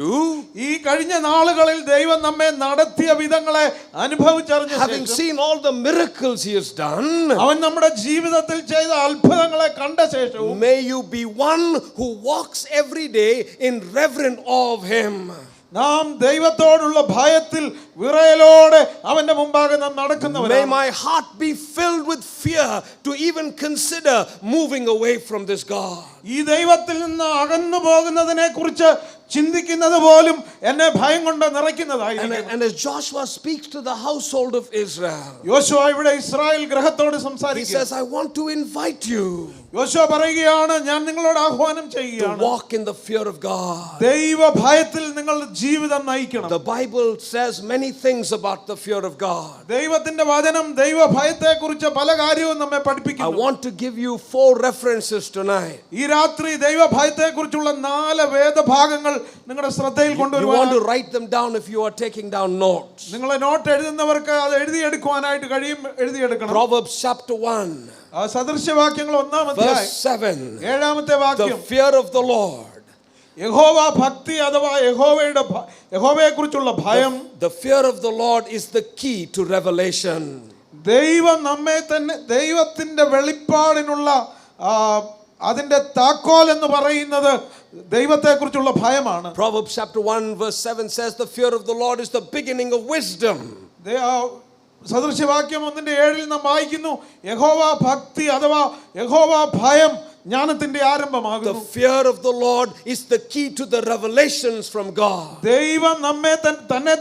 ഈ കഴിഞ്ഞ നാളുകളിൽ ദൈവം നമ്മെ നടത്തിയ വിധങ്ങളെ അനുഭവിച്ചറിഞ്ഞ having seen all the miracles he has done, അവൻ നമ്മുടെ ജീവിതത്തിൽ ചെയ്ത അത്ഭുതങ്ങളെ കണ്ട ശേഷവും may you be one who walks every day in reverent awe of him. നാം ദൈവത്തോടുള്ള ഭയത്തിൽ വിറയലോടെ അവന്റെ മുമ്പാകെ നാം നടക്കുന്നവരാണ്. May my heart be filled with fear to even consider moving away from this God. ഈ ദൈവത്തിൽ നിന്ന് അകന്നു പോകുന്നതിനെ കുറിച്ച് ചിന്തിക്കുന്നത് പോലും എന്നെ ഭയം കൊണ്ട് നിറയ്ക്കുന്നതായിരിക്കും. And as Joshua speaks to the household of Israel, യോശുവ ഇവിടെ ഇസ്രായേൽ ഗൃഹത്തോട് he സംസാരിക്കുന്നു. says, I want to invite you യോശുവ പറയുകയാണ്, ഞാൻ നിങ്ങളോട് ആഹ്വാനം to ചെയ്യുകയാണ്, walk in the fear of God. ദൈവ ഭയത്തിൽ നിങ്ങളുടെ ജീവിതം നയിക്കണം. The Bible says many things about the fear of God. ദൈവത്തിന്റെ വചനം ദൈവ ഭയത്തെ കുറിച്ച് പല കാര്യവും നമ്മെ I പഠിപ്പിക്കുന്നു. want to give you 4 references tonight. ഈ രാത്രി ദൈവ ഭയത്തെ കുറിച്ചുള്ള 4 വേദഭാഗങ്ങൾ നിങ്ങളുടെ ശ്രദ്ധയിൽ You want കൊണ്ടുവരുവാൻ. to write them down if you are taking down notes. നിങ്ങളെ നോട്ട് എഴുതുന്നവർക്ക് അത് എഴുതിയെടുക്കുവാനായിട്ട് കഴിയും, എഴുതിയെടുക്കണം. Proverbs chapter 1, സദൃശ്യവാക്യങ്ങൾ 1-ാം verse അധ്യായം 7. 7-ാമത്തെ The വാക്യം. fear of the Lord. യഹോവ ഭക്തി അഥവാ യഹോവയെ കുറിച്ചുള്ള ഭയം. The fear of the Lord is the key to revelation. ദൈവം നമ്മെ തന്നെ ദൈവത്തിന്റെ വെളിപ്പാടിനുള്ള അതിന്റെ താക്കോൽ എന്ന് പറയുന്നത് ദൈവത്തെ കുറിച്ചുള്ള ഭയമാണ്. Proverbs chapter 1 verse 7 says the fear of the Lord is the beginning of wisdom. സദൃശ്യവാക്യം 1:7 നാം വായിക്കുന്നു, യഹോവ ഭക്തി അഥവാ യഹോവ ഭയം ജ്ഞാനത്തിന്റെ ആരംഭമാകുന്നു. The fear of the Lord is the key to the revelations from God. ദൈവം നമ്മെ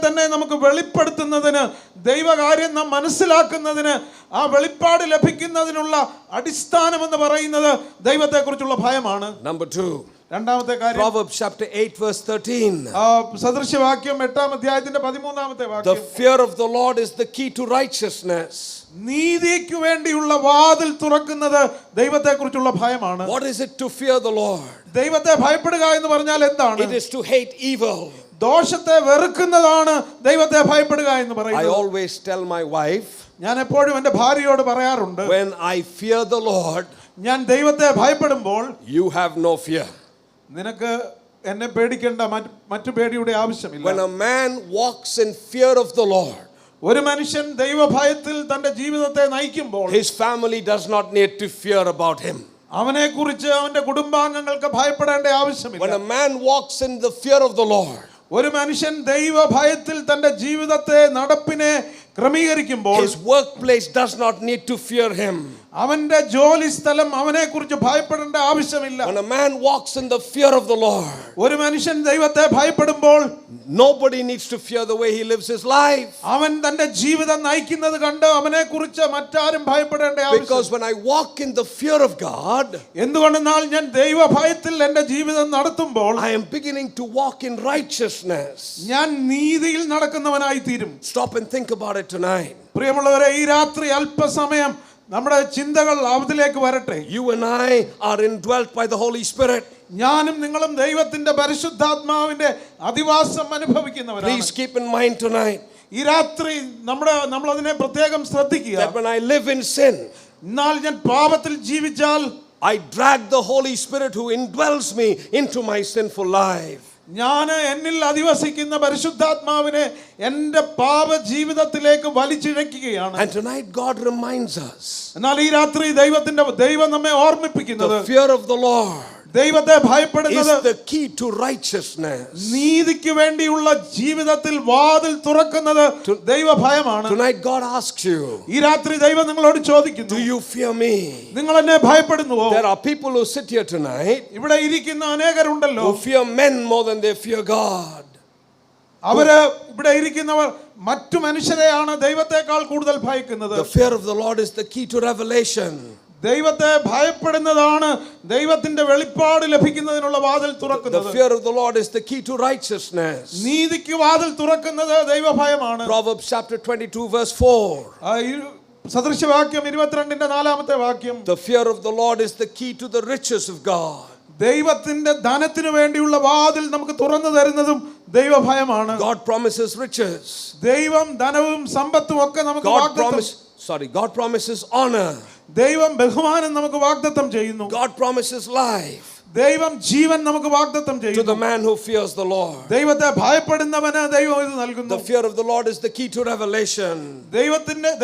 തന്നെ നമുക്ക് വെളിപ്പെടുത്തുന്നതിന്, ദൈവകാര്യം നാം മനസ്സിലാക്കുന്നതിന്, ആ വെളിപ്പാട് ലഭിക്കുന്നതിനുള്ള അടിസ്ഥാനം എന്ന് പറയുന്നത് ദൈവത്തെക്കുറിച്ചുള്ള ഭയമാണ്. Number 2, രണ്ടാമത്തെ കാര്യം, Proverbs chapter 8 verse 13. സദൃശ്യവാക്യം 8-ാം അധ്യായത്തിന്റെ 13-ാമത്തെ The വാക്യം. fear of the Lord is the key to righteousness. നീതിക്ക് വേണ്ടിയുള്ള വാതിൽ തുറക്കുന്നത് ദൈവത്തെക്കുറിച്ചുള്ള ഭയമാണ്. What is it to fear the Lord? ദൈവത്തെ ഭയപ്പെടുക എന്ന് പറഞ്ഞാൽ എന്താണ്? It is to hate evil. ദോഷത്തെ വെറുക്കുന്നതാണ് ദൈവത്തെ ഭയപ്പെടുക എന്ന് I പറയുന്നത്. always tell my wife, ഞാൻ എപ്പോഴും എൻ്റെ ഭാര്യയോട് പറയാറുണ്ട്, when I fear the Lord, ഞാൻ ദൈവത്തെ ഭയപ്പെടുമ്പോൾ you have no fear. നിനക്ക് എന്നെ പേടിക്കേണ്ട മറ്റു പേടിയുടെ ആവശ്യമില്ല. When a man walks in fear of the Lord, ഒരു മനുഷ്യൻ ദൈവഭയത്തിൽ തന്റെ ജീവിതത്തെ നയിക്കുമ്പോൾ his family does not need to fear about him. അവനെ കുറിച്ച് അവന്റെ കുടുംബാംഗങ്ങൾക്ക് ഭയപ്പെടേണ്ട ആവശ്യമില്ല. When a man walks in the fear of the Lord, ഒരു മനുഷ്യൻ ദൈവഭയത്തിൽ തന്റെ ജീവിതത്തെ നടപ്പിനെ ക്രമീകരിക്കുമ്പോൾ his workplace does not need to fear him. അവന്റെ ജോലി സ്ഥലം അവനെ കുറിച്ച് ഭയപ്പെടേണ്ട ആവശ്യമില്ല. When a man walks in the fear of the Lord, ഒരു മനുഷ്യൻ ദൈവത്തെ ഭയപ്പെടുമ്പോൾ nobody needs to fear the way he lives his life. അവൻ തന്റെ ജീവിതം നയിക്കുന്നത് കണ്ട് അവനെ കുറിച്ച് മറ്റാരും ഭയപ്പെടേണ്ട ആവശ്യമില്ല. Because when I walk in the fear of God, എന്തുകൊണ്ടെന്നാൽ ഞാൻ ദൈവഭയത്തിൽ എൻ്റെ ജീവിതം നടത്തുമ്പോൾ I am beginning to walk in righteousness. ഞാൻ നീതിയിൽ നടക്കുന്നവനായി തീരും. Stop and think about it tonight. പ്രിയമുള്ളവരെ, ഈ രാത്രി അല്പസമയം നമ്മുടെ ചിന്തകൾ അതിലേക്ക് വരട്ടെ. You and I are indwelt by the Holy Spirit. ഞാനും നിങ്ങളും ദൈവത്തിന്റെ പരിശുദ്ധാത്മാവിന്റെ അധിവാസം അനുഭവിക്കുന്നവരാണ്. Please keep in mind tonight ഈ രാത്രി നമ്മൾ അതിനെ പ്രത്യേകം ശ്രദ്ധിക്കുക. that when I live in sin, എന്നാൽ ഞാൻ പാപത്തിൽ ജീവിച്ചാൽ I drag the Holy Spirit who indwells me into my sinful life. ഞാൻ എന്നിൽ അധിവസിക്കുന്ന പരിശുദ്ധാത്മാവിനെ എൻ്റെ പാപ ജീവിതത്തിലേക്ക് വലിച്ചിഴക്കുകയാണ്. And tonight God reminds us, എന്നാൽ ഈ രാത്രി ദൈവം നമ്മെ ഓർമ്മിപ്പിക്കുന്നത്, the fear of the Lord ദൈവത്തെ ഭയപ്പെടുന്നത് is the key to righteousness. നീതിക്ക് വേണ്ടിയുള്ള ജീവിതത്തിൽ വാതിൽ തുറക്കുന്നത് ദൈവഭയമാണ്. Tonight God asks you, ഈ രാത്രി ദൈവം നിങ്ങളോട് ചോദിക്കുന്നു, do you fear me? നിങ്ങൾ എന്നെ ഭയപ്പെടുന്നുവോ? There are people who sit here tonight ഇവിടെ ഇരിക്കുന്ന അനേകരുണ്ടല്ലോ, who fear men more than they fear God. അവര് ഇവിടെ ഇരിക്കുന്നവർ മറ്റു മനുഷ്യരെയാണ് ദൈവത്തെക്കാൾ കൂടുതൽ ഭയക്കുന്നത്. The fear of the Lord is the key to revelation. ദൈവത്തെ ഭയപ്പെടുന്നതാണ് ദൈവത്തിന്റെ വെളിപ്പാട് ലഭിക്കുന്നതിനുള്ള വാതിൽ തുറക്കുന്നത്. The fear of the Lord is the key to righteousness. നീതിക്ക് വാതിൽ തുറക്കുന്നത് ദൈവഭയമാണ്. Proverbs chapter 22 verse 4. സദൃശ്യവാക്യം 22-ന്റെ 4-ാമത്തെ വാക്യം. The fear of the Lord is the key to the riches of God. ദൈവത്തിന്റെ ധനത്തിനു വേണ്ടിയുള്ള വാതിൽ നമുക്ക് തുറന്നു തരുന്നതും ദൈവഭയമാണ്. God promises riches. ദൈവം ധനവും സമ്പത്തും ഒക്കെ നമുക്ക് God promises honor. ദൈവം ബഹുമാനം നമുക്ക് വാഗ്ദത്തം ചെയ്യുന്നു. God promises life. ദൈവം ജീവൻ നമുക്ക് വാഗ്ദത്തം to ചെയ്യുന്നു. the man who fears the Lord. ദൈവത്തെ ഭയപ്പെടുന്നവന് ദൈവം ഇത് നൽകുന്നു. The fear of the Lord is the key to revelation.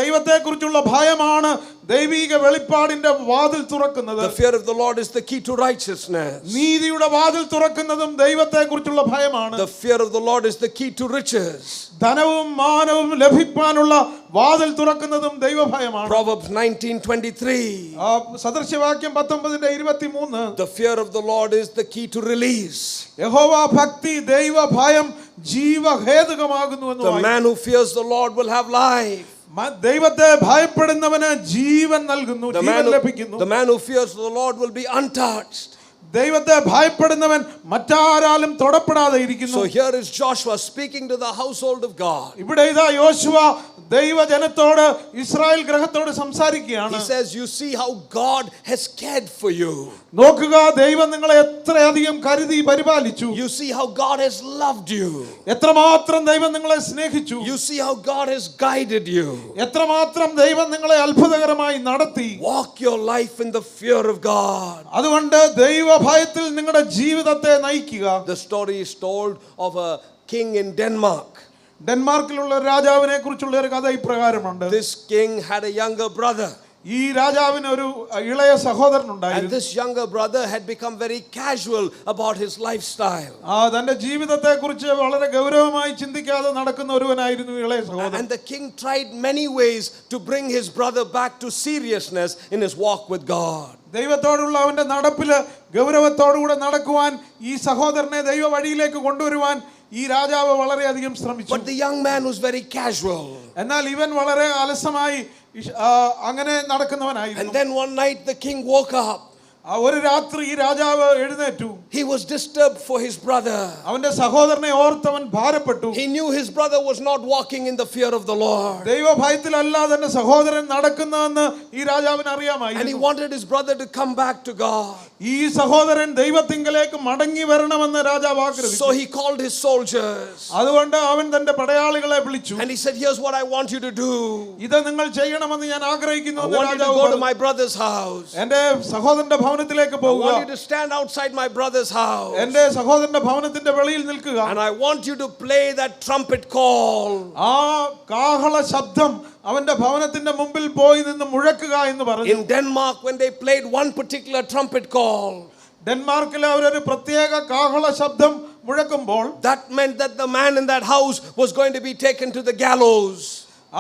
ദൈവത്തെക്കുറിച്ചുള്ള ഭയമാണ് ദൈവിക വെളിപ്പാടിന്റെ വാതിൽ തുറക്കുന്നത്. The fear of the Lord is the key to righteousness. നീതിയുടെ വാതിൽ തുറക്കുന്നതും ദൈവത്തെക്കുറിച്ചുള്ള ഭയമാണ്. The fear of the Lord is the key to riches. ധനവും മാനവും ലഭിക്കാനുള്ള വാതിൽ തുറക്കുന്നതും ദൈവഭയമാണ്. Proverbs 19:23. സദൃശവാക്യം 19:23. The fear of the Lord is the key to release. യഹോവ ഭക്തി ദൈവഭയം ജീവഹേതുകമാകുന്നു എന്ന്. The man who fears the Lord will have life. ദൈവത്തെ ഭയപ്പെടുന്നവന് ജീവൻ നൽകുന്നു, ജീവൻ ലഭിക്കുന്നു. The man who fears the Lord will be untouched. ദൈവത്തെ ഭയപ്പെടുന്നവൻ മറ്റാരാലും തൊടപ്പെടാതെ ഇരിക്കുന്നു. So here is Joshua speaking to the household of God. ഇവിടെ ഇതാ യോശുവ ദൈവജനത്തോട് ഇസ്രായേൽ ഗൃഹത്തോട് സംസാരിക്കുകയാണ്. He says, you see how God has cared for you. നോക്കുക, ദൈവം നിങ്ങളെ എത്രയധികം കരുതി പരിപാലിച്ചു. You see how God has loved you. എത്രമാത്രം ദൈവം നിങ്ങളെ സ്നേഹിച്ചു. You see how God has guided you. എത്രമാത്രം ദൈവം നിങ്ങളെ അത്ഭുതകരമായി നടത്തി. Walk your life in the fear of God. അതുകൊണ്ട് ദൈവഭയത്തിൽ നിങ്ങളുടെ ജീവിതത്തെ നയിക്കുക. The story is told of a king in Denmark. ഡെൻമാർക്കിലുള്ള ഒരു രാജാവിനെ കുറിച്ചുള്ള ഒരു കഥ ഇപ്രകാരമുണ്ട്. This king had a younger brother. ഈ രാജാവിന് ഒരു ഇളയ സഹോദരൻ ഉണ്ടായിരുന്നു. And this younger brother had become very casual about his lifestyle. തന്റെ ജീവിതത്തെ കുറിച്ച് വളരെ ഗൗരവമായി ചിന്തിക്കാതെ നടക്കുന്ന ഒരുവനായിരുന്നു ഇളയ സഹോദരൻ. And the king tried many ways to bring his brother back to seriousness in his walk with God. ദൈവത്തോടുള്ള അവന്റെ നടപ്പില് ഗൗരവത്തോടുകൂടെ നടക്കുവാൻ ഈ സഹോദരനെ ദൈവ വഴിയിലേക്ക് കൊണ്ടുവരുവാൻ ഈ രാജാവ് വളരെയധികം ശ്രമിച്ചു. But the young man was very casual. എന്നാൽ ഇവൻ വളരെ അലസമായി അങ്ങനെ നടക്കുന്നവനായിരുന്നു. And then one night the king woke up. ഒരു രാത്രി ഈ രാജാവ് എഴുന്നേറ്റു. He was disturbed for his brother. അവന്റെ സഹോദരനെ ഓർത്തവൻ ഭാരപ്പെട്ടു. He knew his brother was not walking in the fear of the Lord. ദൈവഭയത്തിലല്ല തന്റെ സഹോദരൻ നടക്കുന്നതെന്ന് ഈ രാജാവിന് അറിയാമായിരുന്നു. And he wanted his brother to come back to God. ഈ സഹോദരൻ ദൈവത്തിങ്കലേക്ക് മടങ്ങി വരണമെന്ന് രാജാവ് ആഗ്രഹിച്ചു. So he called his soldiers. അതുകൊണ്ട് അവൻ തന്റെ പടയാളികളെ വിളിച്ചു. And he said, here's what I want you to do. ഇത് നിങ്ങൾ ചെയ്യണമെന്ന് ഞാൻ ആഗ്രഹിക്കുന്നു. I want you to go to my brother's house. എന്റെ സഹോദരന്റെ ഭവനത്തിലേക്ക് പോകുക. I want you to stand outside my brother's house. എന്റെ സഹോദരന്റെ ഭവനത്തിന്റെ വെളിയിൽ നിൽക്കുക. And I want you to play that trumpet call. ആ കാഹള ശബ്ദം അവന്റെ ഭവനത്തിന്റെ മുമ്പിൽ പോയി നിന്ന് മുഴക്കുക എന്ന് പറഞ്ഞു. In Denmark, when they played one particular trumpet call, ഡെൻമാർക്കിലെ അവരൊരു പ്രത്യേക കാഹള ശബ്ദം മുഴക്കുമ്പോൾ that meant that the man in that house was going to be taken to the gallows.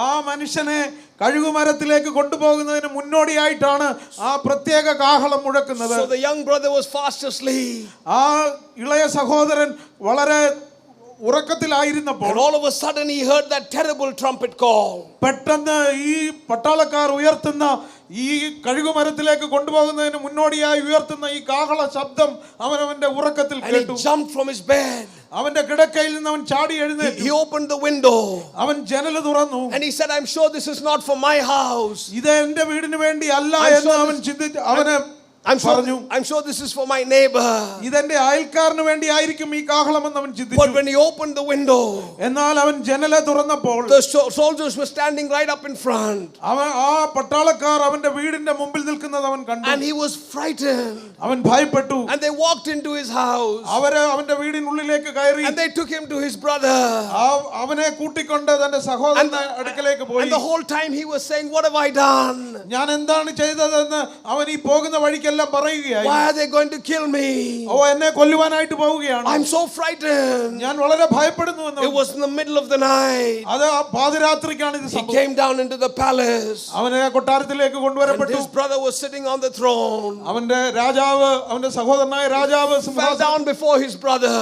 ആ മനുഷ്യനെ കഴുകുമരത്തിലേക്ക് കൊണ്ടുപോകുന്നതിന് മുന്നോടിയായിട്ടാണ് ആ പ്രത്യേക കാഹളം മുഴക്കുന്നത്. So the young brother was fast asleep. ആ ഇളയ സഹോദരൻ വളരെ ഉറക്കത്തിലായിരുന്നപ്പോൾ And all of a sudden he heard that terrible trumpet call. പെട്ടെന്ന് ഈ പട്ടാളക്കാർ ഉയർത്തുന്ന ഈ കഴുകുമരത്തിലേക്ക് കൊണ്ടുപോകുന്നതിന് മുന്നോടിയായി ഉയർത്തുന്ന ഈ കാഹള ശബ്ദം അവനവന്റെ ഉറക്കത്തിൽ കേട്ടു. And he jumped from his bed. അവന്റെ കിടക്കയിൽ നിന്ന് അവൻ ചാടി എഴുന്നേറ്റു. He opened the window. അവൻ ജനൽ തുറന്നു. And he said, I'm sure this is not for my house. ഇത് എന്റെ വീടിന് വേണ്ടി അല്ല എന്ന് അവൻ ചിന്തിച്ചു. അവനെ I'm sure this is for my neighbor. ഇതെന്റെ അയൽക്കാരന് വേണ്ടി ആയിരിക്കും ഈ കാഹളമെന്ന് അവൻ ചിന്തിച്ചു. But when he opened the window, എന്നാൽ അവൻ ജനൽ തുറന്നപ്പോൾ the soldiers were standing right up in front. അവൻ ആ പട്ടാളക്കാർ അവന്റെ വീടിന്റെ മുമ്പിൽ നിൽക്കുന്നത് അവൻ കണ്ടു. And he was frightened. അവൻ ഭയപ്പെട്ടു. And they walked into his house. അവരെ അവന്റെ വീടിനുള്ളിലേക്ക് കയറി. And they took him to his brother. അവനെ കൂട്ടിക്കൊണ്ട് തന്റെ സഹോദരന്റെ അടുക്കലേക്ക് പോയി. And the whole time he was saying, what have I done? ഞാൻ എന്താണ് ചെയ്തതെന്ന് അവൻ ഈ പോകുന്ന വഴിക്കെല്ലാം പറയുകയായി. Why are they going to kill me? എന്നെ കൊല്ലുവാനായിട്ട് പോവുകയാണ്. I'm so frightened. ഞാൻ വളരെ ഭയപ്പെടുന്നു എന്ന്. It was in the middle of the night. അത് പാതിരാത്രിക്കാണ് ഇത് സംഭവിച്ചത്. He came down into the palace. അവനെ കൊട്ടാരത്തിലേക്ക് കൊണ്ടുവരപ്പെട്ടു. And his brother was sitting on the throne. അവന്റെ രാജാവ് അവന്റെ സഹോദരനായ രാജാവ് fell down before his brother.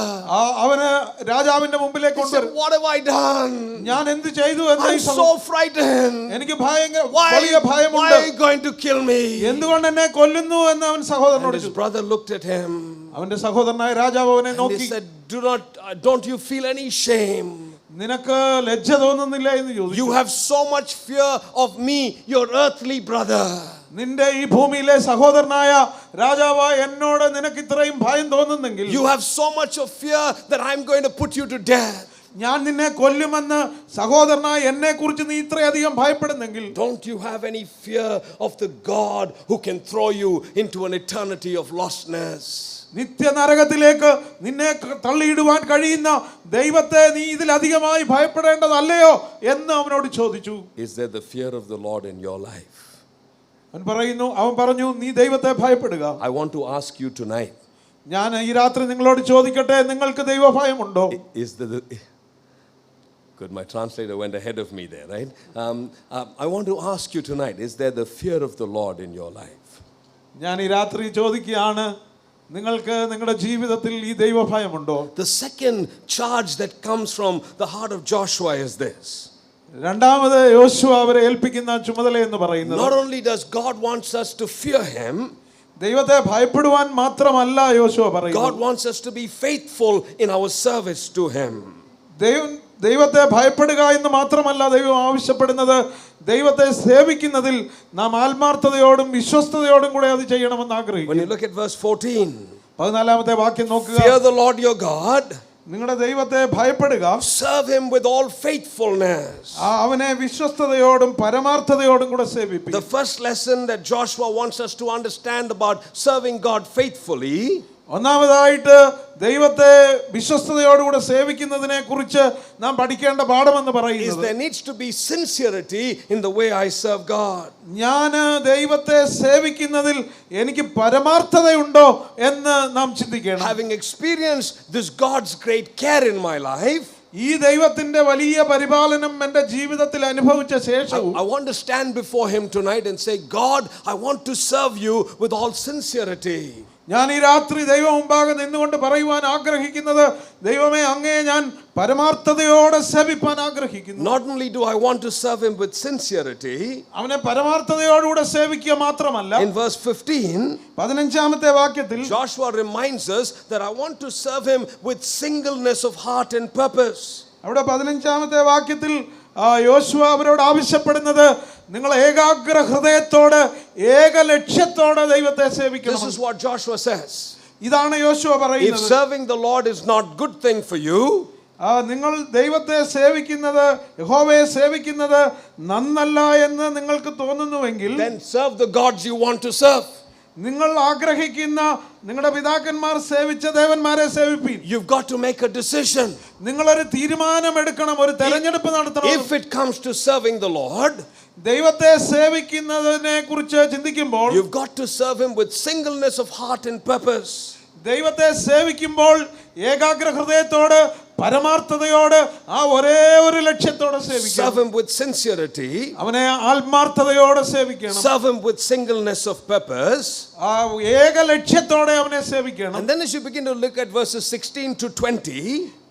അവനെ രാജാവിന്റെ മുമ്പിലേക്ക് കൊണ്ടുവന്നു. What have I done? ഞാൻ എന്ത് ചെയ്തു എന്ന്. I'm so frightened. എനിക്ക് ഭയങ്കര വലിയ ഭയമുണ്ട്. Why are you going to kill me? എന്തുകൊണ്ട് എന്നെ കൊല്ലുന്നു എന്ന് അവൻ സഹോദരനോട് ചോദിച്ചു. His brother looked at him. അവന്റെ സഹോദരനായ രാജാവ് അവനെ നോക്കി. He said, don't you feel any shame? നിനക്ക് ലജ്ജ തോന്നുന്നില്ല എന്ന് ചോദിച്ചു. You have so much fear of me, your earthly brother. നിന്റെ ഈ ഭൂമിയിലെ സഹോദരനായ രാജാവായ എന്നോട് നിനക്ക് ഇത്രയും ഭയം തോന്നുന്നെങ്കിൽ you have so much of fear that I'm going to put you to death. ഞാൻ നിന്നെ കൊല്ലുമെന്ന് സഹോദരനായ എന്നെ കുറിച്ച് നീ ഇത്രയധികം ഭയപ്പെടുന്നെങ്കിൽ don't you have any fear of the God who can throw you into an eternity of lostness? നിത്യനരകത്തിലേക്ക് നിന്നെ തള്ളിയിടുവാൻ കഴിയുന്ന ദൈവത്തെ നീ ഇതിലധികമായി ഭയപ്പെടേണ്ടതല്ലയോ എന്ന് അവനോട് ചോദിച്ചു. Is there the fear of the Lord in your life? അവൻ പറഞ്ഞു നീ ദൈവത്തെ ഭയപ്പെടുക. I want to ask you tonight. ഞാൻ ഈ രാത്രി നിങ്ങളോട് ചോദിക്കട്ടെ, നിങ്ങൾക്ക് ദൈവഭയമുണ്ടോ? Is the Good, my translator went ahead of me there, right? I want to ask you tonight, is there the fear of the Lord in your life? ഞാൻ ഈ രാത്രി ചോദിക്കുകയാണ്, നിങ്ങൾക്ക് നിങ്ങളുടെ ജീവിതത്തിൽ ഈ ദൈവഭയമുണ്ടോ? The second charge that comes from the heart of Joshua is this. രണ്ടാമത് യോശുവ അവരെ ഏൽപ്പിക്കുന്ന ചുമതല എന്ന് പറയുന്നത്, Not only does God wants us to fear him, ദൈവത്തെ ഭയപ്പെടുവാൻ മാത്രമല്ല യോശുവ പറയുന്നത്, God wants us to be faithful in our service to him. ദൈവത്തെ ഭയപ്പെടുക എന്ന് മാത്രമല്ല ദൈവം ആവശ്യപ്പെടുന്നത്, ദൈവത്തെ സേവിക്കുന്നതിൽ നാം ആത്മാർത്ഥതയോടും വിശ്വസ്തയോടും കൂടെ അത് ചെയ്യണമെന്ന് ആഗ്രഹിക്കുന്നു. When you look at verse 14, 14ാമത്തെ വാക്യം നോക്കുക. Fear the Lord your God, നിങ്ങളുടെ ദൈവത്തെ ഭയപ്പെടുക, serve him with all faithfulness. അവനെ വിശ്വസ്തയോടും പരമാർത്ഥതയോടും കൂടെ സേവിപ്പിക്കുക. The first lesson that Joshua wants us to understand about serving God faithfully, ഒന്നാമതായിട്ട് ദൈവത്തെ വിശ്വസ്തയോടുകൂടെ സേവിക്കുന്നതിനെ കുറിച്ച് നാം പഠിക്കേണ്ട പാഠമെന്ന് പറയുന്നത്, there needs to be sincerity in the way I serve God. ഞാൻ ദൈവത്തെ സേവിക്കുന്നതിൽ എനിക്ക് പരമാർത്ഥതയുണ്ടോ എന്ന് നാം ചിന്തിക്കണം. Having experienced this God's great care in my life, ഈ ദൈവത്തിന്റെ വലിയ പരിപാലനം എൻ്റെ ജീവിതത്തിൽ അനുഭവിച്ച ശേഷം I want to stand before him tonight and say, God, I want to serve you with all sincerity. ഞാൻ ഈ രാത്രി ദൈവം മുമ്പാകെ നിന്നുകൊണ്ട് പറയുവാൻ ആഗ്രഹിക്കുന്നത്, ദൈവമേ അങ്ങയെ ഞാൻ പരമാർത്ഥതയോടെ സേവിപ്പാൻ ആഗ്രഹിക്കുന്നു. Not only do I want to serve him with sincerity, അവനെ പരമാർത്ഥതയോടുകൂടെ സേവിക്കുക മാത്രമല്ല, in verse 15, 15ാമത്തെ വാക്യത്തിൽ Joshua reminds us that I want to serve him with singleness of heart and purpose. അവിടെ 15ാമത്തെ വാക്യത്തിൽ യോശുവ അവരോട് ആവശ്യപ്പെടുന്നത്, നിങ്ങൾ ഏകാഗ്ര ഹൃദയത്തോടെ ഏക ലക്ഷ്യത്തോടെ ദൈവത്തെ സേവിക്കണം. This is what Joshua says. ഇതാണ് യോശുവ If പറയുന്നത്. serving the Lord is not good thing for you, നിങ്ങൾ ദൈവത്തെ സേവിക്കുന്നത്, യഹോവയെ സേവിക്കുന്നത് നന്നല്ല എന്ന് നിങ്ങൾക്ക് തോന്നുന്നുവെങ്കിൽ, then serve the gods you want to serve. നിങ്ങൾ ആഗ്രഹിക്കുന്ന നിങ്ങളുടെ പിതാക്കന്മാർ സേവിച്ച ദേവന്മാരെ സേവിപ്പീൻ. You've got to make a decision. നിങ്ങളൊരു തീരുമാനം എടുക്കണം, ഒരു തെരഞ്ഞെടുപ്പ് നടത്തണം. If it comes to serving the Lord, ദൈവത്തെ സേവിക്കുന്നതിനെ കുറിച്ച് ചിന്തിക്കുമ്പോൾ, you've got to serve him with singleness of heart and purpose. ദൈവത്തെ സേവിക്കുമ്പോൾ ഏകാഗ്ര ഹൃദയത്തോട് പരമാർത്ഥതയോട് ആ ഒരേ ഒരു ലക്ഷ്യത്തോടെ സേവിക്കണം. Serve him with sincerity. അവനെ ആത്മാർത്ഥതയോടെ സേവിക്കണം. Serve him with singleness of purpose. ആ ഏക ലക്ഷ്യത്തോടെ അവനെ സേവിക്കണം. And then as you begin to look at verses 16 to 20,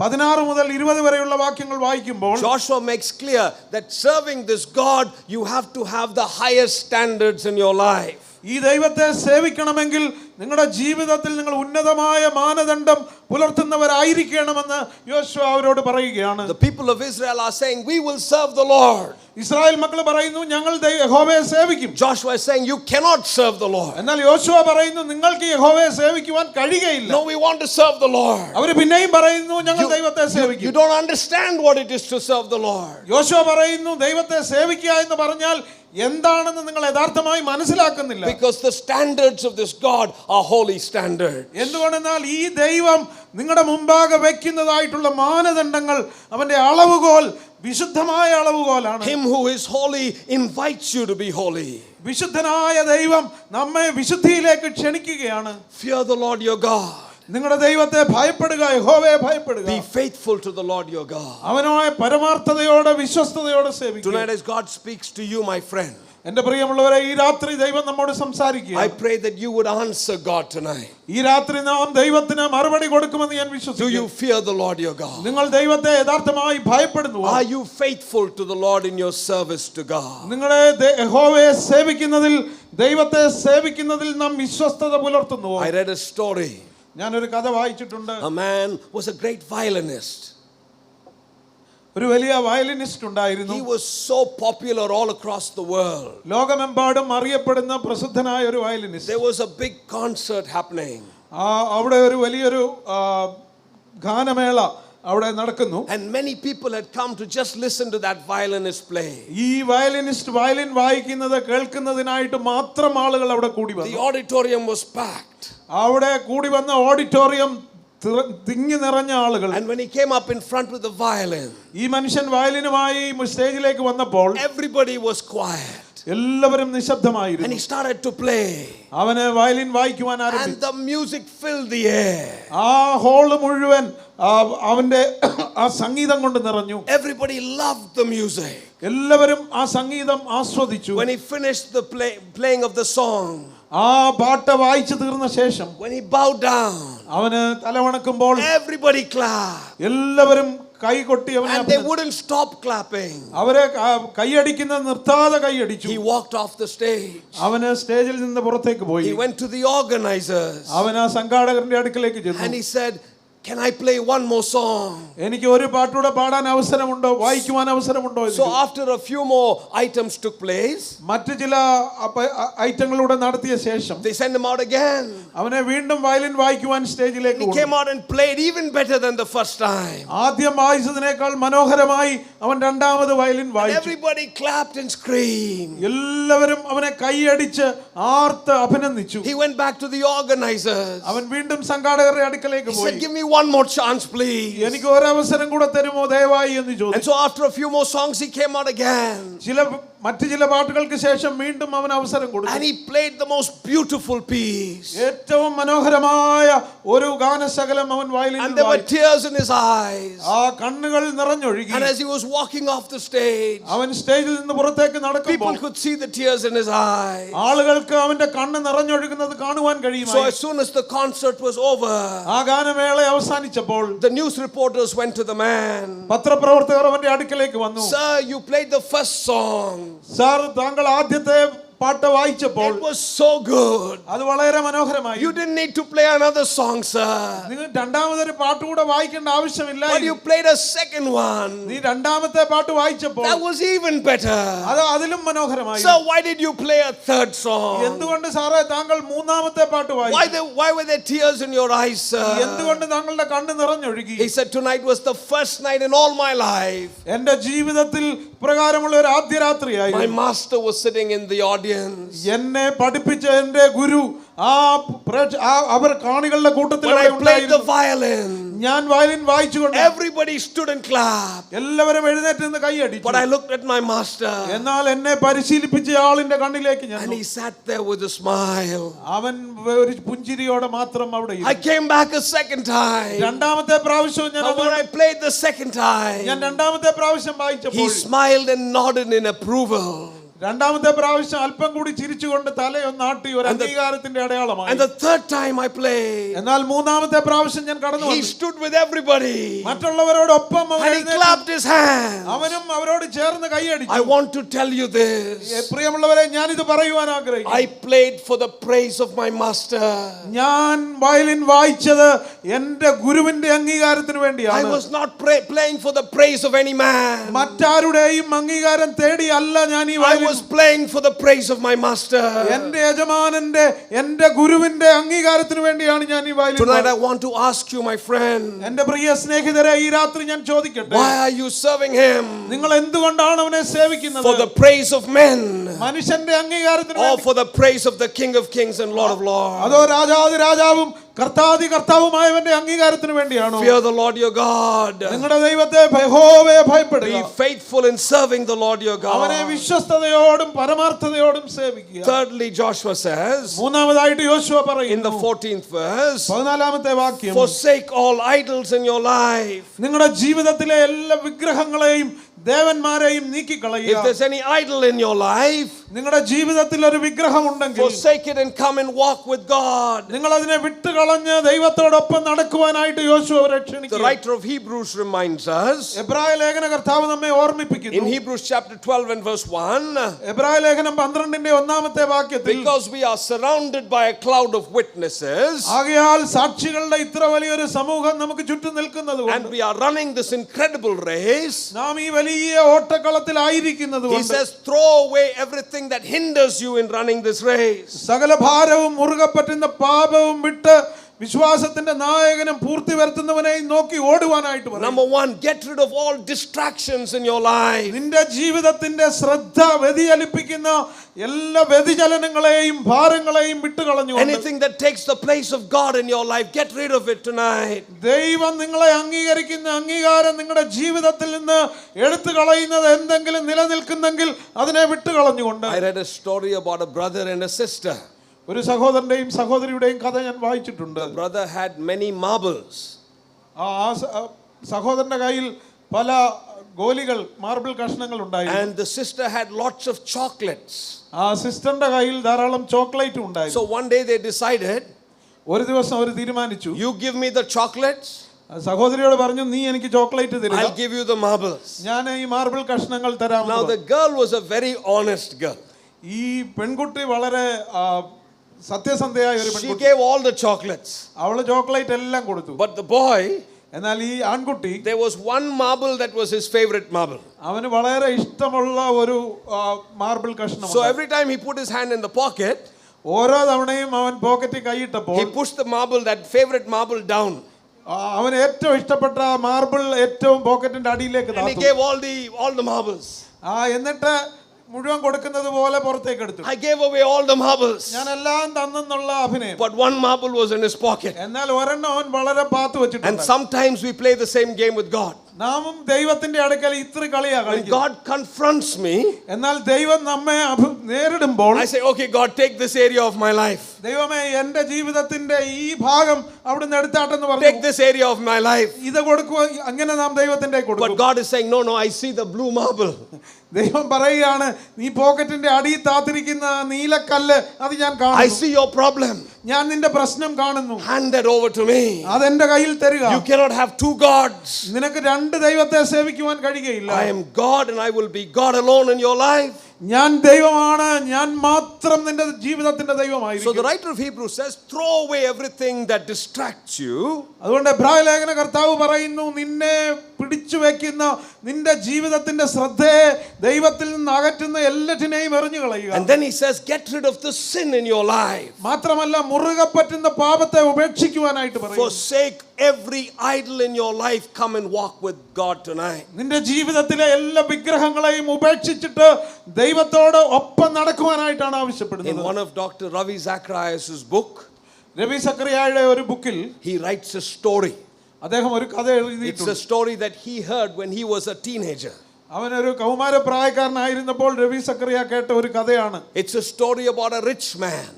16 മുതൽ 20 വരെയുള്ള വാക്യങ്ങൾ വായിക്കുമ്പോൾ, Joshua makes clear that serving this God, you have to have the highest standards in your life. ഈ ദൈവത്തെ സേവിക്കണമെങ്കിൽ നിങ്ങളുടെ ജീവിതത്തിൽ നിങ്ങൾ ഉന്നതമായ മാനദണ്ഡം പുലർത്തുന്നവരായിരിക്കണമെന്ന് യോശുവ അവരോട് പറയുകയാണ്. The people of Israel are saying, we will serve the Lord. Israel മക്കൾ പറയുന്നു, ഞങ്ങൾ യഹോവയെ സേവിക്കും. Joshua is saying, you cannot serve the Lord. എന്നാൽ യോശുവ പറയുന്നു, നിങ്ങൾക്ക് യഹോവയെ സേവിക്കുവാൻ കഴിയുകയില്ല. No, we want to serve the Lord. അവർ പിന്നെയും പറയുന്നു, ഞങ്ങൾ ദൈവത്തെ സേവിക്കും. You don't understand what it is to serve the Lord. യോശുവ പറയുന്നു, ദൈവത്തെ സേവിക്കുക എന്ന് പറഞ്ഞാൽ എന്താണെന്ന് നിങ്ങൾ യഥാർത്ഥമായി മനസ്സിലാക്കുന്നില്ല. Because the standards of this God are holy standards. എന്തുകൊണ്ടെന്നാൽ ഈ ദൈവം നിങ്ങളുടെ മുമ്പാകെ വെക്കുന്നതായിട്ടുള്ള മാനദണ്ഡങ്ങൾ, അവന്റെ അളവുകോൽ വിശുദ്ധമായ അളവുകോലാണ്. Him who is holy invites you to be holy. വിശുദ്ധനായ ദൈവം നമ്മെ വിശുദ്ധിയിലേക്ക് ക്ഷണിക്കുകയാണ്. Fear the Lord your God. നിങ്ങളുടെ ദൈവത്തെ ഭയപ്പെടുക, യഹോവയെ ഭയപ്പെടുക. Be faithful to the Lord your God. അവനോട് പരമാർത്ഥതയോടെ വിശ്വസ്തയോടെ സേവിക്കുക. Tonight as God speaks to you, my friend, എന്റെ പ്രിയമുള്ളവരെ, ഈ രാത്രി ദൈവം നമ്മോട് സംസാരിക്കുക. I pray that you would answer God tonight. ഈ രാത്രി നാം ദൈവത്തിന് മറുപടി കൊടുക്കുമെന്ന് ഞാൻ Do വിശ്വസിക്കുന്നു. you fear the Lord your God? നിങ്ങൾ ദൈവത്തെ യഥാർത്ഥമായി ഭയപ്പെടുന്നുവോ? Are you faithful to the Lord in your service to God? നിങ്ങളെ യഹോവയെ സേവിക്കുന്നതിൽ, ദൈവത്തെ സേവിക്കുന്നതിൽ നാം വിശ്വസ്തത പുലർത്തുന്നുവോ? I read a story. ഞാനൊരു കഥ വായിച്ചിട്ടുണ്ട്. A man was a great violinist. ഒരു വലിയ വയലിനിസ്റ്റ് ഉണ്ടായിരുന്നു. He was so popular all across the world. ലോകമെമ്പാടും അറിയപ്പെടുന്ന പ്രസിദ്ധനായ ഒരു violinist. There was a big concert happening. അവിടെ ഒരു വലിയൊരു ഗാനമേള അവിടെ നടക്കുന്നു. And many people had come to just listen to that violinist play. ഈ വയലിനിസ്റ്റ് വയലിൻ വായിക്കുന്നത് കേൾക്കുന്നതിനായിട്ട് മാത്രം ആളുകൾ അവിടെ കൂടി വന്നു. The auditorium was packed. ആ അവിടെ കൂടി വന്ന ഓഡിറ്റോറിയം തിങ്ങി നിറഞ്ഞ ആളുകൾ. And when he came up in front with the violin, ഈ മനുഷ്യൻ വയലിനുമായി സ്റ്റേജിലേക്ക് വന്നപ്പോൾ everybody was quiet. എല്ലാവരും നിശബ്ദമായിരുന്നു. And he started to play. അവന് വയലിൻ വായിക്കുവാൻ ആരംഭിച്ചു. And the music filled the air. ആ ഹോൾ മുഴുവൻ അവന്റെ ആ സംഗീതം കൊണ്ട് നിറഞ്ഞു. Everybody loved the music. എല്ലാവരും ആ സംഗീതം ആസ്വദിച്ചു. When he finished the playing of the song, ആ പാട്ട് വായിച്ചു തീർന്ന ശേഷം when he bowed down, അവന് തലവണക്കുമ്പോൾ everybody clapped. എല്ലാവരും കൈകൊട്ടി അവനെ. And they wouldn't stop clapping. അവരെ കൈയടിക്കുന്നത് നിർത്താതെ കൈയടിച്ചു. He walked off the stage. അവന് സ്റ്റേജിൽ നിന്ന് പുറത്തേക്ക് പോയി. He went to the organizers. അവൻ ആ സംഘാടകരുടെ അടുക്കലേക്ക് ചെന്നു. And he said, "Can I play one more song?" എനിക്ക് ഒരു പാട്ടുകൂടെ പാടാൻ അവസരമുണ്ടോ, വായിക്കുവാൻ അവസരമുണ്ടോ? So after a few more items took place, മറ്റു ചില ഐറ്റങ്ങളൂടെ നടത്തിയ ശേഷം they sent him out again. അവനെ വീണ്ടും വയലിൻ വായിക്കുവാൻ സ്റ്റേജിലേക്ക് He came out and played even better than the first time. ആദ്യം വായിച്ചതിനേക്കാൾ മനോഹരമായി അവൻ രണ്ടാമത് വയലിൻ വായിച്ചു. Everybody clapped and screamed. എല്ലാവരും അവനെ കൈയടിച്ച് ആർത്ത് അഭിനന്ദിച്ചു. He went back to the organizers. അവൻ വീണ്ടും സംഘാടകരുടെ അടുക്കലേക്ക് He പോയി. said, "Give me one more chance, please." എനിക്ക് ഒരു അവസരം കൂടെ തരുമോ ദയവായി എന്ന് ചോദിച്ചു. And so after a few more songs he came out again. മറ്റു ചില പാട്ടുകൾക്ക് ശേഷം വീണ്ടും അവൻ അവസരം കൊടുത്തു. And he played the most beautiful piece. ഏറ്റവും മനോഹരമായ ഒരു ഗാനശകലം അവൻ വയലിനിൽ വായിച്ചു. And there were tears in his eyes. ആ കണ്ണുകൾ നിറഞ്ഞൊഴുകി. And as he was walking off the stage, അവൻ സ്റ്റേജിൽ നിന്ന് പുറത്തേക്ക് നടക്കുമ്പോൾ people could see the tears in his eyes. ആളുകൾക്ക് അവന്റെ കണ്ണ് നിറഞ്ഞൊഴുകുന്നത് കാണുവാൻ So കഴിയുമായി. as soon as the concert was over, ആ ഗാനമേള അവസാനിച്ചപ്പോൾ the news reporters went to the man. പത്രപ്രവർത്തകർ അവന്റെ അടുക്കലേക്ക് വന്നു. "Sir, you played the first song. Sir, താങ്കൾ ആദ്യത്തെ പാട്ട് വായിച്ചപ്പോൾ It was so good. അത് വളരെ മനോഹരമായി. You didn't need to play another song, sir. നിങ്ങൾ രണ്ടാമതൊരു പാട്ട് കൂടെ വായിക്കേണ്ട ആവശ്യമില്ല. But you played a second one. നീ രണ്ടാമത്തെ പാട്ട് വായിച്ചപ്പോൾ That was even better. അത് അതിലും മനോഹരമായി. Sir, why did you play a third song? എന്തുകൊണ്ട് സാറേ താങ്കൾ മൂന്നാമത്തെ പാട്ട് വായിച്ചു? Why were there tears in your eyes, sir? എന്തുകൊണ്ട് താങ്കളുടെ കണ്ണ് നിറഞ്ഞൊഴുകി? He said, "Tonight was the first night in all my life. എന്റെ ജീവിതത്തിൽ പ്രകാരമുള്ള ഒരു ആദ്യ രാത്രിയായി. My master was sitting in the audience. എന്നെ പഠിപ്പിച്ച എന്റെ ഗുരു അവർ കാണികളുടെ കൂട്ടത്തിൽ When I played the violin, ഞാൻ violin വായിച്ചുകൊണ്ട് everybody stood and clapped. എല്ലാവരും എഴുന്നേറ്റ് നിന്ന് കൈയടിച്ചു. But I looked at my master. എന്നാൽ എന്നെ പരിശീലിപ്പിച്ച ആളിന്റെ കണ്ണിലേക്ക് ഞാൻ And he sat there with a smile. അവൻ ഒരു പുഞ്ചിരിയോടെ മാത്രം അവിടെ I came back a second time. രണ്ടാമത്തെ പ്രാവശ്യം And when I played the second time, ഞാൻ രണ്ടാമത്തെ പ്രാവശ്യം he വായിച്ചപ്പോൾ smiled and nodded in approval. രണ്ടാമത്തെ പ്രാവശ്യം അല്പം കൂടി ചിരിച്ചുകൊണ്ട് തലയൊന്നാട്ടി ഒരു അംഗീകാരത്തിന്റെ അടയാളമായി. And the third time I played, എന്നാൽ മൂന്നാമത്തെ പ്രാവശ്യം ഞാൻ കടന്നു he വന്നു. stood with everybody. മറ്റുള്ളവരോടൊപ്പം അവൻ And he clapped his hands. അവനും അവരോട് ചേർന്ന് കൈയടിച്ചു. I want to tell you this. പ്രിയമുള്ളവരെ, ഞാൻ ഇത് പറയുവാൻ ആഗ്രഹിക്കുന്നു. I played for the praise of my master. ഞാൻ വയലിൻ വായിച്ചത് എന്റെ ഗുരുവിന്റെ അംഗീകാരത്തിന് I വേണ്ടിയാണ്. was not playing for the praise of any man. മറ്റാരുടെയും അംഗീകാരം തേടി അല്ല ഞാൻ ഈ I was playing for the praise of my master. എന്റെ യജമാനന്റെ എന്റെ ഗുരുവിന്റെ അംഗീകാരത്തിന് വേണ്ടിയാണ് ഞാൻ ഈ violin. Tonight I want to ask you, my friend, എന്റെ പ്രിയ സ്നേഹിതരെ, ഈ രാത്രി ഞാൻ ചോദിക്കട്ടെ, why are you serving him? നിങ്ങൾ എന്തുകൊണ്ടാണ് അവനെ സേവിക്കുന്നത്? For the praise of men, മനുഷ്യന്റെ അംഗീകാരത്തിന് or വേണ്ടി, for the praise of the King of Kings and Lord of Lords? അതോ രാജാതി രാജാവും കർത്താതി കർത്താവുമായവന്റെ അംഗീകാരത്തിന് വേണ്ടിയാണോ? Fear the Lord your God. നിങ്ങളുടെ ദൈവത്തെ യഹോവയെ ഭയപ്പെടുക. Be faithful in serving the Lord your God. അവനെ വിശ്വസ്തയോടും പരമാർത്ഥതയോടും സേവിക്കുക. Thirdly, Joshua says മൂന്നാമതായിട്ട് യോശുവ in പറയുന്നു, the 14th verse, 14ാമത്തെ വാക്യം, forsake all idols in your life. നിങ്ങളുടെ ജീവിതത്തിലെ എല്ലാ വിഗ്രഹങ്ങളെയും ദേവന്മാരെയും നീക്കിക്കളയുക. If there's any idol in your life, നിങ്ങളുടെ ജീവിതത്തിൽ ഒരു വിഗ്രഹം ഉണ്ടെങ്കിൽ forsake it and come and walk with God. നിങ്ങൾ അതിനെ വിട്ടുകളഞ്ഞ് ദൈവത്തോടൊപ്പം നടക്കുവാനായിട്ട് യോശുവ അവരെ ക്ഷണിക്കുക. The writer of Hebrews reminds us എബ്രായ ലേഖന കർത്താവ് നമ്മെ ഓർമ്മിപ്പിക്കുന്നു. in Hebrews chapter 12 and verse 1, എബ്രായ ലേഖനം 12ന്റെ 1ാമത്തെ വാക്യത്തിൽ, because we are surrounded by a cloud of witnesses ആകയാൽ സാക്ഷികളുടെ ഇത്ര വലിയൊരു സമൂഹം നമുക്ക് ചുറ്റും നിൽക്കുന്നത് and we are running this incredible race, നാം ഈ വലിയ ഓട്ടക്കളത്തിലായിരിക്കുന്നത് he says, throw away everything that hinders you in running this race. സകല ഭാരവും മുറുകെ പറ്റുന്ന പാപവും വിട്ട് വിശ്വാസത്തിന്റെ നായകനും പൂർത്തി വരുത്തുന്നവനെയും നോക്കി ഓടുവാനായിട്ട് പറയും. Number one, get rid of all distractions in your life. നിന്റെ ജീവിതത്തിന്റെ ശ്രദ്ധ വ്യതിചലിപ്പിക്കുന്ന എല്ലാ വ്യതിചലനങ്ങളെയും ഭാരങ്ങളെയും വിട്ടുകളഞ്ഞു. Anything that takes the place of God in your life, get rid of it tonight. ദൈവം നിങ്ങളെ അംഗീകരിക്കുന്ന അംഗീകാരം നിങ്ങളുടെ ജീവിതത്തിൽ നിന്ന് എടുത്തു കളയുന്നത് എന്തെങ്കിലും നിലനിൽക്കുന്നെങ്കിൽ അതിനെ വിട്ടുകളഞ്ഞുകൊണ്ട്. I read a story about a brother and a sister. ഒരു സഹോദരന്റെയും സഹോദരിയുടെയും കഥ ഞാൻ വായിച്ചിട്ടുണ്ട്. The brother had many marbles. സഹോദരന്റെ കയ്യിൽ പല ഗോലികൾ മാർബിൾ കഷ്ണങ്ങൾ ഉണ്ടായിരുന്നു. And the sister had lots of chocolates. സിസ്റ്ററിന്റെ കയ്യിൽ ധാരാളം ചോക്ലേറ്റ് ഉണ്ടായിരുന്നു. So one day they decided, ഒരു ദിവസം അവർ തീരുമാനിച്ചു, you give me the chocolates, സഹോദരിയോട് പറഞ്ഞു, നീ എനിക്ക് ചോക്ലേറ്റ് തരിക, I'll give you the marbles. ഞാൻ ഈ മാർബിൾ കഷ്ണങ്ങൾ തരാം. Now the girl was a very honest girl. ഈ പെൺകുട്ടി വളരെ സത്യസന്ധയായ ഒരു She പെൺകുട്ടി. gave all the chocolates. അവള് ചോക്ലേറ്റ് എല്ലാം കൊടുത്തു. But the boy, എന്നാൽ ഈ ആൺകുട്ടി, there was one marble that was his favorite marble. അവന് വളരെ ഇഷ്ടമുള്ള ഒരു മാർബിൾ കഷ്ണം. So every time he put his hand in the pocket, ഓരോ തവണയും അവൻ പോക്കറ്റിൽ കൈയിട്ടപ്പോൾ he pushed the marble, that favorite marble, down. അവൻ ഏറ്റവും ഇഷ്ടപ്പെട്ട മാർബിൾ ഏറ്റവും പോക്കറ്റിന്റെ അടിയിലേക്ക് And he താഴ്ത്തി. gave all the marbles. എന്നിട്ട് മുഴുവൻ കൊടുക്കുന്നത് പോലെ പുറത്തേക്ക് എടുത്തു. I gave away all the marbles. ഞാൻ എല്ലാം തന്നെന്നുള്ള അഭിനയം. But one marble was in his pocket. എന്നാൽ ഒരെണ്ണം അവൻ വളരെ പാത്തു And വെച്ചിട്ടുണ്ട്. sometimes we play the same game with God. നാമും ദൈവത്തിന്റെ അടുക്കൽ ഇത്ര കളിയാ When കളിക്കുന്നത്. God confronts me, എന്നാൽ ദൈവം നമ്മെ നേരിടുമ്പോൾ I say, okay, God, take this area of my life. ദൈവമേ എന്റെ ജീവിതത്തിന്റെ ഈ ഭാഗം അവിടുന്ന് എടുത്താട്ടെന്ന് പറഞ്ഞു. Take this area of my life. ഇത് കൊടുക്കുക. അങ്ങനെ നാം ദൈവത്തിന്റെ But കൊടുക്കും. God is saying, no, I see the blue marble. ദൈവം പറയുകയാണ്, നീ പോക്കറ്റിന്റെ അടിയിൽ താത്തിരിക്കുന്ന നീലക്കല്ല് അത് ഞാൻ I കാണുന്നു. see your problem. ഞാൻ നിന്റെ പ്രശ്നം കാണുന്നു. Hand that over to me. അതെന്റെ കയ്യിൽ തരിക. You cannot have two gods. നിനക്ക് രണ്ട് ദൈവത്തെ സേവിക്കുവാൻ കഴിയുകയില്ല. I am God and I will be God alone in your life. ഞാൻ ദൈവമാണ്, ഞാൻ മാത്രം നിന്റെ ജീവിതത്തിന്റെ So the ദൈവമായിരിക്കും. writer of Hebrews says, throw away everything that distracts you. അതുകൊണ്ട് എബ്രായ ലേഖന കർത്താവ് പറയുന്നു, നിന്നെ പിടിച്ചു വെക്കുന്ന നിന്റെ ജീവിതത്തിന്റെ ശ്രദ്ധയെ ദൈവത്തിൽ നിന്ന് അകറ്റുന്ന എല്ലാറ്റിനെയും എറിഞ്ഞു കളയുക. And then he says, get rid of the sin in your life. മാത്രമല്ല മുറുകെ പറ്റുന്ന പാപത്തെ ഉപേക്ഷിക്കുവാനായിട്ട് പറയുന്നു. Forsake every idol in your life. Come and walk with God tonight. നിന്റെ ജീവിതത്തിലെ എല്ലാ വിഗ്രഹങ്ങളെയും ഉപേക്ഷിച്ചിട്ട് ദൈവത്തോട് ഒപ്പം നടക്കുവാനായിട്ടാണ് ആവശ്യപ്പെടുന്നത്. In one of Dr. Ravi Zacharias' book, Ravi സക്രിയയുടെ ഒരു ബുക്കിൽ he writes a story. അദ്ദേഹം ഒരു കഥ It's എഴുതിയിട്ടുണ്ട്. a story that he heard when he was a teenager. അവനൊരു കൗമാരപ്രായക്കാരനായിരുന്നപ്പോൾ രവി സക്രിയ കേട്ട ഒരു കഥയാണ്. It's a story about a rich man.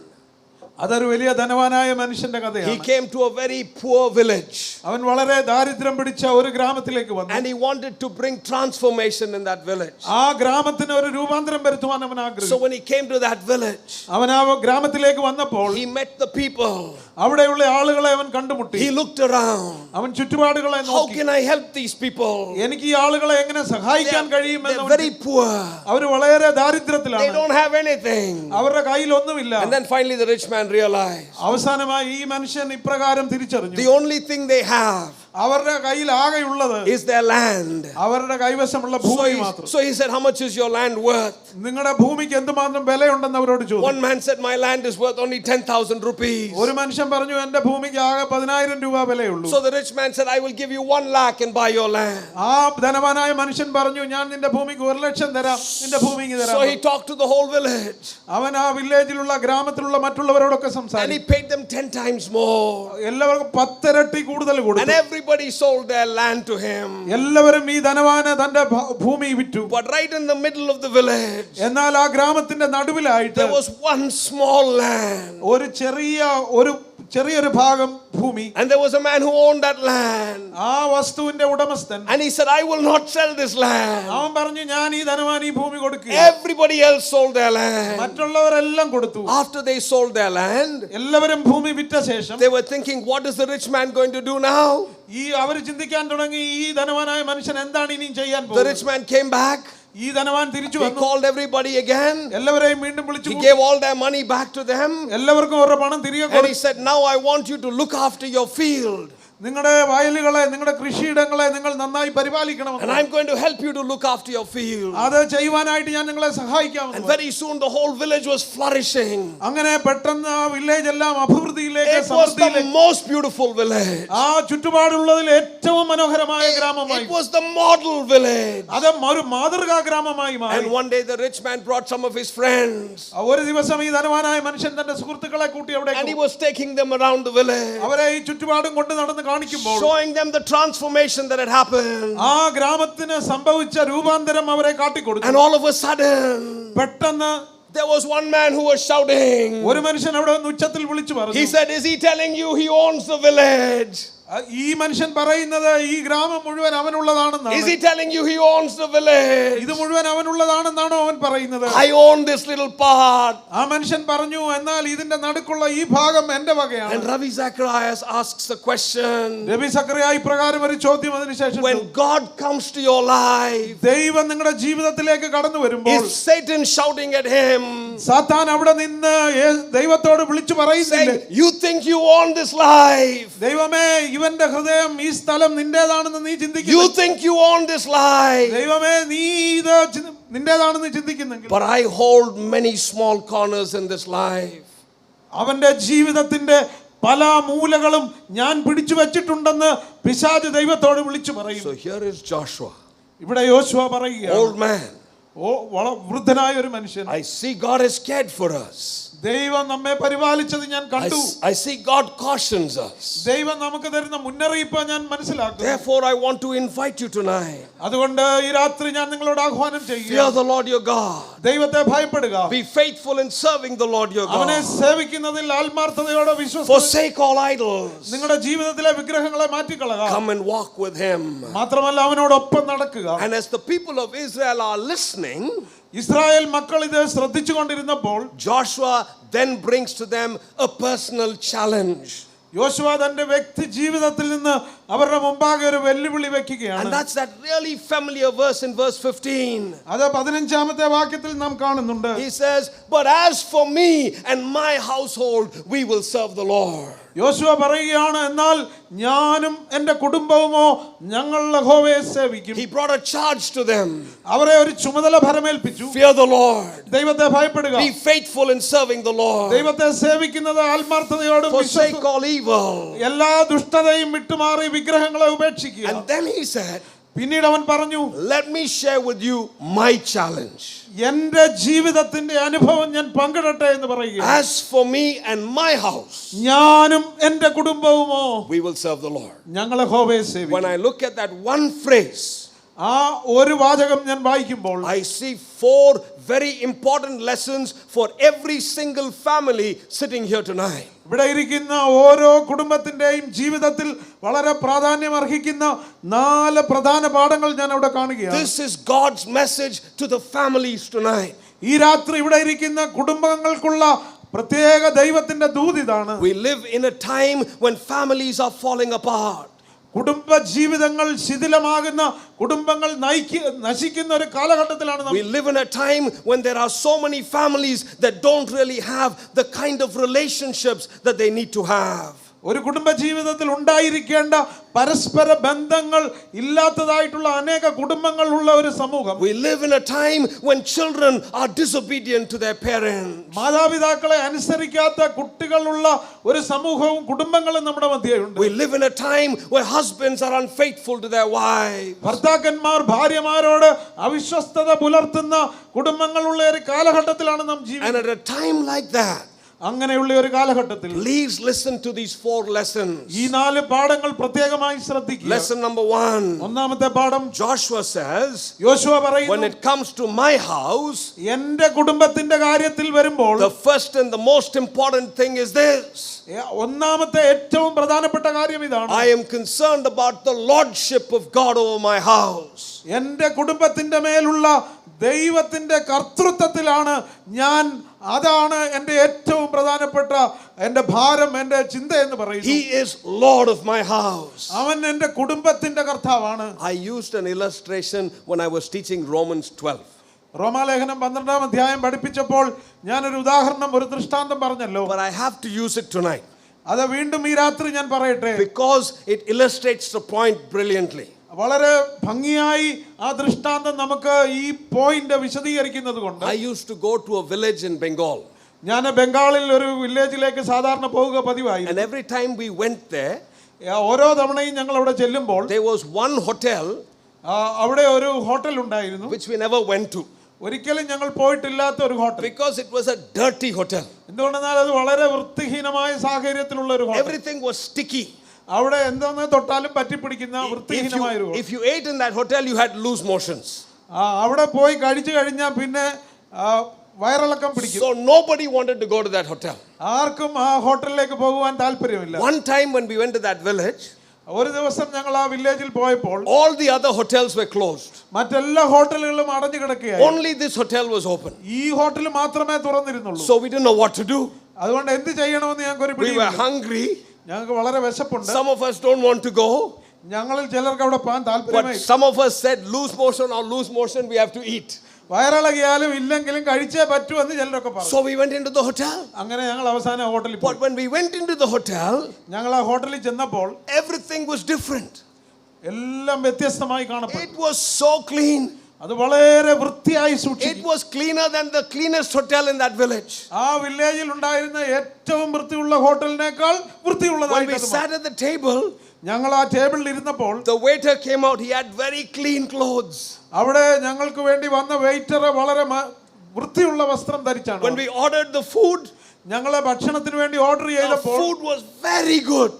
അതൊരു വലിയ ധനവാനായ മനുഷ്യന്റെ He കഥയാണ്. came to a very poor village. അവൻ വളരെ ദാരിദ്ര്യം പിടിച്ച ഒരു ഗ്രാമത്തിലേക്ക് വന്നു. And he wanted to bring transformation in that village. ആ ഗ്രാമത്തിന് ഒരു രൂപാന്തരം വരുത്തുവാൻ അവൻ So ആഗ്രഹിച്ചു. when he came to that village, അവൻ ആ ഗ്രാമത്തിലേക്ക് വന്നപ്പോൾ he met the people. അവിടെയുള്ള ആളുകളെ അവൻ കണ്ടുമുട്ടി. He looked around. അവൻ ചുറ്റുപാടുകളെ How നോക്കി. can I help these people? എനിക്ക് ഈ ആളുകളെ എങ്ങനെ സഹായിക്കാൻ കഴിയുമെന്ന് They're very poor. അവർ വളരെ They ദാരിദ്ര്യത്തിലാണ്. don't have anything. അവരുടെ കയ്യിൽ ഒന്നുമില്ല. And then finally the rich man realized, അവസാനമായി ഈ മനുഷ്യൻ ഇപ്രകാരം തിരിച്ചറിഞ്ഞു, the only thing they have അവരുടെ കയ്യിൽ ആകെയുള്ളത് is their land. അവരുടെ കൈവശമുള്ള ഭൂമി മാത്രം. So he said, how much is your land worth? നിങ്ങളുടെ ഭൂമിക്ക് എന്തുമാത്രം വിലയുണ്ടെന്ന് അവരോട് One ചോദിച്ചു. man said, my land is worth only 10,000 rupees. ഒരു മനുഷ്യൻ പറഞ്ഞു, എന്റെ ഭൂമിക്ക് ആകെ 10,000 രൂപ വിലയുള്ളൂ. So the rich man said, I will give you 1 lakh and buy your land. ആ ധനവാനായ മനുഷ്യൻ പറഞ്ഞു, ഞാൻ നിന്റെ ഭൂമിക്ക് 1,00,000 തരാം, നിന്റെ ഭൂമിക്ക് തരാം. So he talked to the whole village. അവൻ ആ വില്ലേജിലുള്ള ഗ്രാമത്തിലുള്ള മറ്റുള്ളവരോടൊക്കെ And he സംസാരിച്ചു. paid them 10 times more. എല്ലാവർക്കും 10 ഇരട്ടി കൂടുതൽ And കൊടുത്തു. everybody sold their land to him. എല്ലാവരും ഈ ധനവാന് തന്റെ ഭൂമി വിറ്റു. But right in the middle of the village, എന്നാൽ ആ ഗ്രാമത്തിന്റെ നടുവിലായിട്ട് there was one small land. ഒരു ചെറിയൊരു ഭാഗം ഭൂമി. And there was a man who owned that land. ആ വസ്തുവിന്റെ ഉടമസ്ഥൻ. And he said, I will not sell this land. അവൻ പറഞ്ഞു, ഞാൻ ഈ ധനവാൻ ഈ ഭൂമി കൊടുക്കുക. Everybody else sold their land. മറ്റുള്ളവരെല്ലാം കൊടുത്തു. After they sold their land, എല്ലാവരും ഭൂമി വിറ്റ ശേഷം they were thinking, what is the rich man going to do now? ഈ അവർ ചിന്തിക്കാൻ തുടങ്ങി, ഈ ധനവാനായ മനുഷ്യൻ എന്താണ് ഇനി ചെയ്യാൻ The പോകുന്നത്. rich man came back. ഈ ധനവാൻ തിരിച്ചു He വന്നു. called everybody again. എല്ലാവരെയും വീണ്ടും വിളിച്ചു. He gave all their money back to them. എല്ലാവർക്കും അവരുടെ പണം തിരികെ And കൊടുത്തു. he said, now I want you to look after your field. നിങ്ങളുടെ വയലുകളെ നിങ്ങളുടെ കൃഷിയിടങ്ങളെ നിങ്ങൾ നന്നായി പരിപാലിക്കണം. And I'm going to help you to look after your field. അത് ചെയ്യുവാനായിട്ട് ഞാൻ നിങ്ങളെ സഹായിക്കാം. And very soon the whole village was flourishing. അങ്ങനെ പെട്ടെന്ന് ആ വില്ലേജ് എല്ലാം അഭിവൃദ്ധിയിലേക്ക് It was the most beautiful village. ആ ചുറ്റുപാടുള്ളതിൽ ഏറ്റവും മനോഹരമായ ഗ്രാമമായി. It was the model village. അത് ഒരു മാതൃകാ ഗ്രാമമായി മാറി. And one day the rich man brought some of his friends. ഒരു ദിവസം ഈ ധനവാനായ മനുഷ്യൻ തന്റെ സുഹൃത്തുക്കളെ കൂട്ടി അവിടെ And he was taking them around the village. അവരെ ഈ ചുറ്റുപാടും കൊണ്ട് നടന്ന് കാണിക്കുമ്പോൾ showing them the transformation that had happened. ആ ഗ്രാമത്തിന് സംഭവിച്ച രൂപാന്തരം അവരെ കാട്ടിക്കൊടുത്തു. And all of a sudden പെട്ടെന്ന് there was one man who was shouting. ഒരു മനുഷ്യൻ അവിടെ വന്ന് ഉച്ചത്തിൽ വിളിച്ചു പറഞ്ഞു. He said, is he telling you he owns the village? ഈ മനുഷ്യൻ പറയുന്നത് ഈ ഗ്രാമം മുഴുവൻ അവനുള്ളതാണെന്നാണ്. Is he telling you he owns the village? ഇത് മുഴുവൻ അവനുള്ളതാണെന്നാണോ അവൻ പറയുന്നത്? I own this little part. ആ മനുഷ്യൻ പറഞ്ഞു, എന്നാൽ ഇതിന്റെ നടുക്കുള്ള ഈ ഭാഗം എന്റെ വകയാണ്. And Ravi Zacharias asks the question. Ravi Zacharia ഇപ്രകാരം ഒരു ചോദ്യം അതിനുശേഷം, when God comes to your life, ദൈവം നിങ്ങളുടെ ജീവിതത്തിലേക്ക് കടന്നു വരുമ്പോൾ, is Satan shouting at him? സാത്താൻ അവിടെ നിന്ന് ദൈവത്തോട് വിളിച്ചു പറയുന്നില്ലേ, you think you own this life? ദൈവമേ, ഇവന്റെ ഹൃദയം ഈ സ്ഥലം നിന്റേതാണെന്ന് നീ ചിന്തിക്കുന്നു. You think you own this life? ദൈവമേ, നീ ഇത് നിന്റേതാണെന്ന് ചിന്തിക്കുന്നെങ്കിൽ, but I hold many small corners in this life. അവന്റെ ജീവിതത്തിന്റെ പല മൂലകളും ഞാൻ പിടിച്ചു വെച്ചിട്ടുണ്ടെന്ന് പിശാച് ദൈവത്തോട് വിളിച്ചു പറയും. So here is Joshua, ഇവിടെ യോശുവ പറയുകയാണ്, old man, വൃദ്ധനായ ഒരു മനുഷ്യൻ. I see God has cared for us. ദൈവം നമ്മെ പരിപാലിച്ചത് ഞാൻ കണ്ടു. I see God cautions us. ദൈവം നമുക്ക് തരുന്ന മുന്നറിയിപ്പ് ഞാൻ മനസ്സിലാക്കുന്നു. Therefore I want to invite you tonight. അതുകൊണ്ട് ഈ രാത്രി ഞാൻ നിങ്ങളോട് ആഹ്വാനം ചെയ്യുന്നു. Fear the Lord your God. ദൈവത്തെ ഭയപ്പെടുക. Be faithful in serving the Lord your God. അവനെ സേവിക്കുന്നതിൽ ആത്മാർത്ഥതയോടെ വിശ്വസിക്കുക. Forsake all idols. നിങ്ങളുടെ ജീവിതത്തിലെ വിഗ്രഹങ്ങളെ മാറ്റിക്കളയുക. Come and walk with him. മാത്രമല്ല അവനോടൊപ്പം നടക്കുക. And as the people of Israel are listening, Israel മക്കൾ ഇത് ശ്രദ്ധിച്ചുകൊണ്ടിരുന്നപ്പോൾ, Joshua then brings to them a personal challenge. യോശുവ തന്റെ വ്യക്തി ജീവിതത്തിൽ നിന്ന് അവരുടെ മുമ്പാകെ ഒരു വെല്ലുവിളി വെക്കുകയാണ്. And that's that really familiar verse in verse 15. അത് 15ാമത്തെ വാക്യത്തിൽ നാം കാണുന്നുണ്ട്. He says, but as for me and my household, we will serve the Lord. യോശുവ പറയുകയാണ്, എന്നാൽ ഞാനും എൻ്റെ കുടുംബവുമോ ഞങ്ങൾ യഹോവയെ സേവിക്കും. He brought a charge to them. അവരെ ഒരു ചുമതല ഭരമേൽപ്പിച്ചു. Fear the Lord. ദൈവത്തെ ഭയപ്പെടുക. Be faithful in serving the Lord. ദൈവത്തെ സേവിക്കുന്നത് ആത്മാർത്ഥതയോടും Forsake all evil. എല്ലാ ദുഷ്ടതയും വിട്ടുമാറി വിഗ്രഹങ്ങളെ ഉപേക്ഷിക്കുക. And then he said, പിന്നീട് അവൻ പറഞ്ഞു, let me share with you my challenge. എൻ്റെ ജീവിതത്തിന്റെ അനുഭവം ഞാൻ പങ്കിടട്ടെ എന്ന് പറയുക. As for me and my house, ഞാനും എൻ്റെ കുടുംബവുമോ we will serve the Lord. ഞങ്ങൾ യഹോവയെ സേവിക്കും. When I look at that one phrase, ആ ഒരു വാചകം ഞാൻ വായിക്കുമ്പോൾ, I see 4 very important lessons for every single family sitting here tonight. ഇവിടെ ഇരിക്കുന്ന ഓരോ കുടുംബത്തിന്റെയും ജീവിതത്തിൽ വളരെ പ്രാധാന്യം അർഹിക്കുന്ന 4 പ്രധാന പാഠങ്ങൾ ഞാൻ അവിടെ കാണുകയാണ്. This is God's message to the families tonight. ഈ രാത്രി ഇവിടെ ഇരിക്കുന്ന കുടുംബങ്ങൾക്കുള്ള പ്രത്യേക ദൈവത്തിന്റെ ദൂത് ഇതാണ്. We live in a time when families are falling apart. കുടുംബ ജീവിതങ്ങൾ ശിഥിലമാകുന്ന, കുടുംബങ്ങൾ നശിക്കുന്ന ഒരു കാലഘട്ടത്തിലാണ് നാം. We live in a time when there are so many families that don't really have the kind of relationships that they need to have. ഒരു കുടുംബ ജീവിതത്തിൽ ഉണ്ടായിരിക്കേണ്ട പരസ്പര ബന്ധങ്ങൾ ഇല്ലാത്തതായിട്ടുള്ള അനേക കുടുംബങ്ങൾ ഉള്ള ഒരു സമൂഹം. We live in a time when children are disobedient to their parents. മാതാപിതാക്കളെ അനുസരിക്കാത്ത കുട്ടികളുള്ള ഒരു സമൂഹവും കുടുംബങ്ങളും നമ്മുടെ മധ്യയുണ്ട്. We live in a time where husbands are unfaithful to their wives. ഭർത്താക്കന്മാർ ഭാര്യമാരോട് അവിശ്വസ്തത പുലർത്തുന്ന കുടുംബങ്ങളുള്ള ഒരു കാലഘട്ടത്തിലാണ് നാം ജീവിക്കുന്നത്. And at a time like that, അങ്ങനെയുള്ള ഒരു കാലഘട്ടത്തിൽ please listen to these 4 lessons. ഈ 4 പാഠങ്ങൾ പ്രത്യേകമായി ശ്രദ്ധിക്കുക. Lesson number 1. ഒന്നാമത്തെ പാഠം, Joshua says, യോശുവ പറയുന്നു, when it comes to my house, എൻ്റെ കുടുംബത്തിന്റെ കാര്യത്തിൽ വരുമ്പോൾ, the first and the most important thing is this. ഒന്നാമത്തെ ഏറ്റവും പ്രധാനപ്പെട്ട കാര്യം ഇതാണ്. I am concerned about the lordship of God over my house. എൻ്റെ കുടുംബത്തിന്റെ മേലുള്ള ദൈവത്തിന്റെ കർത്തൃത്വത്തിലാണ് ഞാൻ, അതാണ് എൻ്റെ ഏറ്റവും പ്രധാനപ്പെട്ട എൻ്റെ ഭാരം, എൻ്റെ ചിന്ത എന്ന് പറയുന്നു. He is Lord of my house. അവൻ എൻ്റെ കുടുംബത്തിന്റെ കർത്താവാണ്. I used an illustration when I was teaching Romans 12. റോമാലേഖനം 12ാം അധ്യായം പഠിപ്പിച്ചപ്പോൾ ഞാനൊരു ഉദാഹരണം, ഒരു ദൃഷ്ടാന്തം പറഞ്ഞല്ലോ. But I have to use it tonight. അത് വീണ്ടും ഈ രാത്രി ഞാൻ പറയട്ടെ, because it illustrates the point brilliantly. വളരെ ഭംഗിയായി ആ ദൃഷ്ടാന്തം നമുക്ക് ഈ പോയിന്റ് വിശദീകരിക്കുന്നത് കൊണ്ട്. I used to go to a village in Bengal. ഞാൻ ബംഗാളിൽ ഒരു വില്ലേജിലേക്ക് സാധാരണ പോവുക പതിവായി. And every time we went there, ഓരോ തവണയും ഞങ്ങൾ അവിടെ ചെല്ലുമ്പോൾ there was one hotel അവിടെ ഒരു ഹോട്ടൽ ഉണ്ടായിരുന്നു, which we never went to. ഒരിക്കലും ഞങ്ങൾ പോയിട്ടില്ലാത്ത ഒരു hotel. Because it was a dirty hotel. എന്തുകൊണ്ടെന്നാൽ അത് വളരെ വൃത്തിഹീനമായ സാഹചര്യത്തിലുള്ള ഒരു ഹോട്ടൽ. Everything was sticky. അവിടെ എന്താന്ന് തൊട്ടാലും പറ്റിപ്പിടിക്കുന്ന വൃത്തിഹീനമായ ഒരു hotel. If you ate in that hotel, you had loose motions. അവിടെ പോയി കഴിച്ചു കഴിഞ്ഞാൽ പിന്നെ വയറിളക്കം പിടിക്കും. So nobody wanted to go to that hotel. ആർക്കും ആ ഹോട്ടലിലേക്ക് പോകുവാൻ താല്പര്യമില്ല. One time when we went to that village, ഒരു ദിവസം ഞങ്ങൾ ആ വില്ലേജിൽ പോയപ്പോൾ all the other hotels were closed. മറ്റെല്ലാ ഹോട്ടലുകളും അടഞ്ഞു കിടക്കുകയായിരുന്നു. Only this hotel was open. ഈ ഹോട്ടൽ മാത്രമേ തുറന്നിരുന്നുള്ളൂ. So we didn't know what to do. അതുകൊണ്ട് എന്ത് ചെയ്യണമെന്ന് ഞങ്ങൾക്ക് ഒരു We were പിടിയില്ല. hungry. ഞങ്ങൾക്ക് വളരെ വിശപ്പുണ്ട്. Some of us don't want to go. ഞങ്ങളിൽ ചിലർക്ക് അവിടെ പോകാൻ But താല്പര്യമായി. some of us said lose motion or lose motion, we have to eat. വയറിളകിയാലും ഇല്ലെങ്കിലും കഴിച്ചേ പറ്റൂ എന്ന് ചിലരൊക്കെ പറഞ്ഞു. So we went into the hotel. അങ്ങനെ ഞങ്ങൾ അവസാനം ഹോട്ടലിൽ പോയി. But when we went into the hotel, ഞങ്ങൾ ആ ഹോട്ടലിൽ ചെന്നപ്പോൾ everything was different. എല്ലാം വ്യത്യസ്തമായി കാണപ്പെട്ടു. It was so clean. അത് വളരെ വൃത്തിയായി സൂക്ഷിച്ചു. It was cleaner than the cleanest hotel in that village. ആ വില്ലേജിൽ ഉണ്ടായിരുന്ന ഏറ്റവും വൃത്തിയുള്ള ഹോട്ടലിനേക്കാൾ വൃത്തിയുള്ളതായി. When we sat at the table, ഞങ്ങൾ ആ ടേബിളിൽ ഇരുന്നപ്പോൾ the waiter came out. He had very clean clothes. അവിടെ ഞങ്ങൾക്ക് വേണ്ടി വന്ന വെയിറ്റർ വളരെ വൃത്തിയുള്ള വസ്ത്രം ധരിച്ചാണ്. When we ordered the food, ഞങ്ങളെ ഭക്ഷണത്തിന് വേണ്ടി ഓർഡർ the ചെയ്തപ്പോൾ food was very good.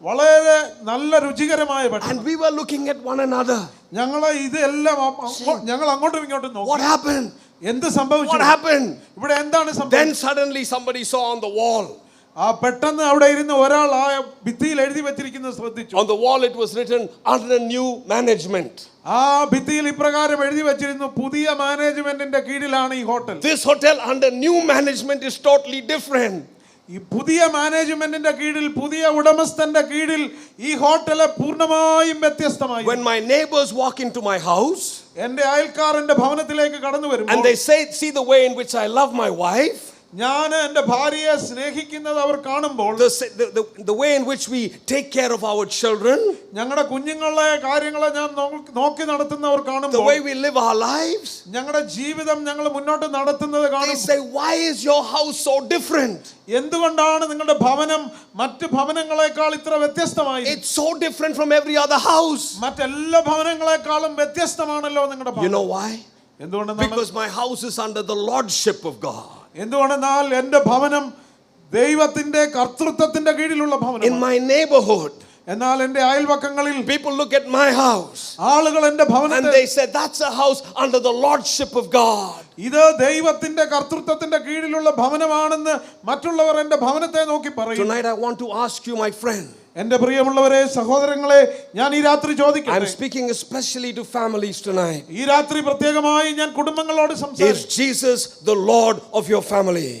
വളരെ നല്ല രുചികരമായ ഭക്ഷണം. And we were looking at one another. ഞങ്ങൾ ഇതെല്ലാം ഞങ്ങൾ അങ്ങോട്ടും ഇങ്ങോട്ടും നോക്കി. What happened? എന്ത് സംഭവിച്ചു? What happened? ഇവിടെ എന്താണ് സംഭവിച്ചത്? Then suddenly somebody saw on the wall. ആ പെട്ടെന്ന് അവിടെ ഇരുന്ന ഒരാൾ ആ ഭിത്തിയിൽ എഴുതി വെച്ചിരിക്കുന്നത് ശ്രദ്ധിച്ചു. On the wall it was written under new management. ആ ഭിത്തിയിൽ ഇപ്രകാരം എഴുതി വെച്ചിരുന്നു, പുതിയ മാനേജ്മെന്റിന്റെ കീഴിലാണ് ഈ hotel. This hotel under new management is totally different. ഈ പുതിയ മാനേജ്മെന്റിന്റെ കീഴിൽ, പുതിയ ഉടമസ്ഥന്റെ കീഴിൽ ഈ ഹോട്ടൽ പൂർണ്ണമായും വ്യത്യസ്തമായി. When my neighbors walk into my house, എന്റെ അയൽക്കാർ എന്റെ ഭവനത്തിലേക്ക് കടന്നു വരുമ്പോൾ, and they see the way in which I love my wife, ഞാൻ എന്റെ ഭാര്യയെ സ്നേഹിക്കുന്നത് അവർ കാണുമ്പോൾ, the way in which we take care of our children, ഞങ്ങളുടെ കുഞ്ഞുങ്ങളെ കാര്യങ്ങളെ ഞാൻ നോക്കി നടത്തുന്നവർ the കാണുമ്പോൾ, way we live our lives, ഞങ്ങളുടെ ജീവിതം ഞങ്ങൾ മുന്നോട്ട് നടത്തുന്നത് they കാണുമ്പോൾ, say, why is your house so different? എന്തുകൊണ്ടാണ് നിങ്ങളുടെ ഭവനം മറ്റു ഭവനങ്ങളെക്കാൾ ഇത്ര വ്യത്യസ്തമായി? It's so different from every other house. മറ്റെല്ലാ ഭവനങ്ങളെക്കാളും വ്യത്യസ്തമാണല്ലോ നിങ്ങളുടെ ഭവനം. You know why? എന്തുകൊണ്ടെന്നാണ്? Because my house is under the lordship of God. എന്തുകൊണ്ടെന്നാൽ എന്റെ ഭവനം ദൈവത്തിന്റെ കർത്തൃത്വത്തിന്റെ കീഴിലുള്ള ഭവനം. In my neighborhood, എന്നാൽ എന്റെ അയൽവക്കങ്ങളിൽ people look at my house ആളുകൾ എന്റെ and ഭവനത്തെ, they say that's a house under the lordship of God. ഇത് ദൈവത്തിന്റെ കർത്തൃത്വത്തിന്റെ കീഴിലുള്ള ഭവനമാണെന്ന് മറ്റുള്ളവർ എന്റെ ഭവനത്തെ നോക്കി പറയും. Tonight I want to ask you, my friend. എന്റെ പ്രിയമുള്ളവരെ, സഹോദരങ്ങളെ, ഞാൻ ഈ രാത്രി ചോദിക്കട്ടെ. I'm speaking especially to families tonight. ഈ രാത്രി പ്രത്യേകമായി ഞാൻ കുടുംബങ്ങളോട് Is സംസാരിക്കുന്നു. Jesus the Lord of your family?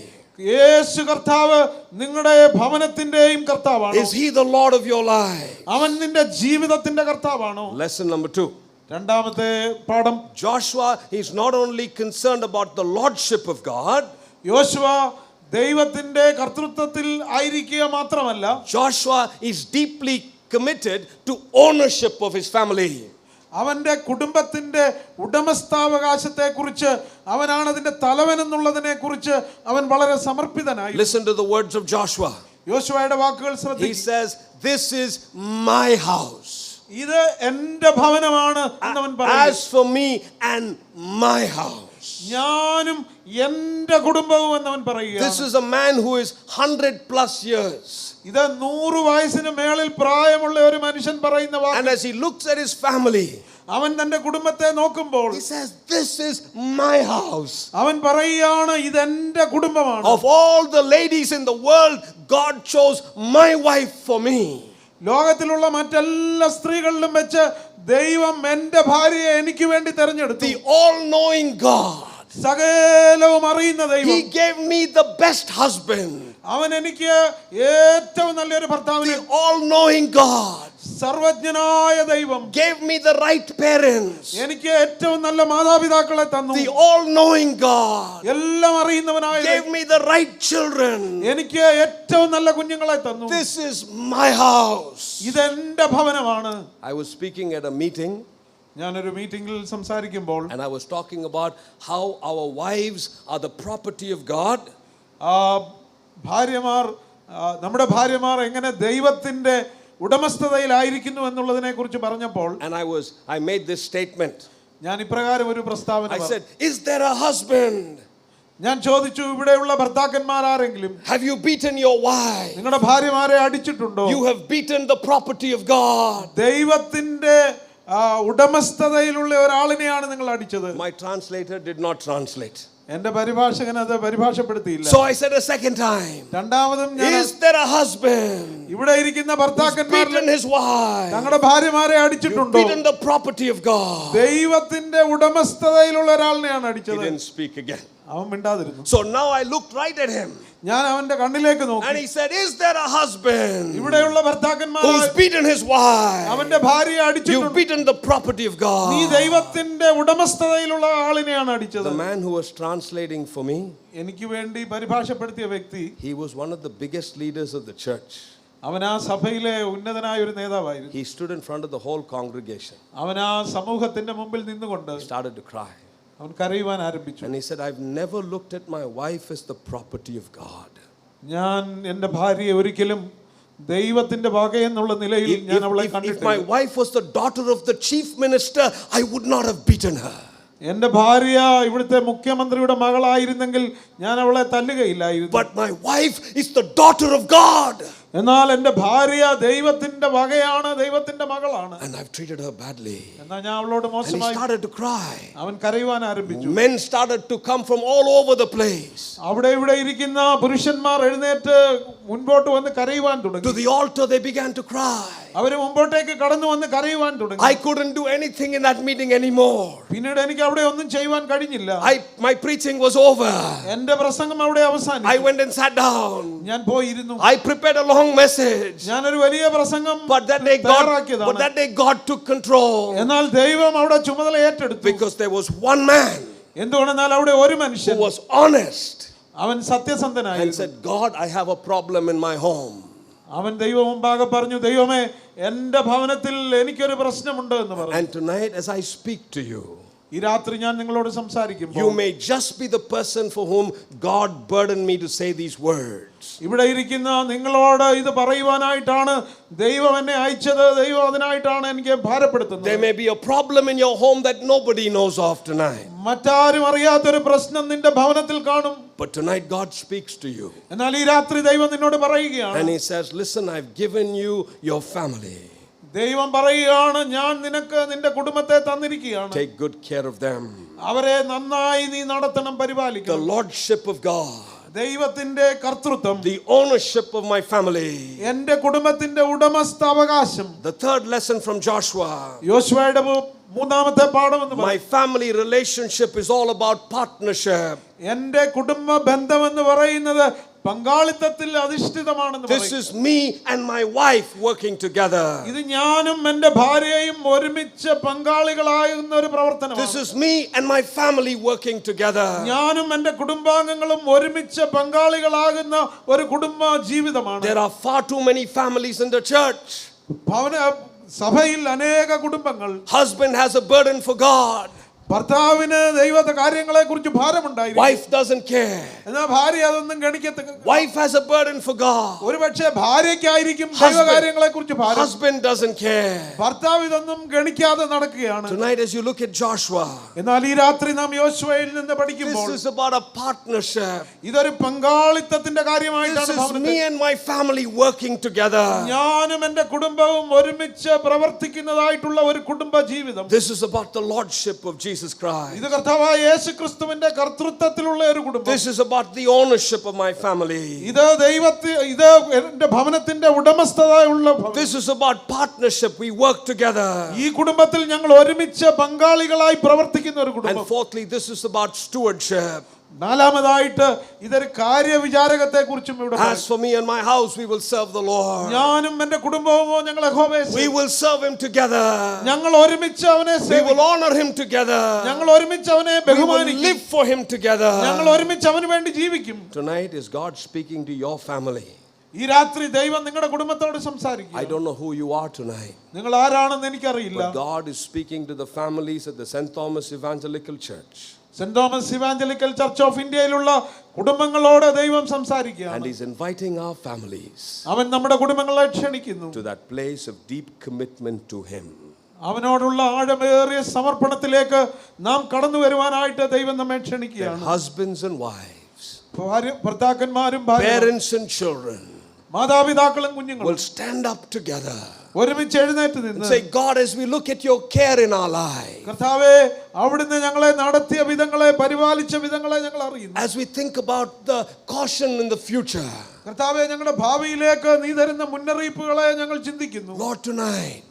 യേശു കർത്താവ് നിങ്ങളുടെ ഭവനത്തിന്റെയും കർത്താവാണോ? Is he the Lord of your life? അവൻ നിന്റെ ജീവിതത്തിന്റെ കർത്താവാണോ? Lesson number 2. രണ്ടാമത്തെ പാഠം, Joshua is not only concerned about the lordship of God. യോശുവ ദൈവത്തിന്റെ കർത്തൃത്വത്തിൽ ആയിരിക്കുക മാത്രമല്ല, Joshua is deeply committed to ownership of his family. അവന്റെ കുടുംബത്തിന്റെ ഉടമസ്ഥാവകാശത്തെ കുറിച്ച്, അവനാണ് അതിന്റെ തലവൻ എന്നുള്ളതിനെ കുറിച്ച് അവൻ വളരെ സമർപ്പിതനായി. Listen to the words of Joshua. യോശുവയുടെ വാക്കുകൾ He ശ്രദ്ധിക്കുക. says, this is my house. ഇത് എന്റെ ഭവനമാണ് എന്നവൻ പറയുന്നു. As for me and my house. ഞാനും എന്റെ കുടുംബവും എന്നവൻ പറയുക. This is a man who is 100+ years. ഇത് 100 വയസ്സിന് മേളിൽ പ്രായമുള്ള ഒരു മനുഷ്യൻ പറയുന്ന വാക്ക്. And as he looks at his family, അവൻ തന്റെ കുടുംബത്തെ നോക്കുമ്പോൾ, he says, this is my house. അവൻ പറയുകയാണ്, ഇത് എന്റെ കുടുംബമാണ്. Of all the ladies in the world, God chose my wife for me. ലോകത്തിലുള്ള മറ്റെല്ലാ സ്ത്രീകളിലും വെച്ച് ദൈവം എന്റെ ഭാര്യയെ എനിക്ക് വേണ്ടി തെരഞ്ഞെടുത്തു. The all-knowing God. സകലവും അറിയുന്ന ദൈവം. He gave me the best husband. അവൻ എനിക്ക് ഏറ്റവും നല്ലൊരു ഭർത്താവിനെ, The all-knowing God. സർവജ്ഞനായ ദൈവം gave me the right parents. എനിക്ക് ഏറ്റവും നല്ല മാതാപിതാക്കളെ തന്നു. The all-knowing God എല്ലാം അറിയുന്നവനായ gave me the right children. എനിക്ക് ഏറ്റവും നല്ല കുഞ്ഞുങ്ങളെ തന്നു. This is my house. ഇതെന്റെ ഭവനമാണ്. I was speaking at a meeting. ഞാനൊരു മീറ്റിംഗിൽ സംസാരിക്കുമ്പോൾ And I was talking about how our wives are the property of God. നമ്മുടെ ഭാര്യമാർ എങ്ങനെ ദൈവത്തിന്റെ ഉടമസ്ഥതയിലായിരിക്കുന്നു എന്നുള്ളതിനെ കുറിച്ച് പറഞ്ഞപ്പോൾ And I made this statement. ഞാൻ ഇപ്രകാരം ഒരു പ്രസ്താവന I said, is there a husband? ഞാൻ ചോദിച്ചു, ഇവിടെയുള്ള ഭർത്താക്കന്മാർ ആരെങ്കിലും Have you beaten your wife? നിങ്ങളുടെ ഭാര്യമാരെ അടിച്ചിട്ടുണ്ടോ? You have beaten the property of God. ദൈവത്തിന്റെ ഉടമസ്ഥതയിലുള്ള ഒരാളിനെയാണ് നിങ്ങൾ അടിച്ചത്. My translator did not translate. എന്റെ പരിഭാഷകൻ അത് പരിഭാഷപ്പെടുത്തിയില്ല. So I said a second time. രണ്ടാമതും ഞാൻ, is there a husband? ഇവിടെ ഇരിക്കുന്ന ഭർത്താക്കന്മാർ beaten his wife? തങ്ങളുടെ ഭാര്യമാരെ അടിച്ചിട്ടുണ്ടോ? beaten the property of God. ദൈവത്തിന്റെ ഉടമസ്ഥതയിലുള്ള ഒരാളിനെയാണ് അടിച്ചത്. He didn't speak again. അവൻ മിണ്ടാതിരുന്നു. So now I looked right at him. ഞാൻ അവന്റെ കണ്ണിലേക്ക് നോക്കി. And he said, is there a husband ഇവിടെയുള്ള ഭർത്താക്കന്മാർ who's beaten his wife? അവന്റെ ഭാര്യയെ അടിച്ചിട്ടുണ്ട്. You've beaten the property of God. നീ ദൈവത്തിന്റെ ഉടമസ്ഥതയിലുള്ള ആളിനെയാണ് അടിച്ചത്. The man who was translating for me, എനിക്ക് വേണ്ടി പരിഭാഷപ്പെടുത്തിയ വ്യക്തി, he was one of the biggest leaders of the church. അവൻ ആ സഭയിലെ ഉന്നതനായ ഒരു നേതാവായിരുന്നു. He stood in front of the whole congregation. അവൻ ആ സമൂഹത്തിന്റെ മുമ്പിൽ നിന്നുകൊണ്ട് started to cry. അവൻ കരയുവാൻ ആരംഭിച്ചു. And he said, I've never looked at my wife as the property of God. ഞാൻ എൻ്റെ ഭാര്യയെ ഒരിക്കലും ദൈവത്തിന്റെ വകയെന്നുള്ള നിലയിൽ ഞാൻ അവളെ കണ്ടിട്ടില്ല. If my wife was the daughter of the chief minister, I would not have beaten her. എൻ്റെ ഭാര്യ ഇവിടുത്തെ മുഖ്യമന്ത്രിയുടെ മകളായിരുന്നെങ്കിൽ ഞാൻ അവളെ തല്ലുകയില്ലായിരുന്നു. But my wife is the daughter of God. എന്നാൽ എൻ്റെ ഭാര്യ ദൈവത്തിന്റെ വകയാണ്, ദൈവത്തിന്റെ മകളാണ്. And I've treated her badly. എന്നാൽ ഞാൻ അവളോട് മോശമായി. And he started to cry. അവൻ കരയുവാൻ ആരംഭിച്ചു. Men started to come from all over the place. അവിടെ ഇവിടെ ഇരിക്കുന്ന പുരുഷന്മാർ എഴുന്നേറ്റ് മുൻപോട്ട് വന്ന് കരയുവാൻ തുടങ്ങി. To the altar they began to cry. അവർ മുമ്പോട്ടേക്ക് കടന്നു വന്ന് കരയുവാൻ തുടങ്ങി. I couldn't do anything in that meeting anymore. പിന്നീട് എനിക്ക് അവിടെ ഒന്നും ചെയ്യുവാൻ കഴിഞ്ഞില്ല. My preaching was over. എൻ്റെ പ്രസംഗം അവിടെ അവസാനിച്ചു. I went and sat down. ഞാൻ പോയി ഇരുന്നു. I prepared a long message. ഞാനൊരു വലിയ പ്രസംഗം But that day God took control. എന്നാൽ ദൈവം അവിടെ ചുമതല ഏറ്റെടുത്തു. Because there was one man. എന്തുകൊണ്ടെന്നാൽ അവിടെ ഒരു മനുഷ്യൻ who was honest. അവൻ സത്യസന്ധനായിരുന്നു. And said, God, I have a problem in my home. അവൻ ദൈവം മുമ്പാകെ പറഞ്ഞു, ദൈവമേ എൻ്റെ ഭവനത്തിൽ എനിക്കൊരു പ്രശ്നമുണ്ട് എന്ന് പറഞ്ഞു. And tonight as I speak to you, ഈ രാത്രി ഞാൻ നിങ്ങളോട് സംസാരിക്കുമ്പോൾ, you may just be the person for whom God burdened me to say these words. ഇവിടെ ഇരിക്കുന്ന നിങ്ങളോട് ഇത് പറയുവാനായിട്ടാണ് ദൈവം എന്നെ അയച്ചത്. ദൈവം അതിനായിട്ടാണ് എനിക്ക് ഭാരപ്പെടുത്തുന്നത്. There may be a problem in your home that nobody knows of tonight. മറ്റാരും അറിയാത്തൊരു പ്രശ്നം നിന്റെ ഭവനത്തിൽ കാണും. But tonight God speaks to you. എന്നാൽ ഈ രാത്രി ദൈവം നിന്നോട് പറയുകയാണ്. And he says, listen, I've given you your family. ദൈവം പറയുകയാണ്, ഞാൻ നിനക്ക് നിന്റെ കുടുംബത്തെ തന്നിരിക്കുകയാണ്. Take good care of them. അവരെ നന്നായി നീ നടത്തണം, പരിപാലിക്കണം. The lordship of God. ദൈവത്തിന്റെ കർത്തൃത്വം. The ownership of my family. എൻ്റെ കുടുംബത്തിന്റെ ഉടമസ്ഥാവകാശം. The third lesson from Joshua. യോശുവയുടെ മൂന്നാമത്തെ പാഠം എന്ന് My family relationship is all about partnership. എൻ്റെ കുടുംബ ബന്ധം എന്ന് പറയുന്നത് പങ്കാളിത്തത്തിൽ അധിഷ്ഠിതമാണെന്ന് പറയും. This is me and my wife working together. ഇത് ഞാനും എൻ്റെ ഭാര്യയും ഒരുമിച്ച് പങ്കാളികളാകുന്ന ഒരു പ്രവർത്തനമാണ്. This is me and my family working together. ഞാനും എൻ്റെ കുടുംബാംഗങ്ങളും ഒരുമിച്ച് പങ്കാളികളാകുന്ന ഒരു കുടുംബ ജീവിതമാണ്. There are far too many families in the church. സഭയിൽ അനേക കുടുംബങ്ങൾ. Husband has a burden for God. ഭർത്താവിന് ദൈവത്തെ കാര്യങ്ങളെ കുറിച്ച് ഭാരമുണ്ടായിരിക്കും. Wife doesn't care. എന്നാൽ ഭാര്യ അതൊന്നും ഗണിക്കത്തില്ല. Wife has a burden for God. ഒരുപക്ഷേ ഭാര്യയ്ക്കായിരിക്കും ദൈവകാര്യങ്ങളെ കുറിച്ച് ഭാരം. Husband doesn't care. ഭർത്താവ് ഇതൊന്നും ഗണിക്കാതെ നടക്കുകയാണ്. Tonight as you look at Joshua, എന്നാൽ ഈ രാത്രി നാം യോശുവയിൽ നിന്ന് പഠിക്കുമ്പോൾ, this is about a partnership. ഇതൊരു പങ്കാളിത്തത്തിന്റെ കാര്യമായിട്ടാണ്. This is me and my family working together. ഞാനും എൻ്റെ കുടുംബവും ഒരുമിച്ച് പ്രവർത്തിക്കുന്നതായിട്ടുള്ള ഒരു കുടുംബ ജീവിതം. This is about the lordship of Jesus Christ. ഇത് കർത്താവായ യേശുക്രിസ്തുവിന്റെ കർത്തൃത്വത്തിലുള്ള ഒരു കുടുംബം. This is about the ownership of my family. ഇത് ഇത് എൻ്റെ ഭവനത്തിന്റെ ഉടമസ്ഥതയുള്ള. This is about partnership. We work together. ഈ കുടുംബത്തിൽ ഞങ്ങൾ ഒരുമിച്ച് പങ്കാളികളായി പ്രവർത്തിക്കുന്ന ഒരു കുടുംബം. And fourthly, this is about stewardship. നാലാമതായിട്ട് ഇതൊരു കാര്യവിചാരകത്തെ കുറിച്ചും ഇവിടെ As for me and my house, we will serve the Lord. ഞാനും എന്റെ കുടുംബവുമോ ഞങ്ങൾ യഹോവയെ We will serve Him together. ഞങ്ങൾ ഒരുമിച്ച് അവനെ We will honor Him together. ഞങ്ങൾ ഒരുമിച്ച് അവനെ We will ബഹുമാനിക്കും live for Him together. ഞങ്ങൾ ഒരുമിച്ച് അവന് വേണ്ടി ജീവിക്കും. Tonight is God speaking to your family. ഈ രാത്രി ദൈവം നിങ്ങളുടെ കുടുംബത്തോട് സംസാരിക്കും. I don't know who you are tonight. നിങ്ങൾ ആരാണെന്ന് എനിക്കറിയില്ല. But God is speaking to the families at the St. Thomas Evangelical Church. Saint Thomas evangelical church of ഇന്ത്യയിലുള്ള കുടുംബങ്ങളോട് ദൈവം സംസാരിക്കുകയാണ്. And He's inviting our families അവൻ നമ്മുടെ കുടുംബങ്ങളെ ക്ഷണിക്കുന്നു to that place of deep commitment to Him. അവനോടുള്ള ആഴമേറിയ സമർപ്പണത്തിലേക്ക് നാം കടന്നു വരുവാനായിട്ട് ദൈവം നമ്മെ ക്ഷണിക്കുകയാണ്. Husbands and wives, ഭർത്താക്കന്മാരും parents and children മാതാപിതാക്കളും കുഞ്ഞുങ്ങളും will stand up together ഒരുമിച്ച് എഴുന്നേറ്റ് നിന്ന് and say, God, as we look at your care in our life, കർത്താവേ അവിടുന്ന് ഞങ്ങളെ നടത്തിയ വിധങ്ങളെ പരിപാലിച്ച വിധങ്ങളെ ഞങ്ങൾ അറിയുന്നു. as we think about the caution in the future, കർത്താവേ ഞങ്ങളുടെ ഭാവിയിലേക്ക് നീ തരുന്ന മുന്നറിയിപ്പുകളെ ഞങ്ങൾ ചിന്തിക്കുന്നു. Lord, tonight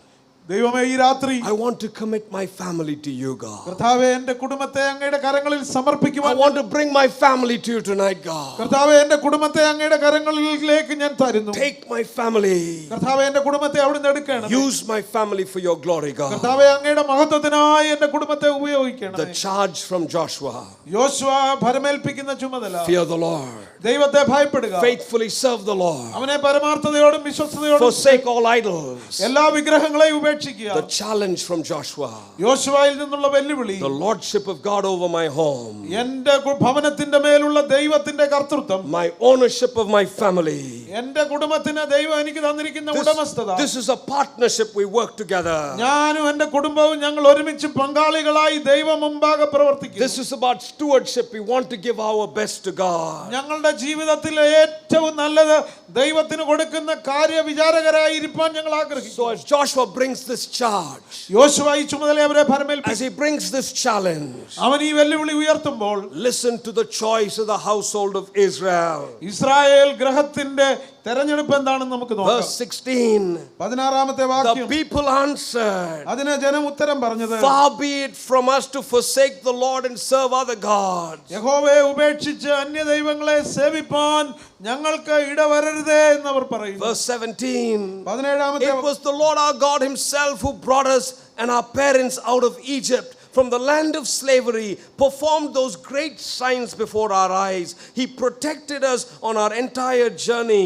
ദൈവമേ ഈ രാത്രി I want to commit my family to you, God. കർത്താവേ എൻ്റെ കുടുംബത്തെ അങ്ങയുടെ കരങ്ങളിൽ I സമർപ്പിക്കുവാൻ want to bring my family to you tonight, God. കർത്താവേ എൻ്റെ കുടുംബത്തെ അങ്ങയുടെ കരങ്ങളിലേക്ക് ഞാൻ തരുന്നു. Take my family. കർത്താവേ എൻ്റെ കുടുംബത്തെ അവിടുന്ന് എടുക്കണം. Use my family for your glory, God. കർത്താവേ അങ്ങയുടെ മഹത്വത്തിനായി എൻ്റെ കുടുംബത്തെ ഉപയോഗിക്കണം. The charge from Joshua. യോശുവ ഭരമേൽപ്പിക്കുന്ന ചുമതല Fear the Lord. ദൈവത്തെ ഭയപ്പെടുക. Faithfully serve the Lord. അവനെ പരമാർത്ഥതയോടും വിശ്വസ്തയോടും Forsake all idols. എല്ലാ വിഗ്രഹങ്ങളെയും ഉപേക്ഷിക്കുക. The challenge from Joshua. യോശുവയിൽ നിന്നുള്ള വെല്ലുവിളി The lordship of God over my home. എൻ്റെ ഭവനത്തിന്റെ മേലുള്ള ദൈവത്തിന്റെ കർത്തൃത്വം. My ownership of my family. എൻ്റെ കുടുംബത്തിന് ദൈവം എനിക്ക് തന്നിരിക്കുന്ന ഉടമസ്ഥത. This is a partnership. We work together. ഞാനും എൻ്റെ കുടുംബവും ഞങ്ങൾ ഒരുമിച്ച് പങ്കാളികളായി ദൈവം മുമ്പാകെ പ്രവർത്തിക്കുന്നു. This is about stewardship. We want to give our best to God. ഞങ്ങളുടെ ജീവിതത്തിലെ ഏറ്റവും നല്ലത് ദൈവത്തിന് കൊടുക്കുന്ന കാര്യവിചാരകരായി ഇരിപ്പാൻ ഞങ്ങൾ ആഗ്രഹിക്കുന്നു. So as Joshua brings this charge, യോശുവ ഈ ചുമതല അവരെ ഭരമേൽപ്പിച്ചു. as he brings this challenge, അവൻ ഈ വെല്ലുവിളി ഉയർത്തുമ്പോൾ listen to the choice of the household of Israel. Israel ഗ്രഹത്തിന്റെ തെരഞ്ഞെടുപ്പ് എന്താണെന്ന് നമുക്ക് നോക്കാം. Verse 16. 16ാമത്തെ The വാക്യം. people answered, അതിന് ജനം ഉത്തരം പറഞ്ഞത്, far be it from us to forsake the Lord and serve other gods. യഹോവയെ ഉപേക്ഷിച്ച് അന്യദൈവങ്ങളെ സേവിപ്പാൻ ഞങ്ങൾക്ക് ഇടവരരുതേ എന്നവർ പറയുന്നു. Verse 17. 17ാമത്തെ It was the Lord our God Himself who brought us and our parents out of Egypt from the land of slavery, performed those great signs before our eyes. He protected us on our entire journey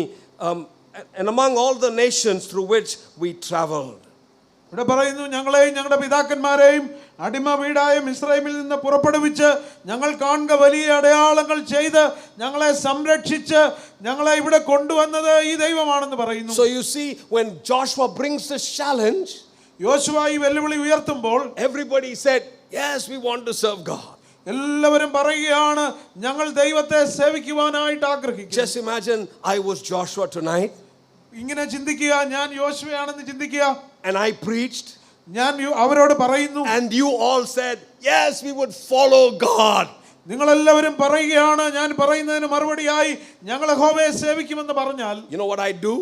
and among all the nations through which we traveled. ഇവിടെ പറയുന്നു, ഞങ്ങളെയും ഞങ്ങളുടെ പിതാക്കന്മാരെയും അടിമ വീടായ മിസ്രൈമിൽ നിന്ന് പുറപ്പെടുവിച്ച് ഞങ്ങൾ കാണുക വലിയ അടയാളങ്ങൾ ചെയ്ത് ഞങ്ങളെ സംരക്ഷിച്ച് ഞങ്ങളെ ഇവിടെ കൊണ്ടുവന്നത് ഈ ദൈവമാണെന്ന് പറയുന്നു. So you see, when Joshua brings this challenge, യോശുവ ഈ വെല്ലുവിളി ഉയർത്തുമ്പോൾ everybody said, yes, we want to serve God. എല്ലാവരും പറയുകയാണ്, ഞങ്ങൾ ദൈവത്തെ സേവിക്കുവാനായിട്ട് ആഗ്രഹിക്കുന്നു. Just imagine I was Joshua tonight. ഇങ്ങനെ ചിന്തിക്കുക, ഞാൻ യോശുവയാണെന്ന് ചിന്തിക്കുക. And I preached. ഞാൻ അവരോട് പറയുന്നു. And you all said, yes, we would follow God. നിങ്ങളെല്ലാവരും പറയുകയാണ്, ഞാൻ പറയുന്നതിന് മറുപടിയായി ഞങ്ങൾ യഹോവയെ സേവിക്കുമെന്ന് പറഞ്ഞാൽ, You know what I do?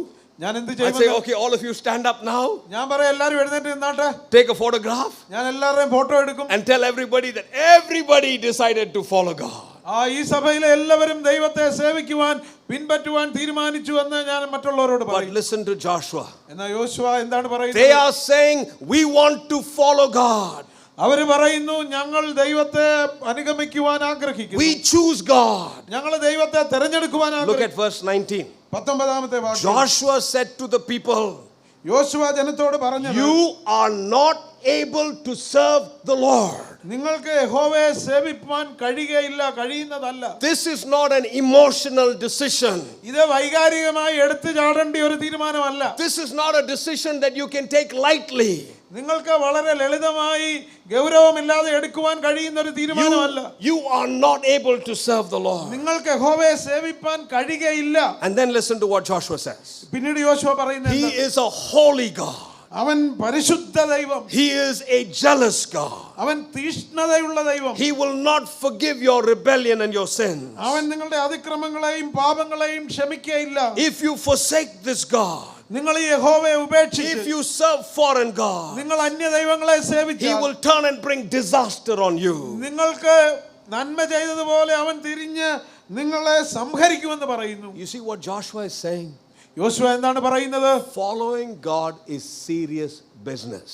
ഞാൻ എന്ത് I say, ചെയ്യും? okay, all of you stand up now. ഞാൻ പറയാം, എല്ലാവരും എഴുന്നേറ്റ് നിന്നാട്ടെ. Take a photograph. ഞാൻ എല്ലാവരുടെയും ഫോട്ടോ എടുക്കും. And tell everybody that everybody decided to follow God. ഈ സഭയിലെ എല്ലാവരും ദൈവത്തെ സേവിക്കുവാൻ പിൻപറ്റുവാൻ തീരുമാനിച്ചു എന്ന് ഞാൻ മറ്റുള്ളവരോട് But പറയും. listen to Joshua. എന്നാൽ യോശുവ എന്താണ് They പറയുന്നത്? are saying, we want to follow God. അവര് പറയുന്നു, ഞങ്ങൾ ദൈവത്തെ അനുഗമിക്കുവാൻ ആഗ്രഹിക്കുന്നു. We choose God. ഞങ്ങൾ ദൈവത്തെ തെരഞ്ഞെടുക്കുവാൻ Look at verse 19. 19ാമത്തെ വാക്യം. Joshua said to the people, യോശുവ ജനത്തോട് പറഞ്ഞത്, you are not able to serve the Lord. നിങ്ങൾക്ക് യഹോവയെ സേവിപ്പാൻ കഴിയുന്നതല്ല. This is not an emotional decision. ഇത് വൈകാരികമായി എടുത്തു ചാടേണ്ട ഒരു തീരുമാനമല്ല. This is not a decision that you can take lightly. നിങ്ങൾക്ക് വളരെ ലളിതമായി ഗൗരവമില്ലാതെ എടുക്കുവാൻ കഴിയുന്ന ഒരു തീരുമാനമല്ല. You are not able to serve the Lord. നിങ്ങൾക്ക് യഹോവയെ സേവിപ്പാൻ കഴിയുകയില്ല. And then listen to what Joshua says. പിന്നീട് യോശുവ പറയുന്നത്, He is a holy God. അവൻ പരിശുദ്ധ ദൈവം. He is a jealous God. അവൻ തീഷ്ണതയുള്ള ദൈവം. He will not forgive your rebellion and your sins. അവൻ നിങ്ങളുടെ അതിക്രമങ്ങളെയും പാപങ്ങളെയും ക്ഷമിക്കുകയില്ല. If you forsake this God, നിങ്ങൾ ഈ യഹോവയെ ഉപേക്ഷിച്ച് if you serve foreign God, നിങ്ങൾ അന്യ ദൈവങ്ങളെ He സേവിച്ചാൽ will turn and bring disaster on you. നിങ്ങൾക്ക് നന്മ ചെയ്തതുപോലെ അവൻ തിരിഞ്ഞ് നിങ്ങളെ സംഹരിക്കുമെന്ന് പറയുന്നു. You see what Joshua is saying? യോശുവ എന്താണ് പറയുന്നത്? Following God is serious business.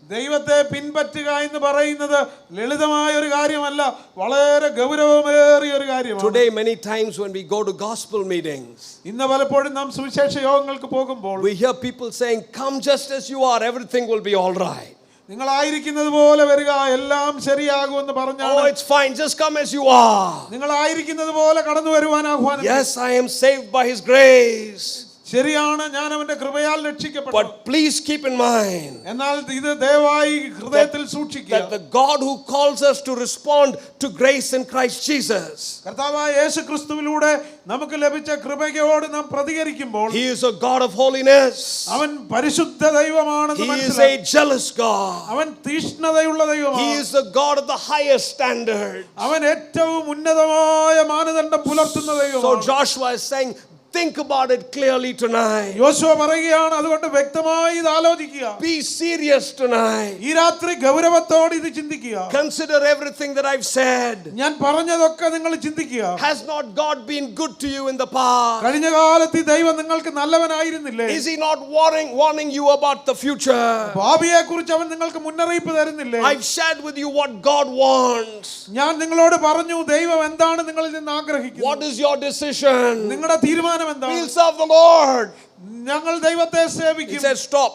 ദൈവത്തെ പിൻപറ്റുക എന്ന് പറയുന്നത് ലളിതമായ ഒരു കാര്യമല്ല, വളരെ ഗൗരവമേറിയ ഒരു കാര്യമാണ്. Today many times when we go to gospel meetings, ഇന്ന് പലപ്പോഴും നാം സുവിശേഷ യോഗങ്ങൾക്ക് പോകുമ്പോൾ we hear people saying, come just as you are, everything will be all right. നിങ്ങളായിരിക്കുന്നത് പോലെ വരിക, എല്ലാം ശരിയാകുമെന്ന് പറഞ്ഞാണ്. Oh, it's fine, just come as you are. നിങ്ങളായിരിക്കുന്നത് പോലെ കടന്നു വരുവാൻ ആഹ്വാനം. Yes, I am saved by his grace. ശരിയാണ്, ഞാൻ അവന്റെ കൃപയാൽ രക്ഷിക്കപ്പെട്ടു. But please keep in mind എന്നാൽ ഇത് ദയവായി ഹൃദയത്തിൽ സൂക്ഷിക്കുക, that the God who calls us to respond to grace in Christ Jesus, കർത്താവായ യേശുക്രിസ്തുവിലൂടെ നമുക്ക് ലഭിച്ച കൃപയോട് നാം പ്രതികരിക്കുമ്പോൾ, he is a God of holiness. അവൻ പരിശുദ്ധ ദൈവമാണെന്ന് He is a മനസ്സിലാക്കുക. jealous God. അവൻ തീക്ഷ്ണതയുള്ള He ദൈവമാണ്. is the God of the highest standard. അവൻ ഏറ്റവും ഉന്നതമായ മാനദണ്ഡം പുലർത്തുന്ന So ദൈവമാണ്. Joshua is saying, think about it clearly tonight. യോശുവ പറയുകയാണ്, അതുകൊണ്ട് വ്യക്തമായി ഇത് ആലോചിക്കുക. Be serious tonight. ഈ രാത്രി ഗൗരവത്തോടെ ഇത് ചിന്തിക്കുക. Consider everything that I've said. ഞാൻ പറഞ്ഞതൊക്കെ നിങ്ങൾ ചിന്തിക്കുക. Has not God been good to you in the past? കഴിഞ്ഞ കാലത്ത് ഈ ദൈവം നിങ്ങൾക്ക് നല്ലവനായിരുന്നില്ലേ? Is he not warning you about the future? ഭാവിയെ കുറിച്ച് അവൻ നിങ്ങൾക്ക് മുന്നറിയിപ്പ് തരുന്നില്ലേ? I've shared with you what God wants. ഞാൻ നിങ്ങളോട് പറഞ്ഞു ദൈവം എന്താണ് നിങ്ങളിൽ നിന്ന് ആഗ്രഹിക്കുന്നത്. What is your decision? നിങ്ങളുടെ തീരുമാനം എന്താണ്? We'll serve the Lord. ഞങ്ങൾ ദൈവത്തെ He സേവിക്കും. said, stop.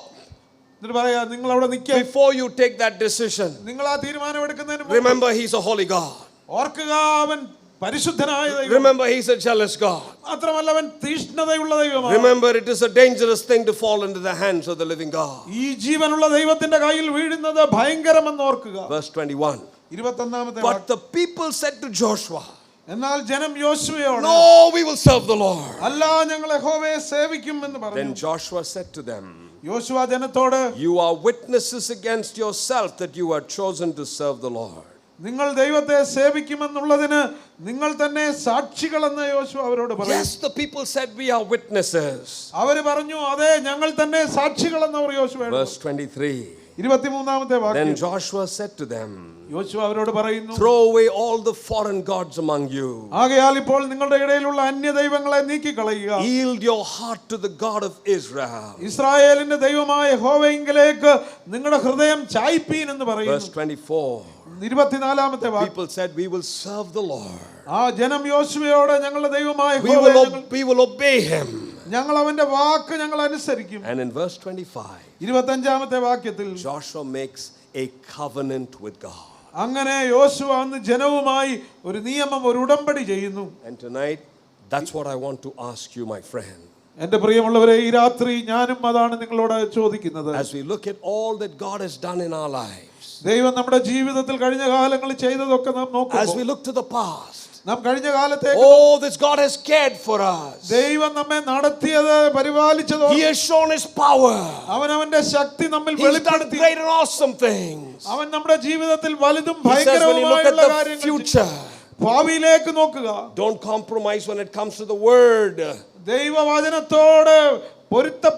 എന്നിട്ട് പറയാ, നിങ്ങൾ അവിടെ നിൽക്കുക. Before you take that decision, നിങ്ങൾ ആ തീരുമാനം എടുക്കുന്നതിന് മുമ്പ് remember he's a holy God. ഓർക്കുക, അവൻ പരിശുദ്ധനായ ദൈവം. Remember he's a jealous God. മാത്രമല്ല അവൻ തീക്ഷ്ണതയുള്ള ദൈവമാണ്. Remember it is a dangerous thing to fall into the hands of the living God. ഈ ജീവനുള്ള ദൈവത്തിന്റെ കയ്യിൽ വീഴുന്നത് ഭയങ്കരമെന്ന് ഓർക്കുക. Verse 21. 21-ാമത്തെ But the people said to Joshua, എന്നാൽ ജനം യോശുവയോട്, no, we will serve the Lord. അല്ല, ഞങ്ങൾ യഹോവയെ സേവിക്കും എന്ന് പറഞ്ഞു. Then Joshua said to them, യോശുവ ജനത്തോട്, you are witnesses against yourself that you are chosen to serve the Lord. നിങ്ങൾ ദൈവത്തെ സേവിക്കുമെന്നുള്ളതിന് നിങ്ങൾ തന്നെ സാക്ഷികളെന്ന് യോശുവ അവരോട് പറഞ്ഞു. Yes, the people said we are witnesses. അവര് പറഞ്ഞു, അതെ, ഞങ്ങൾ തന്നെ സാക്ഷികളെന്ന് അവർ യോശുവയോട്. Verse 23. 23-ാമത്തെ വാക്യം. Then Joshua said to them, യോശുവ അവരോട് പറയുന്നു, throw away all the foreign gods among you. ആകയാൽ ഇപ്പോൾ നിങ്ങളുടെ ഇടയിലുള്ള അന്യ ദൈവങ്ങളെ നീക്കിക്കളയുക. Yield your heart to the God of Israel. ഇസ്രായേലിന്റെ ദൈവമായ യഹോവയിങ്കലേക്ക് നിങ്ങളുടെ ഹൃദയം ചായ്പീൻ എന്ന് പറയുന്നു. Verse 24. 24-ാമത്തെ വാക്യം. People said we will serve the Lord. ആ ജനം യോശുവയോട്, ഞങ്ങളുടെ ദൈവമായ We will obey him. ഞങ്ങൾ അവന്റെ വാക്ക് ഞങ്ങൾ അനുസരിക്കും. And in verse 25, 25-ാമത്തെ വാക്യത്തിൽ Joshua makes a covenant with God. അങ്ങനെ യോശുവ അന്ന് ജനവുമായി ഒരു നിയമം, ഒരു ഉടമ്പടി ചെയ്യുന്നു. And tonight, that's what I want to ask you, my friend. എന്റെ പ്രിയമുള്ളവരെ, ഈ രാത്രി ഞാനും അതാണ് നിങ്ങളോട് ചോദിക്കുന്നത്. As we look at all that God has done in our lives, ദൈവം നമ്മുടെ ജീവിതത്തിൽ കഴിഞ്ഞ കാലങ്ങളിൽ ചെയ്തതൊക്കെ നാം as നോക്കുമ്പോൾ, we look to the past, നാം കഴിഞ്ഞ കാലത്തെ, oh, this God has cared for us. ദൈവം നമ്മെ നടത്തിയത്, പരിപാലിച്ചതോ, He has shown His power. അവൻ അവന്റെ ശക്തി നമ്മിൽ He's done വെളിപ്പെടുത്തി. great and awesome things. അവൻ നമ്മുടെ ജീവിതത്തിൽ വലുതും He says when you look at ഭയങ്കരവുമായുള്ള the കാര്യങ്ങൾ, future, ഭാവിയിലേക്ക് നോക്കുക. don't compromise when it comes to the word. ദൈവവചനത്തോട്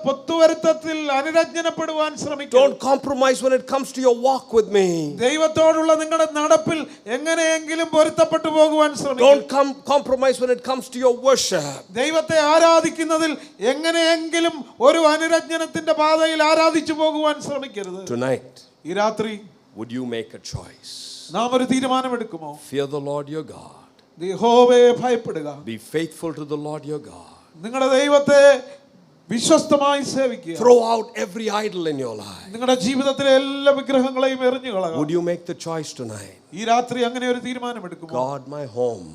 പൊത്തുവരുത്തത്തിൽ അനുരഞ്ജനപ്പെടുവാൻ ശ്രമിക്കുക. Don't compromise when it comes to your walk with me. ദൈവത്തോടുള്ള നിങ്ങളുടെ നടപ്പിൽ എങ്ങനെയെങ്കിലും പൊരുത്തപ്പെട്ടു പോകുവാൻ ശ്രമിക്കുക. Don't compromise when it comes to your worship. ദൈവത്തെ ആരാധിക്കുന്നതിൽ എങ്ങനെയെങ്കിലും ഒരു അനുരഞ്ജനത്തിന്റെ പാതയിൽ ആരാധിച്ചു പോകുവാൻ ശ്രമിക്കരുത്. Tonight, ഈ രാത്രി would you make a choice? നാം ഒരു തീരുമാനമെടുക്കുമോ? Fear the Lord your God. യഹോവയെ ഭയപ്പെടുക. Be faithful to the Lord your God. നിങ്ങളുടെ ദൈവത്തെ വിശ്വസ്തമായി സേവിക്കുക. Throw out every idol in your life. നിങ്ങളുടെ ജീവിതത്തിലെ എല്ലാ വിഗ്രഹങ്ങളെയും എറിഞ്ഞു കളയുക. Would you make the choice tonight? ഈ രാത്രി അങ്ങനെ ഒരു തീരുമാനമെടുക്കുമോ? God, my home.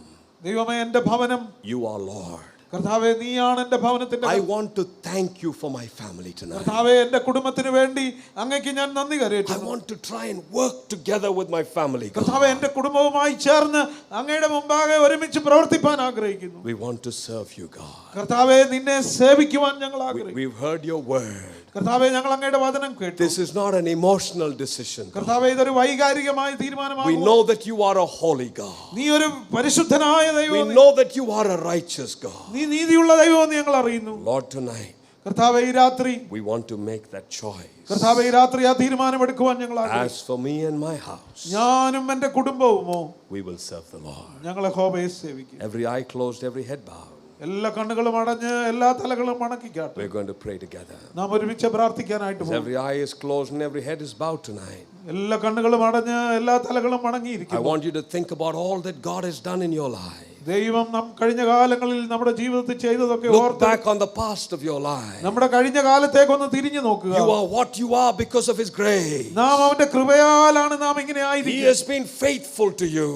ദൈവമേ, എൻ്റെ ഭവനം, You are Lord. കർത്താവേ, നീയാണ് എൻ്റെ ഭവനത്തിന്റെ. I want to thank you for my family tonight. കർത്താവേ, എൻ്റെ കുടുംബത്തിന് വേണ്ടി അങ്ങേക്ക് ഞാൻ നന്ദി I കരയറ്റുന്നു. want to try and work together with my family. കർത്താവേ, എൻ്റെ കുടുംബവുമായി ചേർന്ന് അങ്ങയുടെ മുമ്പാകെ ഒരുമിച്ച് പ്രവർത്തിപ്പാൻ ആഗ്രഹിക്കുന്നു. We want to serve you, God. കർത്താവേ, നിന്നെ സേവിക്കുവാൻ ഞങ്ങൾ ആഗ്രഹിക്കുന്നു. We've heard your word. കർത്താവേ, ഞങ്ങൾ അങ്ങയുടെ വചനം കേട്ടു. This is not an emotional decision, God. കർത്താവേ, ഇതൊരു വൈകാരികമായ തീരുമാനമാണ്. We know that you are a holy God. നീ ഒരു പരിശുദ്ധനായ We ദൈവം, know that you are a righteous God. നീ നീതിയുള്ള ദൈവമെന്ന് ഞങ്ങൾ അറിയുന്നു. Lord, tonight, കർത്താവേ ഈ രാത്രി we want to make that choice. കർത്താവേ ഈ രാത്രി ആ തീരുമാനമെടുക്കുവാൻ ഞങ്ങൾ ആഗ്രഹിക്കുന്നു. As for me and my house, ഞാനും എൻ്റെ കുടുംബവുമോ we will serve the Lord. ഞങ്ങൾ യഹോവയെ സേവിക്കും. Every eye closed, every head bowed. എല്ലാ കണ്ണുകളും അടഞ്ഞ് എല്ലാ തലകളും മടക്കിക്കാട്ടെ. We're going to pray together. നാം ഒരുമിച്ച് പ്രാർത്ഥിക്കാനായിട്ട് പോകും. Every eye is closed and every head is bowed tonight. എല്ലാ കണ്ണുകളും അടഞ്ഞ് എല്ലാ തലകളും മടങ്ങിയിരിക്കുന്നു. I want you to think about all that God has done in your life. ദൈവം നാം കഴിഞ്ഞ കാലങ്ങളിൽ നമ്മുടെ ജീവിതത്തിൽ ചെയ്തതൊക്കെ Look ഓർത്ത് back on the past of your life. നമ്മുടെ കഴിഞ്ഞ കാലത്തേക്ക് ഒന്ന് തിരിഞ്ഞു നോക്കുക. You are what you are because of His grace. നാം അവന്റെ കൃപയാലാണ് നാം ഇങ്ങനെ He ആയിരിക്കുന്നത്. has been faithful to you.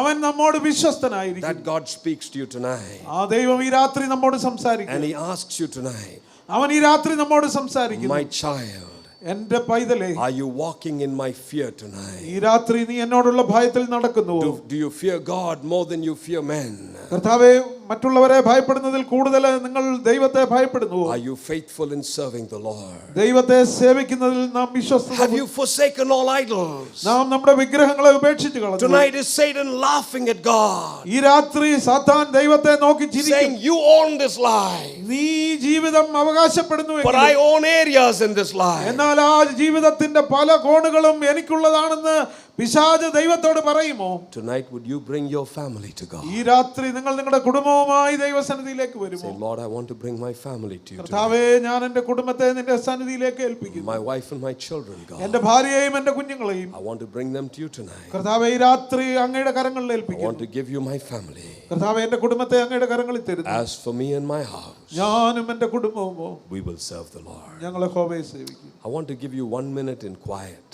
അവൻ നമ്മോട് വിശ്വസ്തനായിരിക്കുന്നു. That God speaks to you tonight. ആ ദൈവം ഈ രാത്രി നമ്മോട് സംസാരിക്കുന്നു. And He asks you tonight, അവൻ ഈ രാത്രി നമ്മോട് സംസാരിക്കുന്നു. my child, എൻ്റെ പൈതലേ, are you walking in my fear tonight? ഈ രാത്രി നീ എന്നോടുള്ള ഭയത്തിൽ നടക്കുന്നുവോ? Do you fear God more than you fear men? കർത്താവേ, മറ്റുള്ളവരെ ഭയപ്പെടുന്നതിൽ കൂടുതൽ നിങ്ങൾ ദൈവത്തെ ഭയപ്പെടുന്നുവോ? Are you faithful in serving the Lord? ദൈവത്തെ സേവിക്കുന്നതിൽ നാം വിശ്വസ്തത. Have you forsaken all idols? നാം നമ്മുടെ വിഗ്രഹങ്ങളെ ഉപേക്ഷിച്ചു കളഞ്ഞു. Tonight is Satan laughing at God, ഈ രാത്രി സാത്താൻ ദൈവത്തെ നോക്കി ചിരിക്കും. saying, you own this life, നീ ജീവിതം അവകാശപ്പെടുന്നു, but I own areas in this life. എന്നാൽ ആ ജീവിതത്തിന്റെ പല കോണുകളും എനിക്കുള്ളതാണെന്ന് പിശാച് ദൈവത്തോട് പറയുമോ? Tonight would you bring your family to God? ഈ രാത്രി നിങ്ങൾ നിങ്ങളുടെ കുടുംബവുമായി ദൈവസന്നിധിയിലേക്ക് വരുമോ? Say, Lord, I want to bring my family to you കർത്താവേ, tonight. ഞാൻ എൻ്റെ കുടുംബത്തെ നിന്റെ സന്നിധിയിലേക്ക് ഏൽപ്പിക്കുന്നു. My wife and my children, God. എൻ്റെ ഭാര്യയെയും എൻ്റെ കുഞ്ഞുങ്ങളെയും I want to bring them to you tonight. കർത്താവേ, ഈ രാത്രി അങ്ങയുടെ കരങ്ങളിൽ I ഏൽപ്പിക്കുന്നു. want to give you my family. കർത്താവേ, എൻ്റെ കുടുംബത്തെ അങ്ങയുടെ കരങ്ങളിൽ തരുന്നു. As for me and my house, ഞാനും എൻ്റെ കുടുംബവുമോ we will serve the Lord. ഞങ്ങൾ യഹോവയെ സേവിക്കും. I want to give you 1 minute in quiet.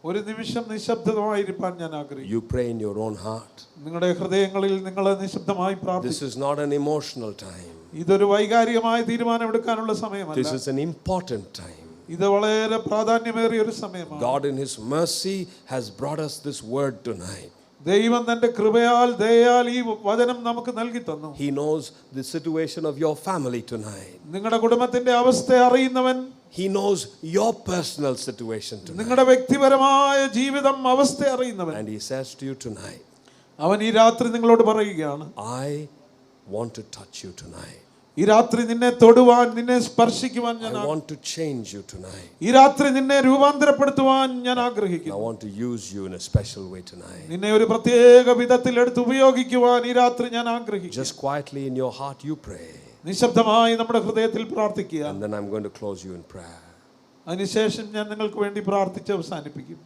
ഒരു നിമിഷം നിശബ്ദമായിരിക്കാൻ ഞാൻ ആഗ്രഹിക്കുന്നു. You pray in your own heart. നിങ്ങളുടെ ഹൃദയങ്ങളിൽ നിങ്ങൾ നിശബ്ദമായി This പ്രാർത്ഥിക്കുക. is not an emotional time. ഇതൊരു വൈകാരികമായ തീരുമാനമെടുക്കാനുള്ള സമയമല്ല. This is an important time. ഇത് വളരെ പ്രാധാന്യമേറിയ ഒരു സമയമാണ്. God in His mercy has brought us this word tonight. ദൈവം തന്റെ കൃപയാൽ ദയയാൽ ഈ വചനം നമുക്ക് നൽകി തന്നു. He knows the situation of your family tonight. നിങ്ങളുടെ കുടുംബത്തിന്റെ അവസ്ഥ അറിയുന്നവൻ. He knows your personal situation tonight. നിങ്ങളുടെ വ്യക്തിപരമായ ജീവിതം അവസ്ഥ അറിയുന്നവൻ. And He says to you tonight, അവൻ ഈ രാത്രി നിങ്ങളോട് പറയുകയാണ്, I want to touch you tonight. ഈ രാത്രി നിന്നെ തൊടുവാൻ, നിന്നെ സ്പർശിക്കുവാൻ ഞാൻ I want to change you tonight. ഈ രാത്രി നിന്നെ രൂപാന്തരപ്പെടുത്തുവാൻ ഞാൻ I ആഗ്രഹിക്കുന്നു. want to use you in a special way tonight. നിന്നെ ഒരു പ്രത്യേക വിധത്തിൽ എടുത്ത് ഉപയോഗിക്കുവാൻ ഈ രാത്രി ഞാൻ ആഗ്രഹിക്കുന്നു. Just quietly in your heart you pray. നിശബ്ദമായി നമ്മുടെ ഹൃദയത്തിൽ പ്രാർത്ഥിക്കുക. And then I'm going to close you in prayer. അതിനുശേഷം ഞാൻ നിങ്ങൾക്ക് വേണ്ടി പ്രാർത്ഥിച്ച് അവസാനിപ്പിക്കും.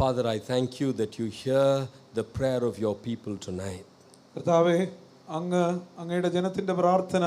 Father, I thank you that you hear the prayer of your people tonight. കർത്താവേ, അങ്ങയുടെ ജനത്തിന്റെ പ്രാർത്ഥന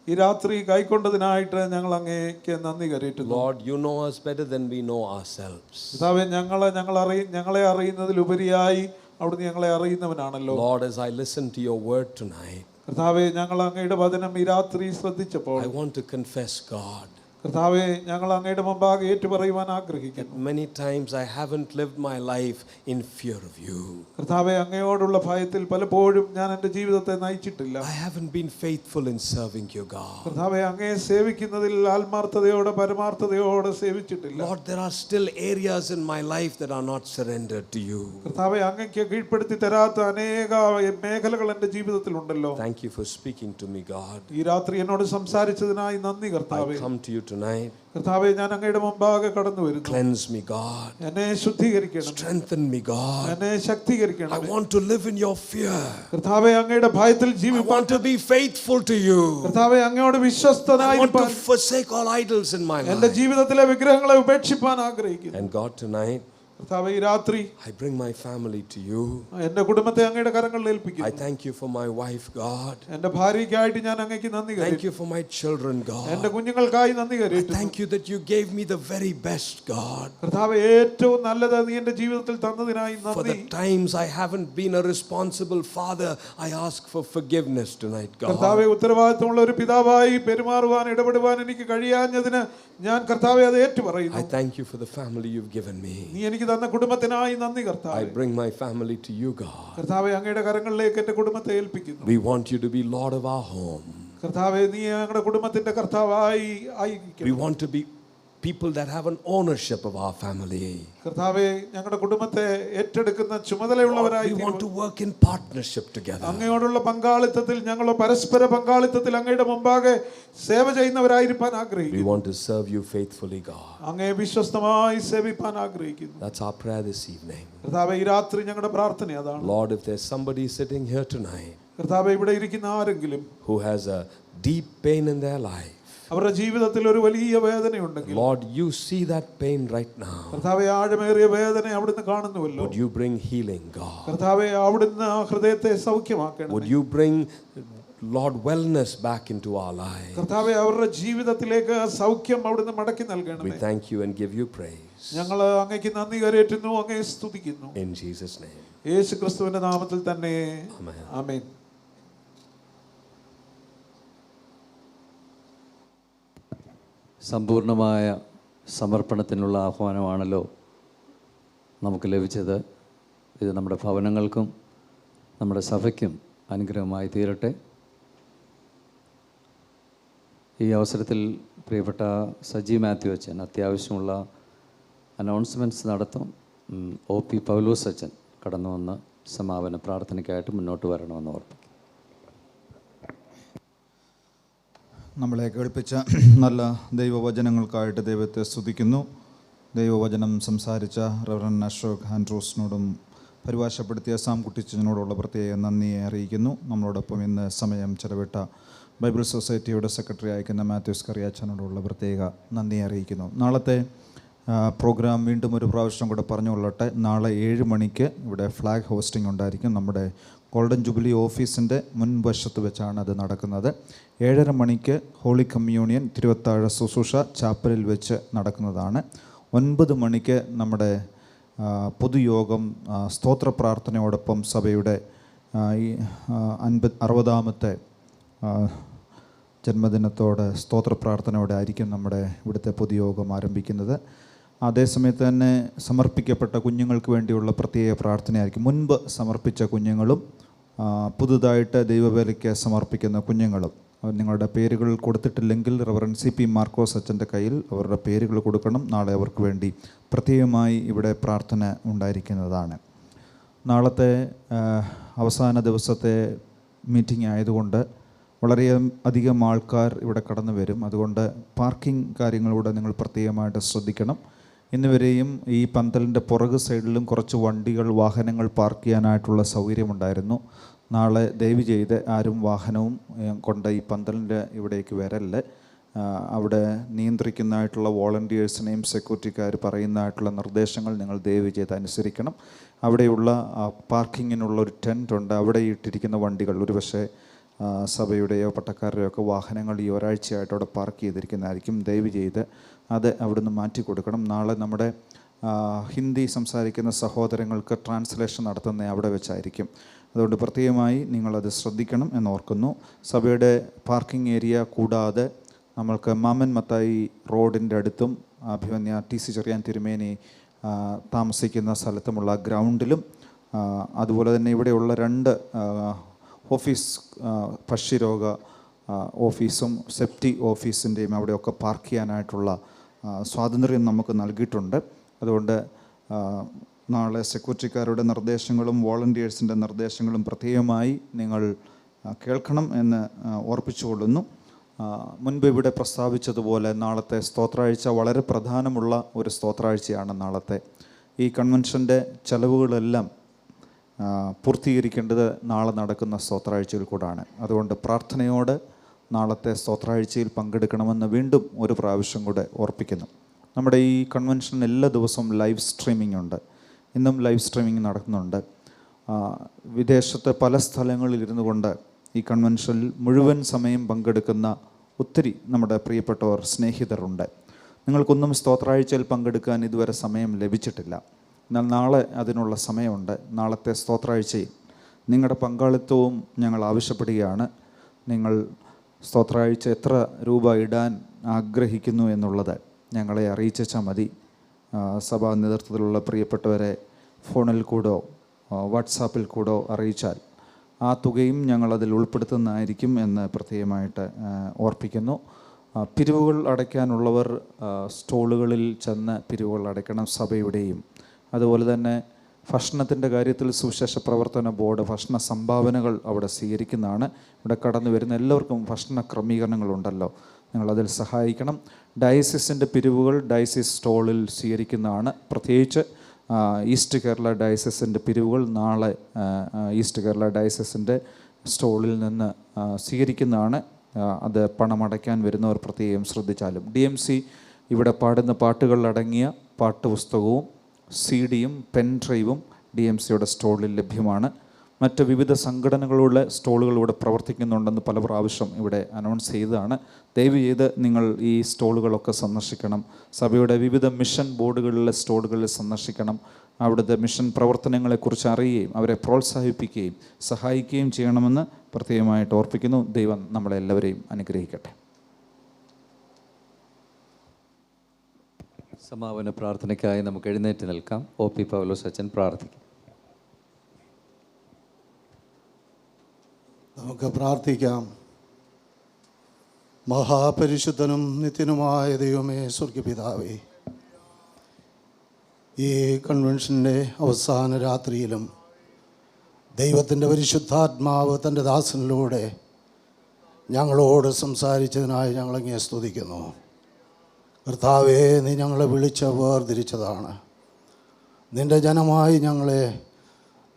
ഈ രാത്രി കൈക്കൊണ്ടതിനായിട്ട് ഞങ്ങൾ അങ്ങേക്ക് നന്ദി കരയറ്റുന്നു. Lord, you know us better than we know ourselves. കർത്താവേ, ഞങ്ങളെ അറിയുന്നതിലുപരിയായി അവിടുന്ന് ഞങ്ങളെ അറിയുന്നവനാണല്ലോ. Lord, as I listen to your word tonight, കർത്താവേ, ഞങ്ങൾ അങ്ങയുടെ വചനം ഈ രാത്രി ശ്രദ്ധിച്ചപ്പോൾ I want to confess, God, കർത്താവേ, ഞങ്ങൾ അങ്ങയുടെ മുമ്പാകെ ഏറ്റുപറയുവാൻ ആഗ്രഹിക്കുന്നു. many times I haven't lived my life in fear of you. കർത്താവേ, അങ്ങയോടുള്ള ഭയത്തിൽ പലപ്പോഴും ഞാൻ എൻ്റെ ജീവിതത്തെ നയിച്ചിട്ടില്ല. I haven't been faithful in serving you, God. കർത്താവേ, അങ്ങയെ സേവിക്കുന്നതിൽ ആത്മാർത്ഥതയോടെ പരമാർത്ഥതയോടെ സേവിച്ചിട്ടില്ല. Lord, there are still areas in my life that are not surrendered to you. കർത്താവേ, അങ്ങയ്ക്ക് കീഴ്പ്പെടുത്തി തരാത്ത അനേക മേഖലകൾ എൻ്റെ ജീവിതത്തിലുണ്ടല്ലോ. Thank you for speaking to me, God. ഈ രാത്രി എന്നോട് സംസാരിച്ചതിനായി നന്ദി കർത്താവേ. I come to you tonight. കർത്താവേ, ഞാൻ അങ്ങയുടെ മുമ്പാകെ കടന്നു വരുന്നു. Cleanse me, God. എന്നെ ശുദ്ധീകരിക്കണം. Strengthen me, God. എന്നെ ശക്തീകരിക്കണം. I want to live in your fear. കർത്താവേ, അങ്ങയുടെ ഭയത്തിൽ I ജീവിക്കാൻ. want to be faithful to you. കർത്താവേ, അങ്ങയോട് I want വിശ്വസ്തനായിരിക്കാൻ. to forsake all idols in my എൻ്റെ life. ജീവിതത്തിലെ വിഗ്രഹങ്ങളെ ഉപേക്ഷിപ്പാൻ ആഗ്രഹിക്കുന്നു. And God, tonight, കർത്താവേ, ഈ രാത്രി I bring my family to you. എന്റെ കുടുംബത്തെ അങ്ങയുടെ കരങ്ങളിൽ ഏൽപ്പിക്കുന്നു. I thank you for my wife, God. എന്റെ ഭാര്യയ്ക്കായിട്ട് ഞാൻ അങ്ങേക്ക് നന്ദി Thank കരയുന്നു. you for my children, എന്റെ God. കുഞ്ഞുങ്ങൾക്കായി നന്ദി I കരയുന്നു. thank you that you gave me the very best, God. കർത്താവേ, ഏറ്റവും നല്ലത് നീ എന്റെ ജീവിതത്തിൽ തന്നതിനായി For നന്ദി. the times I haven't been a responsible father, I ask for forgiveness tonight, കർത്താവെ, God. ഉത്തരവാദിത്തമുള്ള ഒരു പിതാവായി പെരുമാറുവാൻ ഇടപെടുവാൻ എനിക്ക് കഴിയാഞ്ഞതിന് ഞാൻ കർത്താവെ അത് ഏറ്റുപറയുന്നു. I thank you for the family you've given me. നീ എനിക്ക് തന്ന കുടുംബത്തിനായി നന്ദി I കർത്താവേ. bring my family to you, God. കർത്താവെ, അങ്ങയുടെ കരങ്ങളിലേക്ക് എന്റെ കുടുംബത്തെ ഏൽപ്പിക്കുന്നു. We want you to be Lord of our home. കർത്താവെ, നീ ഞങ്ങളുടെ കുടുംബത്തിന്റെ കർത്താവായി We ആയിരിക്കുന്നു. want to be people that have an ownership of our family. കർത്താവെ, ഞങ്ങളുടെ കുടുംബത്തെ ഏറ്റെടുക്കുന്ന We ചുമതലയുള്ളവരായി want to work in partnership together. അങ്ങയോടുള്ള പങ്കാളിത്തത്തിൽ, ഞങ്ങൾ പരസ്പര പങ്കാളിത്തത്തിൽ അങ്ങയുടെ മുമ്പാകെ സേവ ചെയ്യുന്നവരായിരിക്കാൻ We ആഗ്രഹിക്കുന്നു. want to serve you faithfully, God. അങ്ങയെ വിശ്വസ്തമായി സേവിപ്പാൻ ആഗ്രഹിക്കുന്നു. That's our prayer this evening. കർത്താവെ, ഈ രാത്രി ഞങ്ങളുടെ പ്രാർത്ഥന അതാണ്. Lord, if there's somebody sitting here tonight കർത്താവെ, ഇവിടെ ഇരിക്കുന്ന ആരെങ്കിലും who has a deep pain in their life, അവരുടെ ജീവിതത്തിൽ ഒരു വലിയ വേദനയുണ്ടെങ്കിൽ, Lord, you see that pain right now. കർത്താവെ, ആഴമേറിയ വേദന അവിടുന്ന് കാണുന്നുവല്ലോ. Would you bring healing, God? കർത്താവെ, അവിടുന്ന് ആ ഹൃദയത്തെ സൗഖ്യമാക്കണം. Would you bring, Lord, wellness back into our lives? കർത്താവെ, അവരുടെ ജീവിതത്തിലേക്ക് സൗഖ്യം അവിടുന്ന് മടക്കി We നൽകണമേ. thank you and give you praise. ഞങ്ങൾ അങ്ങേക്ക് നന്ദി കരേറ്റുന്നു, അങ്ങയെ സ്തുതിക്കുന്നു. In Jesus' name. യേശു ക്രിസ്തുവിന്റെ നാമത്തിൽ തന്നെ. Amen. ആമേൻ. സമ്പൂർണമായ സമർപ്പണത്തിനുള്ള ആഹ്വാനമാണല്ലോ നമുക്ക് ലഭിച്ചത്. ഇത് നമ്മുടെ ഭവനങ്ങൾക്കും നമ്മുടെ സഭയ്ക്കും അനുഗ്രഹമായി തീരട്ടെ. ഈ അവസരത്തിൽ പ്രിയപ്പെട്ട സജി മാത്യു അച്ഛൻ അത്യാവശ്യമുള്ള അനൗൺസ്മെൻറ്റ്സ് നടത്തും. OP പൗലോസ് അച്ഛൻ കടന്നു വന്ന് സമാപന പ്രാർത്ഥനയ്ക്കായിട്ട് മുന്നോട്ട് വരണമെന്ന് ഓർപ്പിക്കും. നമ്മളെ കേൾപ്പിച്ച നല്ല ദൈവവചനങ്ങൾക്കായിട്ട് ദൈവത്തെ സ്തുതിക്കുന്നു. ദൈവവചനം സംസാരിച്ച റവറൻ അശോക് ആൻഡ്രൂസിനോടും പരിഭാഷപ്പെടുത്തിയ സാം കുട്ടിച്ചനോടുള്ള പ്രത്യേക നന്ദിയെ അറിയിക്കുന്നു. നമ്മളോടൊപ്പം ഇന്ന് സമയം ചെലവിട്ട ബൈബിൾ സൊസൈറ്റിയുടെ സെക്രട്ടറി അയക്കുന്ന മാത്യൂസ് കറിയാച്ചനോടുള്ള പ്രത്യേക നന്ദിയെ അറിയിക്കുന്നു. നാളത്തെ പ്രോഗ്രാം വീണ്ടും ഒരു പ്രാവശ്യം കൂടെ പറഞ്ഞുകൊള്ളട്ടെ. നാളെ 7 മണിക്ക് ഇവിടെ ഫ്ലാഗ് ഹോസ്റ്റിംഗ് ഉണ്ടായിരിക്കും. നമ്മുടെ ഗോൾഡൻ ജൂബിലി ഓഫീസിൻ്റെ മുൻവശത്ത് വെച്ചാണ് അത് നടക്കുന്നത്. 7:30 മണിക്ക് ഹോളി കമ്മ്യൂണിയൻ തിരുവത്താഴ ശുശ്രൂഷ ചാപ്പലിൽ വെച്ച് നടക്കുന്നതാണ്. 9 മണിക്ക് നമ്മുടെ പൊതുയോഗം സ്തോത്ര പ്രാർത്ഥനയോടൊപ്പം സഭയുടെ ഈ 60ാമത്തെ ജന്മദിനത്തോടെ സ്തോത്ര പ്രാർത്ഥനയോടെ ആയിരിക്കും നമ്മുടെ ഇവിടുത്തെ പൊതുയോഗം ആരംഭിക്കുന്നത്. അതേസമയത്ത് തന്നെ സമർപ്പിക്കപ്പെട്ട കുഞ്ഞുങ്ങൾക്ക് വേണ്ടിയുള്ള പ്രത്യേക പ്രാർത്ഥനയായിരിക്കും. മുൻപ് സമർപ്പിച്ച കുഞ്ഞുങ്ങളും പുതുതായിട്ട് ദൈവവേലയ്ക്ക് സമർപ്പിക്കുന്ന കുഞ്ഞുങ്ങളും. നിങ്ങളുടെ പേരുകൾ കൊടുത്തിട്ടില്ലെങ്കിൽ റവറൻ CP മാർക്കോസ് അച്ഛൻ്റെ കയ്യിൽ അവരുടെ പേരുകൾ കൊടുക്കണം. നാളെ അവർക്ക് വേണ്ടി പ്രത്യേകമായി ഇവിടെ പ്രാർത്ഥന ഉണ്ടായിരിക്കുന്നതാണ്. നാളത്തെ അവസാന ദിവസത്തെ മീറ്റിംഗ് ആയതുകൊണ്ട് വളരെയധികം ആൾക്കാർ ഇവിടെ കടന്നു വരും. അതുകൊണ്ട് പാർക്കിംഗ് കാര്യങ്ങളിലൂടെ നിങ്ങൾ പ്രത്യേകമായിട്ട് ശ്രദ്ധിക്കണം. ഇന്നുവരെയും ഈ പന്തലിൻ്റെ പുറകു സൈഡിലും കുറച്ച് വണ്ടികൾ വാഹനങ്ങൾ പാർക്ക് ചെയ്യാനായിട്ടുള്ള സൗകര്യമുണ്ടായിരുന്നു. നാളെ ദയവ് ചെയ്ത് ആരും വാഹനവും കൊണ്ട് ഈ പന്തലിൻ്റെ ഇവിടേക്ക് വരല്ലേ. അവിടെ നിയന്ത്രിക്കുന്നതായിട്ടുള്ള വോളണ്ടിയേഴ്സിനെയും സെക്യൂരിറ്റിക്കാർ പറയുന്നതായിട്ടുള്ള നിർദ്ദേശങ്ങൾ നിങ്ങൾ ദയവ് ചെയ്ത് അനുസരിക്കണം. അവിടെയുള്ള പാർക്കിങ്ങിനുള്ള ഒരു ടെൻ്റ് ഉണ്ട്. അവിടെ ഇട്ടിരിക്കുന്ന വണ്ടികൾ ഒരുപക്ഷെ സഭയുടെയോ പട്ടക്കാരുടെയോ ഒക്കെ വാഹനങ്ങൾ ഈ ഒരാഴ്ചയായിട്ട് അവിടെ പാർക്ക് ചെയ്തിരിക്കുന്നതായിരിക്കും. ദയവ് ചെയ്ത് അത് അവിടുന്ന് മാറ്റി കൊടുക്കണം. നാളെ നമ്മുടെ ഹിന്ദി സംസാരിക്കുന്ന സഹോദരങ്ങൾക്ക് ട്രാൻസ്ലേഷൻ നടത്തുന്നത് അവിടെ വെച്ചായിരിക്കും. അതുകൊണ്ട് പ്രത്യേകമായി നിങ്ങളത് ശ്രദ്ധിക്കണം എന്നോർക്കുന്നു. സഭയുടെ പാർക്കിംഗ് ഏരിയ കൂടാതെ നമ്മൾക്ക് മാമൻ മത്തായി റോഡിൻ്റെ അടുത്തും അഭിമന്യ TC ചെറിയാൻ തിരുമേനി താമസിക്കുന്ന സ്ഥലത്തുമുള്ള ഗ്രൗണ്ടിലും അതുപോലെ തന്നെ ഇവിടെയുള്ള 2 ഓഫീസ് ഭക്ഷ്യരോഗ ഓഫീസും സെപ്റ്റി ഓഫീസിൻ്റെയും അവിടെയൊക്കെ പാർക്ക് ചെയ്യാനായിട്ടുള്ള സ്വാതന്ത്ര്യം നമുക്ക് നൽകിയിട്ടുണ്ട്. അതുകൊണ്ട് നാളെ സെക്യൂരിറ്റിക്കാരുടെ നിർദ്ദേശങ്ങളും വോളണ്ടിയേഴ്സിൻ്റെ നിർദ്ദേശങ്ങളും പ്രത്യേകമായി നിങ്ങൾ കേൾക്കണം എന്ന് ഓർപ്പിച്ചുകൊള്ളുന്നു. മുൻപ് ഇവിടെ പ്രസ്താവിച്ചതുപോലെ നാളത്തെ സ്തോത്രാഴ്ച വളരെ പ്രധാനമുള്ള ഒരു സ്തോത്രാഴ്ചയാണ് നാളത്തെ. ഈ കൺവെൻഷൻ്റെ ചെലവുകളെല്ലാം പൂർത്തീകരിക്കേണ്ടത് നാളെ നടക്കുന്ന സ്തോത്രാഴ്ചയിൽ കൂടാണ്. അതുകൊണ്ട് പ്രാർത്ഥനയോടെ നാളത്തെ സ്തോത്രാഴ്ചയിൽ പങ്കെടുക്കണമെന്ന് വീണ്ടും ഒരു പ്രാവശ്യം കൂടെ ഓർപ്പിക്കുന്നു. നമ്മുടെ ഈ കൺവെൻഷൻ എല്ലാ ദിവസവും ലൈവ് സ്ട്രീമിംഗ് ഉണ്ട്. ഇന്നും ലൈവ് സ്ട്രീമിംഗ് നടക്കുന്നുണ്ട്. വിദേശത്തെ പല സ്ഥലങ്ങളിൽ ഇരുന്നു കൊണ്ട് ഈ കൺവെൻഷനിൽ മുഴുവൻ സമയം പങ്കെടുക്കുന്ന ഒത്തിരി നമ്മുടെ പ്രിയപ്പെട്ടവർ, സ്നേഹിതരുണ്ട്. നിങ്ങൾക്കൊന്നും സ്തോത്രാഴ്ചയിൽ പങ്കെടുക്കാൻ ഇതുവരെ സമയം ലഭിച്ചിട്ടില്ല. എന്നാൽ നാളെ അതിനുള്ള സമയമുണ്ട്. നാളത്തെ സ്തോത്രാഴ്ചയിൽ നിങ്ങളുടെ പങ്കാളിത്തവും ഞങ്ങൾ ആവശ്യപ്പെടുകയാണ്. നിങ്ങൾ സ്തോത്രാഴ്ച എത്ര രൂപ ഇടാൻ ആഗ്രഹിക്കുന്നു എന്നുള്ളത് ഞങ്ങളെ അറിയിച്ചാൽ മതി. സഭാ നേതൃത്വത്തിലുള്ള പ്രിയപ്പെട്ടവരെ ഫോണിൽ കൂടോ വാട്സാപ്പിൽ കൂടോ അറിയിച്ചാൽ ആ തുകയും ഞങ്ങളതിൽ ഉൾപ്പെടുത്തുന്നതായിരിക്കും എന്ന് പ്രത്യേകമായിട്ട് ഓർപ്പിക്കുന്നു. പിരിവുകൾ അടയ്ക്കാനുള്ളവർ സ്റ്റോളുകളിൽ ചെന്ന് പിരിവുകൾ അടയ്ക്കണം, സഭയുടെയും. അതുപോലെ തന്നെ ഭക്ഷണത്തിൻ്റെ കാര്യത്തിൽ സുവിശേഷ പ്രവർത്തന ബോർഡ് ഭക്ഷണ സംഭാവനകൾ അവിടെ സ്വീകരിക്കുന്നതാണ്. ഇവിടെ കടന്നു വരുന്ന എല്ലാവർക്കും ഭക്ഷണ ക്രമീകരണങ്ങളുണ്ടല്ലോ, നിങ്ങളതിൽ സഹായിക്കണം. ഡയസിസിൻ്റെ പിരിവുകൾ ഡയസിസ് സ്റ്റോളിൽ സ്വീകരിക്കുന്നതാണ്. പ്രത്യേകിച്ച് ഈസ്റ്റ് കേരള ഡയസിസിൻ്റെ പിരിവുകൾ നാളെ ഈസ്റ്റ് കേരള ഡയസിസിൻ്റെ സ്റ്റോളിൽ നിന്ന് സ്വീകരിക്കുന്നതാണ്. അത് പണമടയ്ക്കാൻ വരുന്നവർ പ്രത്യേകം ശ്രദ്ധിച്ചാലും. DMC ഇവിടെ പാടുന്ന പാട്ടുകളിലടങ്ങിയ പാട്ടുപുസ്തകവും CD-യും പെൻഡ്രൈവും DMCയുടെ സ്റ്റോളിൽ ലഭ്യമാണ്. മറ്റ് വിവിധ സംഘടനകളുടെ സ്റ്റോളുകൾ ഇവിടെ പ്രവർത്തിക്കുന്നുണ്ടെന്ന് പല പ്രാവശ്യം ഇവിടെ അനൗൺസ് ചെയ്തതാണ്. ദയവ് ചെയ്ത് നിങ്ങൾ ഈ സ്റ്റോളുകളൊക്കെ സന്ദർശിക്കണം. സഭയുടെ വിവിധ മിഷൻ ബോർഡുകളിലെ സ്റ്റോളുകളിൽ സന്ദർശിക്കണം. അവിടുത്തെ മിഷൻ പ്രവർത്തനങ്ങളെക്കുറിച്ച് അറിയുകയും അവരെ പ്രോത്സാഹിപ്പിക്കുകയും സഹായിക്കുകയും ചെയ്യണമെന്ന് പ്രത്യേകമായിട്ട് ഓർപ്പിക്കുന്നു. ദൈവം നമ്മളെല്ലാവരെയും അനുഗ്രഹിക്കട്ടെ. സമാപന പ്രാർത്ഥനയ്ക്കായി നമുക്ക് എഴുന്നേറ്റ് നിൽക്കാം. OP പൗലോസ് അച്ഛൻ പ്രാർത്ഥിക്കും. നമുക്ക് പ്രാർത്ഥിക്കാം. മഹാപരിശുദ്ധനും നിത്യനുമായ ദൈവമേ, സ്വർഗപിതാവേ, ഈ കൺവെൻഷൻ്റെ അവസാന രാത്രിയിലും ദൈവത്തിൻ്റെ പരിശുദ്ധാത്മാവ് തൻ്റെ ദാസനിലൂടെ ഞങ്ങളോട് സംസാരിച്ചതിനായി ഞങ്ങളങ്ങേ സ്തുതിക്കുന്നു. കർത്താവേ, നീ ഞങ്ങളെ വിളിച്ച് വേർതിരിച്ചതാണ്. നിൻ്റെ ജനമായി ഞങ്ങളെ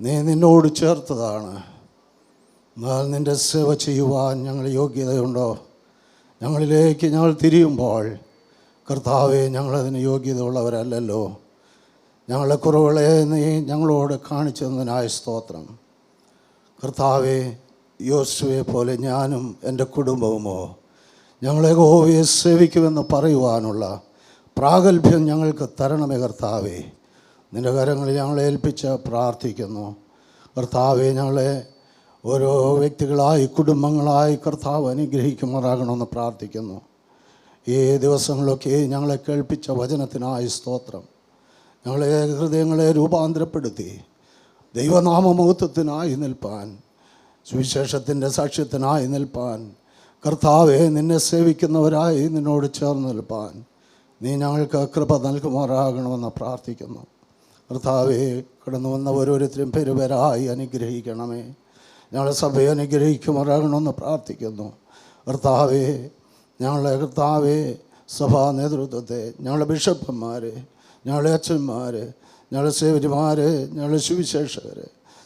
നീ നിന്നോട് ചേർത്തതാണ്. എന്നാൽ നിൻ്റെ സേവ ചെയ്യുവാൻ ഞങ്ങൾ യോഗ്യതയുണ്ടോ? ഞങ്ങളിലേക്ക് ഞങ്ങൾ തിരിയുമ്പോൾ കർത്താവേ, ഞങ്ങളതിന് യോഗ്യതയുള്ളവരല്ലല്ലോ. ഞങ്ങളുടെ കുറവുകളെ നീ ഞങ്ങളോട് കാണിച്ചു തന്നതിനായ സ്തോത്രം. കർത്താവേ, യോശുവയെ പോലെ ഞാനും എൻ്റെ കുടുംബവുമോ ഞങ്ങളെ യഹോവയെ സേവിക്കുമെന്ന് പറയുവാനുള്ള പ്രാഗൽഭ്യം ഞങ്ങൾക്ക് തരണമേ കർത്താവേ. നിൻ്റെ കരങ്ങളിൽ ഞങ്ങളെ ഏൽപ്പിച്ച് പ്രാർത്ഥിക്കുന്നു. കർത്താവേ, ഞങ്ങളെ ഓരോ വ്യക്തികളായി കുടുംബങ്ങളായി കർത്താവ് അനുഗ്രഹിക്കുമാറാകണമെന്ന് പ്രാർത്ഥിക്കുന്നു. ഈ ദിവസങ്ങളൊക്കെ ഞങ്ങളെ കേൾപ്പിച്ച വചനത്തിനായി സ്തോത്രം. ഞങ്ങളെ ഹൃദയങ്ങളെ രൂപാന്തരപ്പെടുത്തി ദൈവനാമമഹത്വത്തിനായി നിൽപ്പാൻ, സുവിശേഷത്തിൻ്റെ സാക്ഷ്യത്തിനായി നിൽപ്പാൻ, കർത്താവെ നിന്നെ സേവിക്കുന്നവരായി നിന്നോട് ചേർന്ന് നിൽപ്പാൻ നീ ഞങ്ങൾക്ക് കൃപ നൽകുമാറാകണമെന്ന് പ്രാർത്ഥിക്കുന്നു. കർത്താവെ, കടന്നു വന്ന ഓരോരുത്തരും പേരുപേരായി അനുഗ്രഹിക്കണമേ. ഞങ്ങളെ സഭയെ അനുഗ്രഹിക്കുമാറാകണമെന്ന് പ്രാർത്ഥിക്കുന്നു. കർത്താവെ, കർത്താവെ സഭാ നേതൃത്വത്തെ, ഞങ്ങളുടെ ബിഷപ്പന്മാരെ, ഞങ്ങളുടെ അച്ഛന്മാർ, ഞങ്ങളുടെ സേവരിമാർ, ഞങ്ങളുടെ സുവിശേഷകർ,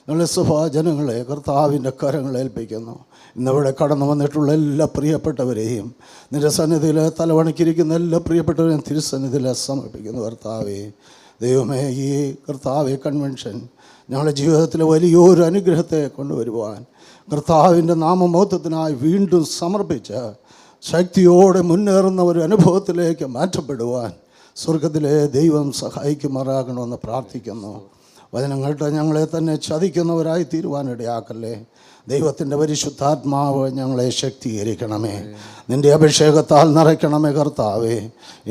ഞങ്ങളുടെ സഭാജനങ്ങളെ കർത്താവിൻ്റെ കരങ്ങൾ ഏൽപ്പിക്കുന്നു. ഇന്നിവിടെ കടന്നു വന്നിട്ടുള്ള എല്ലാ പ്രിയപ്പെട്ടവരെയും നിൻ്റെ സന്നിധിയിൽ തലവണക്കിരിക്കുന്ന എല്ലാ പ്രിയപ്പെട്ടവരെയും തിരുസന്നിധിയിൽ സമർപ്പിക്കുന്നു. കർത്താവേ, ദൈവമേ, ഈ കർത്താവെ കൺവെൻഷൻ ഞങ്ങളുടെ ജീവിതത്തിൽ വലിയൊരു അനുഗ്രഹത്തെ കൊണ്ടുവരുവാൻ, കർത്താവിൻ്റെ നാമമഹത്വത്തിനായി വീണ്ടും സമർപ്പിച്ച് ശക്തിയോടെ മുന്നേറുന്ന ഒരു അനുഭവത്തിലേക്ക് മാറ്റപ്പെടുവാൻ സ്വർഗത്തിലെ ദൈവം സഹായിക്കുമാറാകണമെന്ന് പ്രാർത്ഥിക്കുന്നു. വചനങ്ങളുടെ ഞങ്ങളെ തന്നെ ചതിക്കുന്നവരായി തീരുവാനിടയാക്കല്ലേ. ദൈവത്തിൻ്റെ പരിശുദ്ധാത്മാവ് ഞങ്ങളെ ശക്തീകരിക്കണമേ. നിൻ്റെ അഭിഷേകത്താൽ നിറയ്ക്കണമേ കർത്താവേ.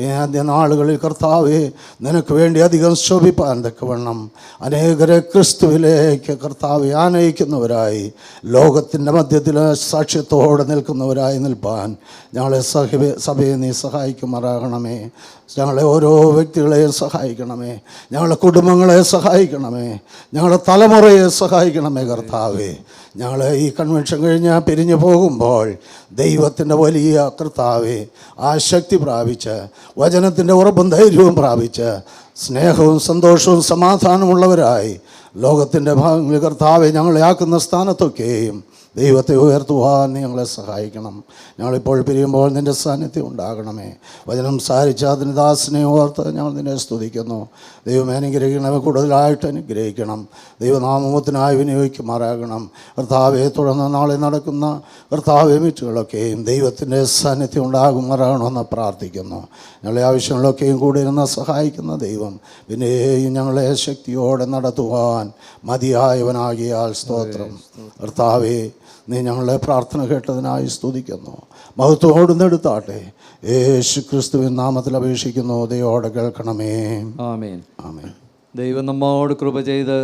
ഈ ആദ്യ നാളുകളിൽ കർത്താവേ, നിനക്ക് വേണ്ടി അധികം ശോഭിപ്പാൻ തക്കവണ്ണം അനേകരെ ക്രിസ്തുവിലേക്ക് കർത്താവെ ആനയിക്കുന്നവരായി, ലോകത്തിൻ്റെ മധ്യത്തിൽ സാക്ഷ്യത്തോടെ നിൽക്കുന്നവരായി നിൽപ്പാൻ ഞങ്ങളെ സഭയെ നീ സഹായിക്കുമാറാകണമേ. ഞങ്ങളെ ഓരോ വ്യക്തികളെയും സഹായിക്കണമേ. ഞങ്ങളുടെ കുടുംബങ്ങളെ സഹായിക്കണമേ. ഞങ്ങളുടെ തലമുറയെ സഹായിക്കണമേ കർത്താവേ. ഞങ്ങൾ ഈ കൺവെൻഷൻ കഴിഞ്ഞ് പിരിഞ്ഞു പോകുമ്പോൾ ദൈവത്തിൻ്റെ വലിയ കർത്താവേ ആ ശക്തി പ്രാപിച്ച്, വചനത്തിൻ്റെ ഉറപ്പും ധൈര്യവും പ്രാപിച്ച്, സ്നേഹവും സന്തോഷവും സമാധാനമുള്ളവരായി ലോകത്തിൻ്റെ ഭാഗങ്ങളിൽ കർത്താവെ ഞങ്ങളെ ആക്കുന്ന സ്ഥാനത്തൊക്കെയും ദൈവത്തെ ഉയർത്തുവാൻ നീ ഞങ്ങളെ സഹായിക്കണം. ഞങ്ങളിപ്പോൾ പിരിയുമ്പോൾ നിൻ്റെ സാന്നിധ്യം ഉണ്ടാകണമേ. വചനം സാരിച്ച അതിന് ദാസനെ ഓർത്ത് ഞങ്ങൾ നിന്നെ സ്തുതിക്കുന്നു. ദൈവമേ, അനുഗ്രഹിക്കണമേ, കൂടുതലായിട്ട് അനുഗ്രഹിക്കണം. ദൈവനാമത്തിനായി വിനിയോഗിക്കുമാറാകണം. കർത്താവെ, തുടർന്ന് നാളെ നടക്കുന്ന കർത്താവെ മീറ്റുകളൊക്കെയും ദൈവത്തിൻ്റെ സാന്നിധ്യം ഉണ്ടാകുമാറാകണമെന്ന് പ്രാർത്ഥിക്കുന്നു. ഞങ്ങളെ ആവശ്യങ്ങളൊക്കെയും കൂടി ഇരുന്ന് സഹായിക്കുന്ന ദൈവം പിന്നെയും ഞങ്ങളെ ശക്തിയോടെ നടത്തുവാൻ മതിയായവനാകിയാൽ സ്തോത്രം. കർത്താവെ, നീ ഞങ്ങളെ പ്രാർത്ഥന കേട്ടതിനായി സ്തുതിക്കുന്നു. മഹത്വത്തോട് നെടുത്താട്ടെ. യേശു ക്രിസ്തുവിൻ നാമത്തിൽ അപേക്ഷിക്കുന്നു. ദൈവോടെ കേൾക്കണമേ. ആമേൻ. ആമേൻ. ദൈവം നമ്മോട് കൃപ ചെയ്ത്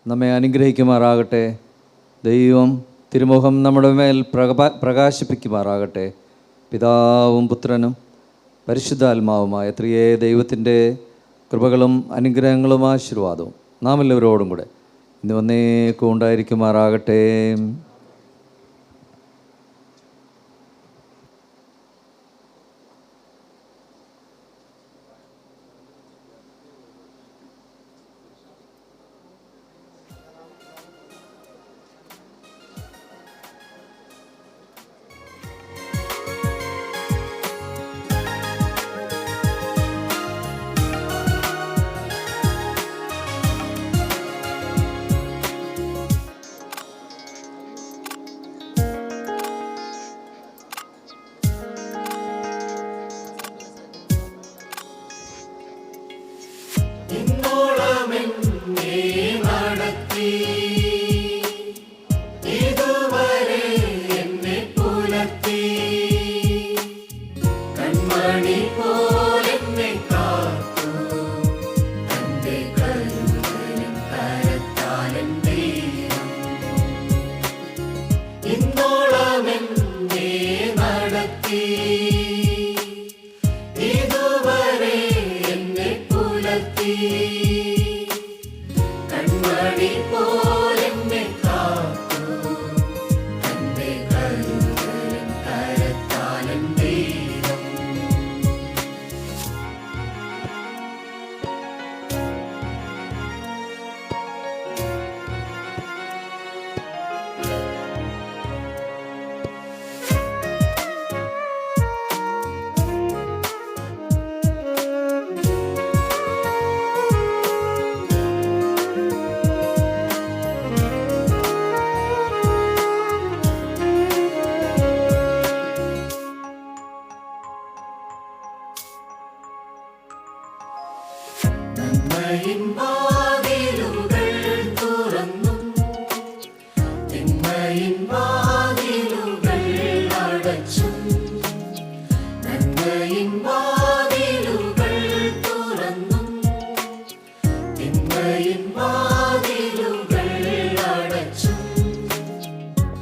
നമ്മെ അനുഗ്രഹിക്കുമാറാകട്ടെ. ദൈവം തിരുമുഖം നമ്മുടെ മേൽ പ്രകാശിപ്പിക്കുമാറാകട്ടെ. പിതാവും പുത്രനും പരിശുദ്ധാത്മാവുമായ ത്രിയേ ദൈവത്തിൻ്റെ കൃപകളും അനുഗ്രഹങ്ങളും ആശീർവാദവും നാം എല്ലാവരോടും കൂടെ ഇന്ന് വന്നേക്കും ഉണ്ടായിരിക്കുമാറാകട്ടെ.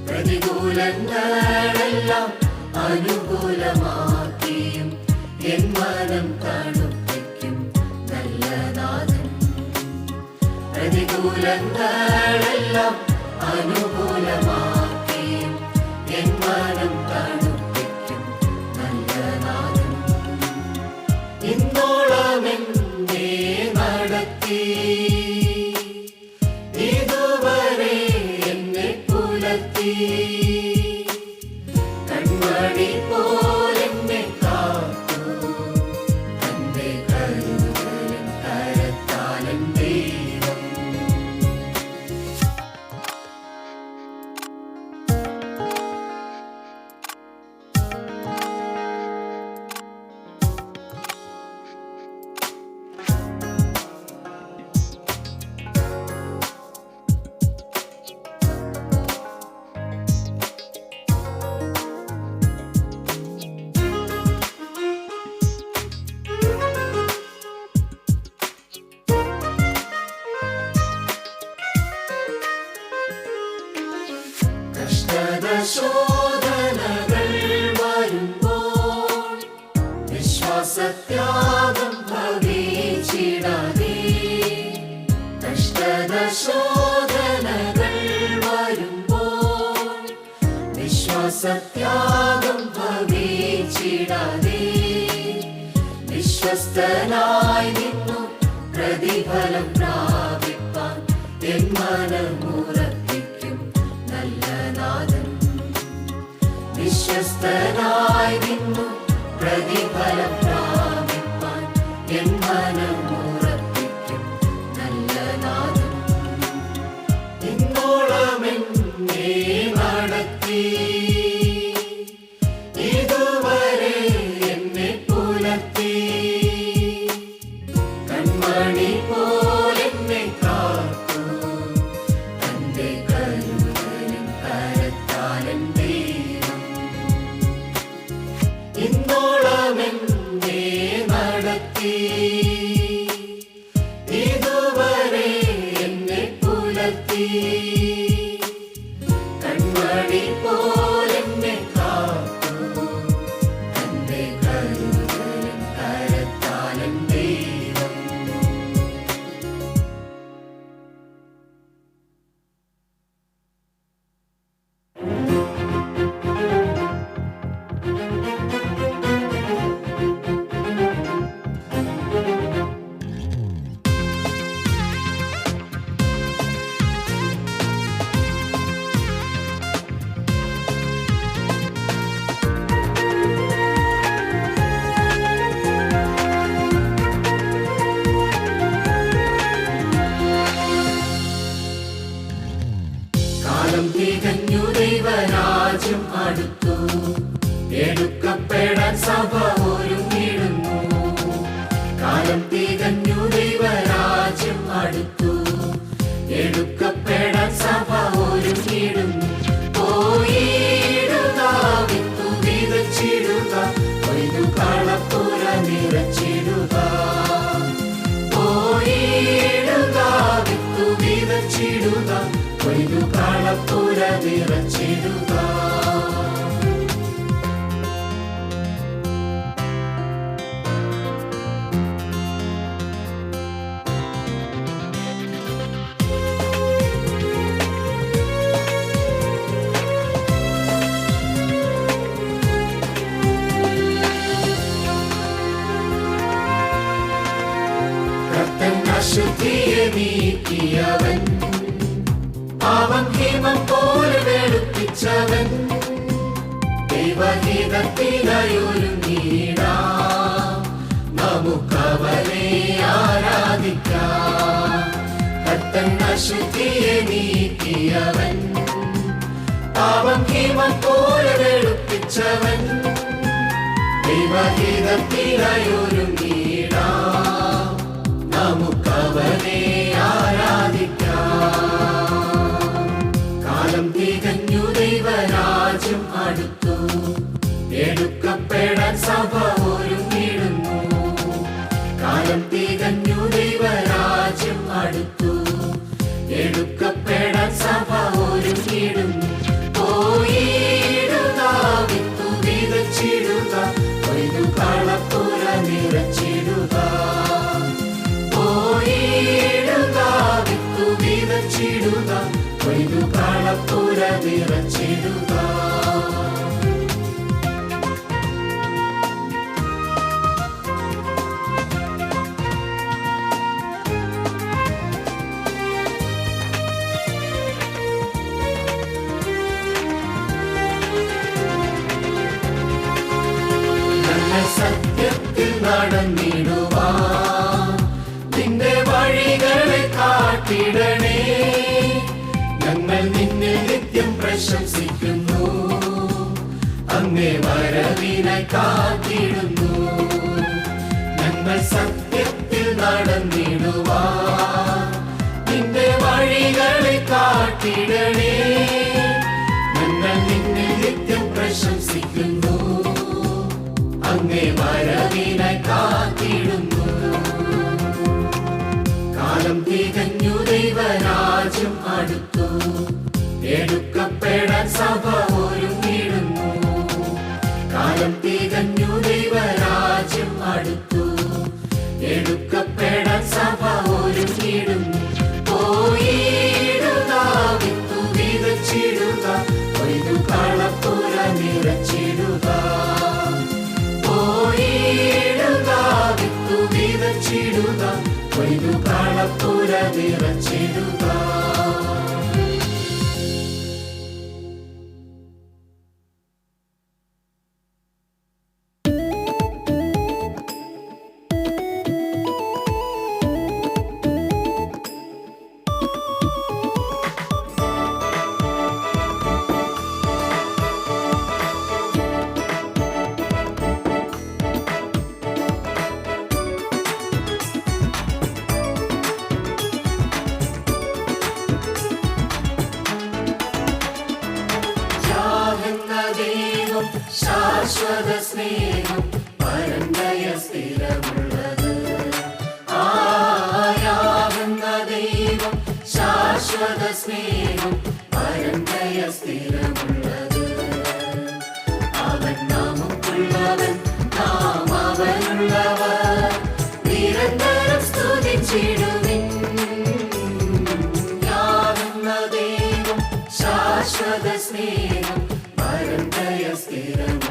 പ്രതികൂലങ്ങളെല്ലാം അനുകൂലമാക്കിയും എൻ മനം തണുപ്പിക്കും നല്ല നാഥൻ. പ്രതികൂലങ്ങളെല്ലാം അനുകൂലമാക്കിയും എൻ മനം തണുപ്പിക്കും നല്ല നാഥൻ. ഇന്നോളം എന്നെ നടത്തി ഇതുവരെ എന്നെ പുലർത്തി കൺമണി പോലെന്നെ കാത്തു തന്റെ കരുതലിൻ കരത്താലൻ ദൈവം. കഷ്ടതശോധനകൾ വരുമ്പോൾ വിശ്വാസത്യാഗം ഭവിച്ചിടാതെ. കഷ്ടതശോധനകൾ വരുമ്പോൾ വിശ്വാസത്യാഗം ഭവിച്ചിടാതെ. വിശ്വസ്തനായി നിന്നു പ്രതിഫലം പ്രാപിപ്പാൻ എൻ മനമുറപ്പിക്കും നല്ല നാഥൻ. വിശ്വസ്തനായി നിന്നു പ്രതിഫലം പ്രാപിപ്പാൻ എൻ മനം ഉറപ്പിക്കും നല്ല നാഥൻ. ഇന്നോളം എന്നെ നടത്തി ഇതുവരെ എന്നെ പുലർത്തി കൺമണി പോലെന്നെ കാത്തു തന്റെ കരുതലിൻ കരത്താലൻ ദൈവം. ഇന്നോളം എന്നെ നടത്തി ഇതുവരെ എന്നെ പുലർത്തി കൺമണി പോലെന്നെ കാത്തു തന്റെ കരുതലിൻ കരത്താലൻ ദൈവം. കാലം തികഞ്ഞു ദൈവരാജ്യം അടുത്തു എടുക്കപ്പെടാൻ സഭ ഒരുങ്ങിടുന്നു. കാലം തികഞ്ഞു ദൈവരാജ്യം അടുത്തു എടുക്കപ്പെടാൻ സഭ ഒരുങ്ങിടുന്നു. പോയിടുക വിത്തു വിതച്ചിടുക കൊയ്തു കളപ്പുര നിറച്ചിടുക. പോയിടുക വിത്തു വിതച്ചിടുക കൊയ്തു കളപ്പുര നിറച്ചിടുക. കർത്തൻ അശുദ്ധിയെ നീക്കിയവൻ പാവം ഹിമം പോലെ വെളുപ്പിച്ചവൻ. ദൈവഹിതത്തിനായൊരുങ്ങിടാം നമുക്കവനെ ആരാധിക്കാം. കർത്തൻ അശുദ്ധിയെ നീക്കിയവൻ പാവം ഹിമം പോലെ വെളുപ്പിച്ചവൻ. ദൈവഹിതത്തിനായൊരുങ്ങിടാം നമുക്കവനെ ആരാധിക്കാം. കാലം തികഞ്ഞു ദൈവരാജ്യം അടുത്തു എടുക്കപ്പെടാൻ സഭ ഒരുങ്ങിടുന്നു. കാലം തികഞ്ഞു ദൈവരാജ്യം അടുത്തു എടുക്കപ്പെടാൻ സഭ ഒരുങ്ങിടുന്നു. പോയിടുക വിത്തു വിതച്ചിടുക കൊയ്തു കളപ്പുര നിറച്ചിടുക. പോയിടുക വിത്തു വിതച്ചിടുക കൊയ്തു കളപ്പുര നിറച്ചിടുക. ഞങ്ങൾ സത്യത്തിൽ നടന്നിടുവാൻ നിന്റെ വഴികളെ കാട്ടിടണേ. ഞങ്ങൾ നിന്നിൽ നിത്യം പ്രശംസിക്കുന്നു അങ്ങേ വരവിനായി കാത്തിടുന്നു. ഞങ്ങൾ സത്യത്തിൽ നടന്നിടുവാൻ നിന്റെ വഴികളെ കാട്ടിടണേ. ഞങ്ങൾ നിന്നിൽ നിത്യം പ്രശംസിക്കുന്നു അങ്ങേ വരവിനായി കാത്തിടുന്നു. കാലം തികഞ്ഞു ദൈവരാജ്യം അടുത്തു എടുക്കപ്പെടാൻ സഭ ഒരുങ്ങിടുന്നു. കാലം തികഞ്ഞു ദൈവരാജ്യം അടുത്തു എടുക്കപ്പെടാൻ സഭ ഒരുങ്ങിടുന്നു. പോയിടുക വിത്തു വിതച്ചിടുക കൊയ്തു കളപ്പുര നിറച്ചിടുക. പോയിടുക വിത്തു വിതച്ചിടുക കൊയ്തു കളപ്പുര നിറച്ചിടുക. ശാശ്വത സ്നേഹം പരന്തയ സ്ഥിരമുള്ളത്. ആയാകുന്ന ദൈവം ശാശ്വത സ്നേഹം പരന്തയ സ്ഥിരമുള്ളത്. അവൻ നമുക്കുള്ളവൻ, നാം അവനുള്ളവർ. നിരന്തരം സ്തുതിച്ചിടുവിൻ. യാകുന്ന ദൈവം ശാശ്വത സ്നേഹം പരന്തയ സ്ഥിരമുള്ളത്.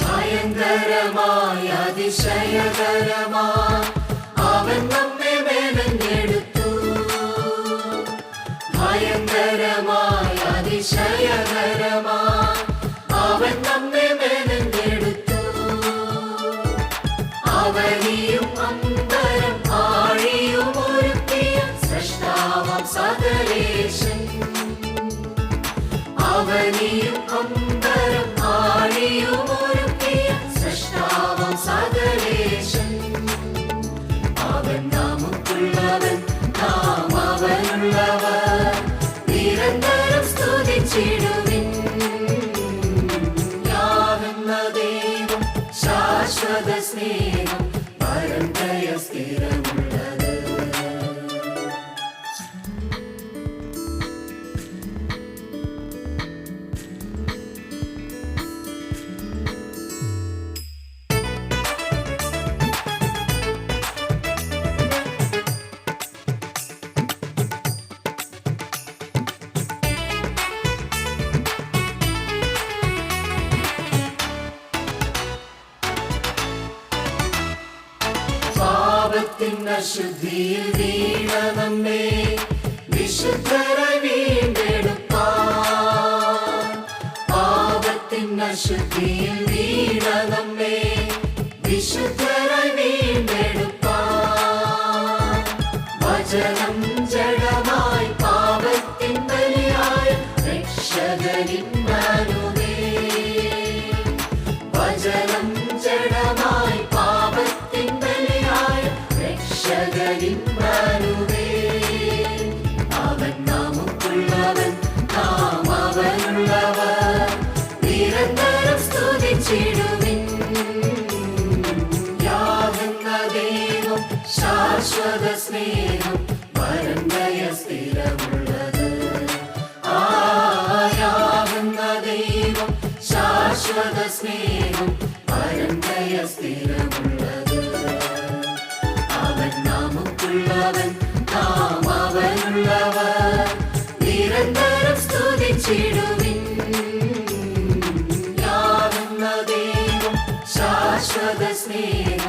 ഭയങ്കരമായ അതിശയകരമായ അവൻ നമ്മെ മെനഞ്ഞെടുത്തു. ഭയങ്കരമായ അതിശയകരമായ അവൻ നമ്മെ മെനഞ്ഞെടുത്തു. അവനിയും അന്തരം ആഴിയും ഒരുക്കിയ സൃഷ്ടാവാം സകലേശൻ. അവനിയും അന്തരം ആഴിയും ഒരുക്കിയ സൃഷ്ടാവാം സകലേശൻ. അവൻ നമുക്കുള്ളവൻ, നാം അവനുള്ളവർ. നിരന്തരം സ്തുതിച്ചിടുവിൻ. യാകുന്ന ദൈവം ശാശ്വത സ്നേഹം പരന്തയ സ്ഥിരമുള്ളത്. പാപത്തിൻ അശുദ്ധിയിൽ വീണ നമ്മെ വിശുദ്ധരായി വീണ്ടെടുപ്പാൻ. പാപത്തിൻ അശുദ്ധിയിൽ വീണ നമ്മെ വിശുദ്ധരായി വീണ്ടെടുപ്പാൻ. വചനം ജഡമായി പാപത്തിൻ ബലിയായ രക്ഷകനിന്മനുവേ. വചനം ജഡമായി പാപത്തിൻ ബലിയായ രക്ഷകനിന്മനുവേ. അവൻ നമുക്കുള്ളവൻ, നാം അവനുള്ളവർ. നിരന്തരം സ്തുതിച്ചിടുവിൻ. യാകുന്ന ദൈവം ശാശ്വത സ്നേഹം പരന്തയ സ്ഥിരമുള്ളത്. ആയാകുന്ന ദൈവം ശാശ്വത സ്നേഹം പരന്തയ സ്ഥിരമുള്ളത്. അവൻ നമുക്കുള്ളവൻ, നാം അവനുള്ളവർ. നിരന്തരം സ്തുതിച്ചിടുവിൻ. യാകുന്ന ദൈവം ശാശ്വത സ്നേഹം